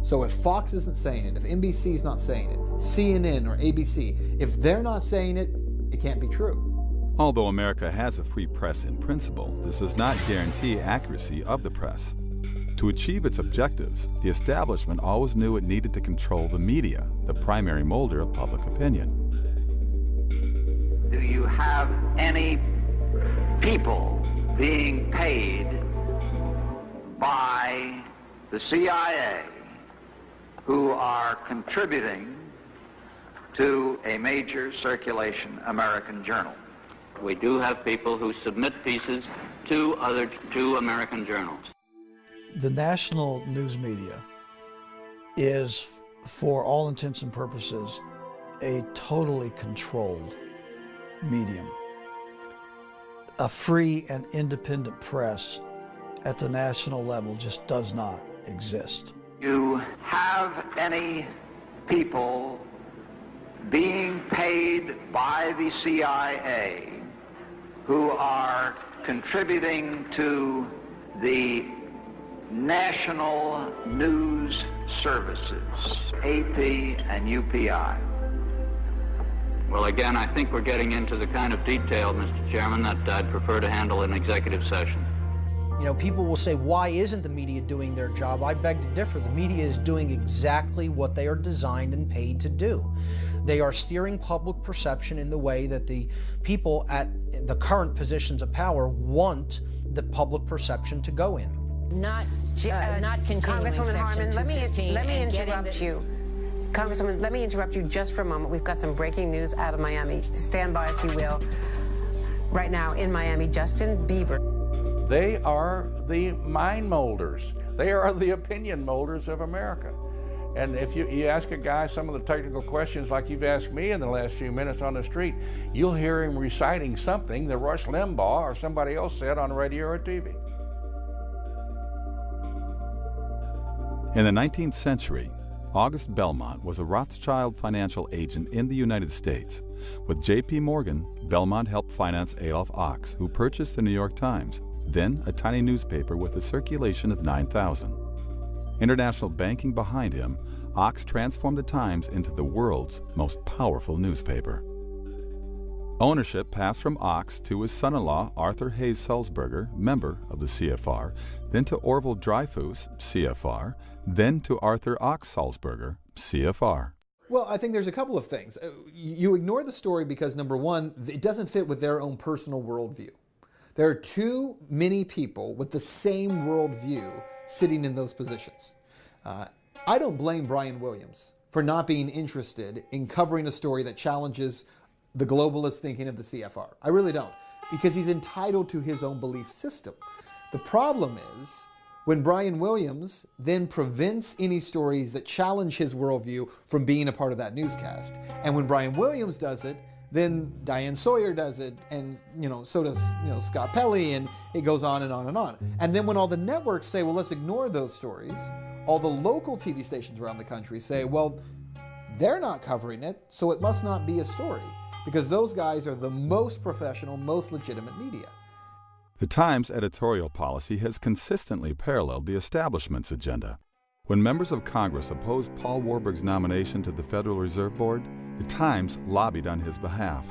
So if Fox isn't saying it, if NBC's not saying it, CNN or ABC, if they're not saying it, it can't be true. Although America has a free press in principle, this does not guarantee accuracy of the press. To achieve its objectives, the establishment always knew it needed to control the media, the primary molder of public opinion. Do you have any people being paid by the CIA who are contributing to a major circulation American journal? We do have people who submit pieces to American journals. The national news media is, for all intents and purposes, a totally controlled medium. A free and independent press at the national level just does not exist. You have any people being paid by the CIA who are contributing to the national news services, AP and UPI? Well, again, I think we're getting into the kind of detail, Mr. Chairman, that I'd prefer to handle in executive session. You know, people will say, why isn't the media doing their job? I beg to differ. The media is doing exactly what they are designed and paid to do. They are steering public perception in the way that the people at the current positions of power want the public perception to go in. Not continuing Congresswoman Harman, let me interrupt you. Congresswoman, let me interrupt you just for a moment. We've got some breaking news out of Miami. Stand by, if you will. Right now in Miami, Justin Bieber. They are the mind molders. They are the opinion molders of America. And if you ask a guy some of the technical questions like you've asked me in the last few minutes on the street, you'll hear him reciting something that Rush Limbaugh or somebody else said on radio or TV. In the 19th century, August Belmont was a Rothschild financial agent in the United States. With J.P. Morgan, Belmont helped finance Adolph Ochs, who purchased the New York Times, then a tiny newspaper with a circulation of 9,000. International banking behind him, Ochs transformed the Times into the world's most powerful newspaper. Ownership passed from Ochs to his son-in-law Arthur Hayes Sulzberger, member of the CFR, then to Orville Dreyfus, CFR, then to Arthur Ochs Sulzberger, CFR. Well, I think there's a couple of things. You ignore the story because, number one, it doesn't fit with their own personal worldview. There are too many people with the same worldview sitting in those positions. I don't blame Brian Williams for not being interested in covering a story that challenges the globalist thinking of the CFR. I really don't, because he's entitled to his own belief system. The problem is when Brian Williams then prevents any stories that challenge his worldview from being a part of that newscast. And when Brian Williams does it, then Diane Sawyer does it, and so does Scott Pelley, and it goes on and on and on. And then when all the networks say, well, let's ignore those stories, all the local TV stations around the country say, well, they're not covering it, so it must not be a story, because those guys are the most professional, most legitimate media. The Times editorial policy has consistently paralleled the establishment's agenda. When members of Congress opposed Paul Warburg's nomination to the Federal Reserve Board, the Times lobbied on his behalf.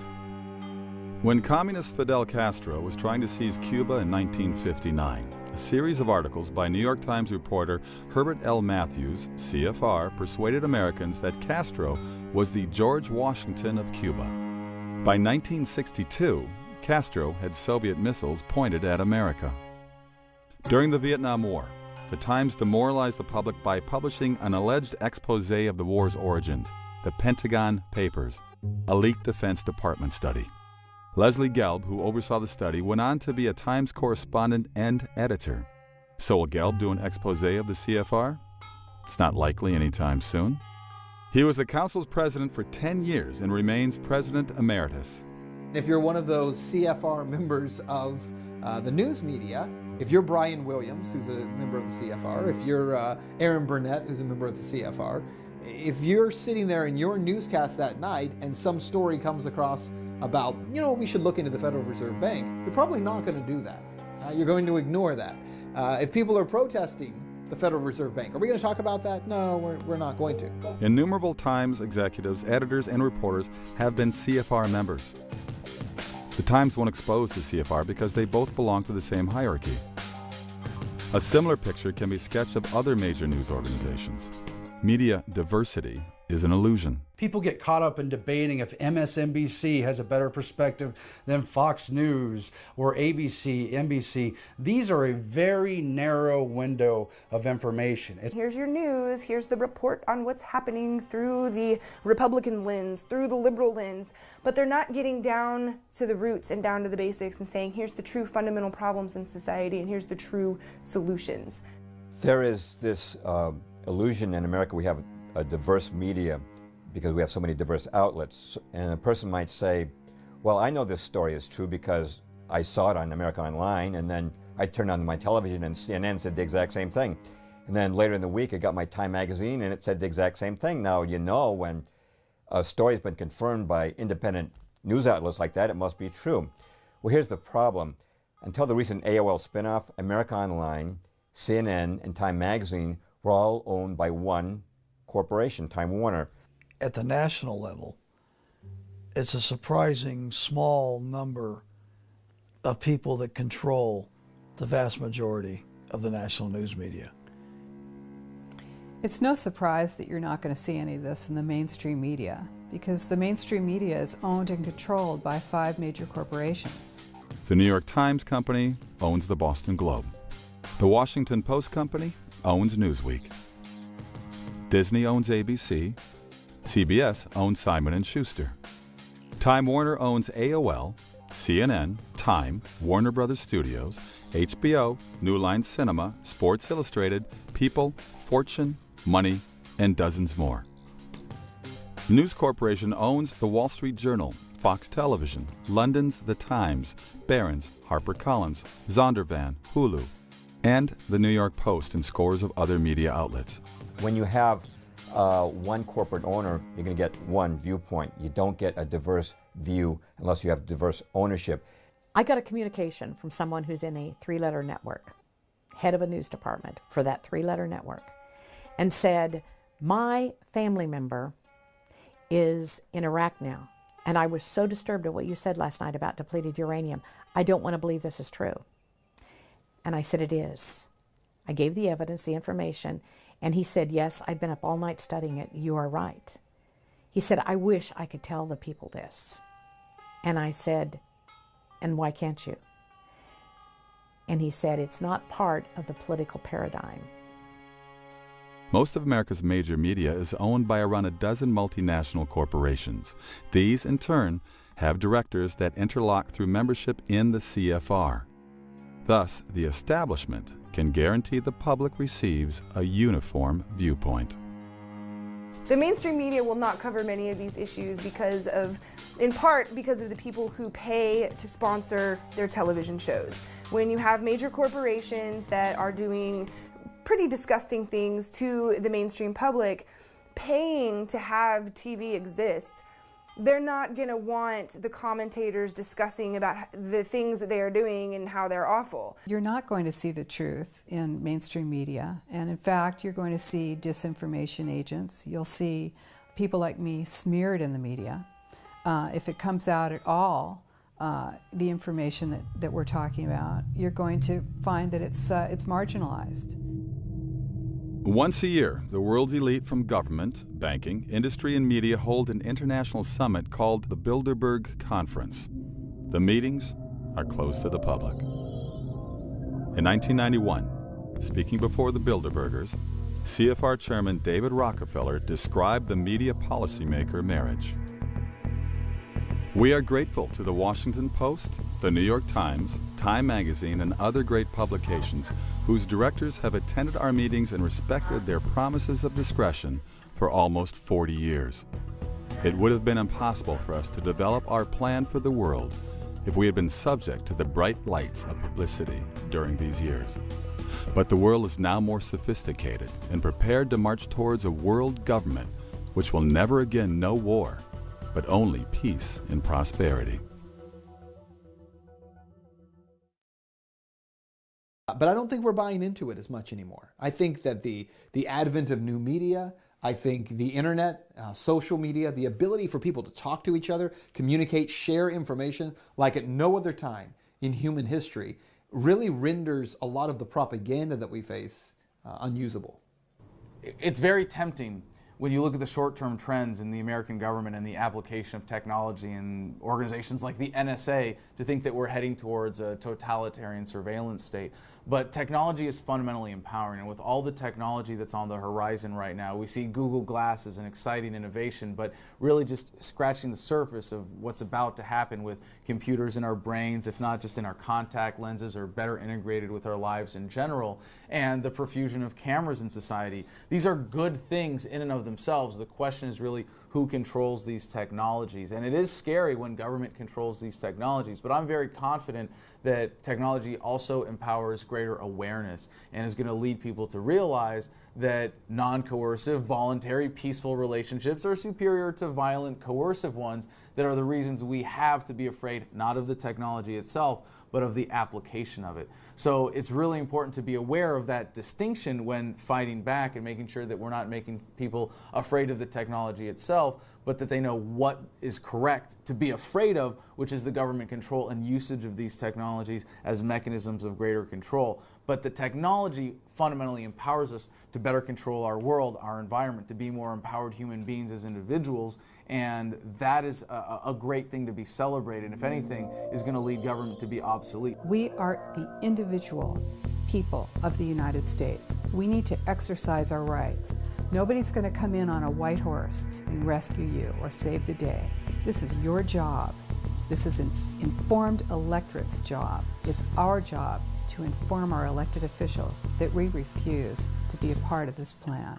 When communist Fidel Castro was trying to seize Cuba in 1959, a series of articles by New York Times reporter Herbert L. Matthews, CFR, persuaded Americans that Castro was the George Washington of Cuba. By 1962, Castro had Soviet missiles pointed at America. During the Vietnam War, the Times demoralized the public by publishing an alleged expose of the war's origins, the Pentagon Papers, a leaked Defense Department study. Leslie Gelb, who oversaw the study, went on to be a Times correspondent and editor. So will Gelb do an expose of the CFR? It's not likely anytime soon. He was the council's president for 10 years and remains president emeritus. If you're one of those CFR members of the news media, If you're Brian Williams, who's a member of the CFR, if you're Aaron Burnett, who's a member of the CFR, if you're sitting there in your newscast that night and some story comes across about, we should look into the Federal Reserve Bank, you're probably not going to do that. You're going to ignore that. If people are protesting the Federal Reserve Bank, are we going to talk about that? No, we're not going to. Innumerable Times executives, editors, and reporters have been CFR members. The Times won't expose the CFR because they both belong to the same hierarchy. A similar picture can be sketched of other major news organizations. Media diversity is an illusion. People get caught up in debating if MSNBC has a better perspective than Fox News or ABC, NBC. These are a very narrow window of information. Here's your news, here's the report on what's happening through the Republican lens, through the liberal lens, but they're not getting down to the roots and down to the basics and saying, here's the true fundamental problems in society and here's the true solutions. There is this illusion in America we have a diverse media because we have so many diverse outlets. And a person might say, well, I know this story is true because I saw it on America Online, and then I turned on my television and CNN said the exact same thing. And then later in the week I got my Time magazine and it said the exact same thing. Now, when a story has been confirmed by independent news outlets like that, it must be true. Well, here's the problem. Until the recent AOL spinoff, America Online, CNN, and Time magazine were all owned by one corporation, Time Warner. At the national level, it's a surprising small number of people that control the vast majority of the national news media. It's no surprise that you're not going to see any of this in the mainstream media, because the mainstream media is owned and controlled by 5 major corporations. The New York Times Company owns the Boston Globe. The Washington Post Company owns Newsweek. Disney owns ABC. CBS owns Simon & Schuster. Time Warner owns AOL, CNN, Time, Warner Brothers Studios, HBO, New Line Cinema, Sports Illustrated, People, Fortune, Money, and dozens more. News Corporation owns the Wall Street Journal, Fox Television, London's The Times, Barron's, HarperCollins, Zondervan, Hulu, and the New York Post and scores of other media outlets. When you have one corporate owner, you're going to get one viewpoint. You don't get a diverse view unless you have diverse ownership. I got a communication from someone who's in a 3-letter network, head of a news department for that 3-letter network, and said, my family member is in Iraq now, and I was so disturbed at what you said last night about depleted uranium. I don't want to believe this is true. And I said, it is. I gave the evidence, the information, and he said, yes, I've been up all night studying it. You are right. He said, I wish I could tell the people this. And I said, and why can't you? And he said, it's not part of the political paradigm. Most of America's major media is owned by around a dozen multinational corporations. These, in turn, have directors that interlock through membership in the CFR. Thus, the establishment can guarantee the public receives a uniform viewpoint. The mainstream media will not cover many of these issues in part because of the people who pay to sponsor their television shows. When you have major corporations that are doing pretty disgusting things to the mainstream public, paying to have TV exist, they're not going to want the commentators discussing about the things that they are doing and how they're awful. You're not going to see the truth in mainstream media, and in fact, you're going to see disinformation agents. You'll see people like me smeared in the media. If it comes out at all, the information that we're talking about, you're going to find that it's marginalized. Once a year, the world's elite from government, banking, industry, and media hold an international summit called the Bilderberg Conference. The meetings are closed to the public. In 1991, speaking before the Bilderbergers, CFR Chairman David Rockefeller described the media policymaker marriage. We are grateful to the Washington Post, the New York Times, Time Magazine, and other great publications whose directors have attended our meetings and respected their promises of discretion for almost 40 years. It would have been impossible for us to develop our plan for the world if we had been subject to the bright lights of publicity during these years. But the world is now more sophisticated and prepared to march towards a world government which will never again know war, but only peace and prosperity. But I don't think we're buying into it as much anymore. I think that the advent of new media, I think the internet, social media, the ability for people to talk to each other, communicate, share information like at no other time in human history really renders a lot of the propaganda that we face unusable. It's very tempting when you look at the short-term trends in the American government and the application of technology in organizations like the NSA to think that we're heading towards a totalitarian surveillance state. But technology is fundamentally empowering, and with all the technology that's on the horizon right now, we see Google Glass as an exciting innovation, but really just scratching the surface of what's about to happen with computers in our brains, if not just in our contact lenses, or better integrated with our lives in general, and the profusion of cameras in society. These are good things in and of themselves. The question is really who controls these technologies. And it is scary when government controls these technologies, but I'm very confident that technology also empowers greater awareness and is going to lead people to realize that non-coercive, voluntary, peaceful relationships are superior to violent, coercive ones that are the reasons we have to be afraid not of the technology itself, but of the application of it. So it's really important to be aware of that distinction when fighting back and making sure that we're not making people afraid of the technology itself, but that they know what is correct to be afraid of, which is the government control and usage of these technologies as mechanisms of greater control. But the technology fundamentally empowers us to better control our world, our environment, to be more empowered human beings as individuals, and that is a great thing to be celebrated. If anything, is going to lead government to be obsolete. We are the individual people of the United States. We need to exercise our rights. Nobody's going to come in on a white horse and rescue you or save the day. This is your job. This is an informed electorate's job. It's our job to inform our elected officials that we refuse to be a part of this plan.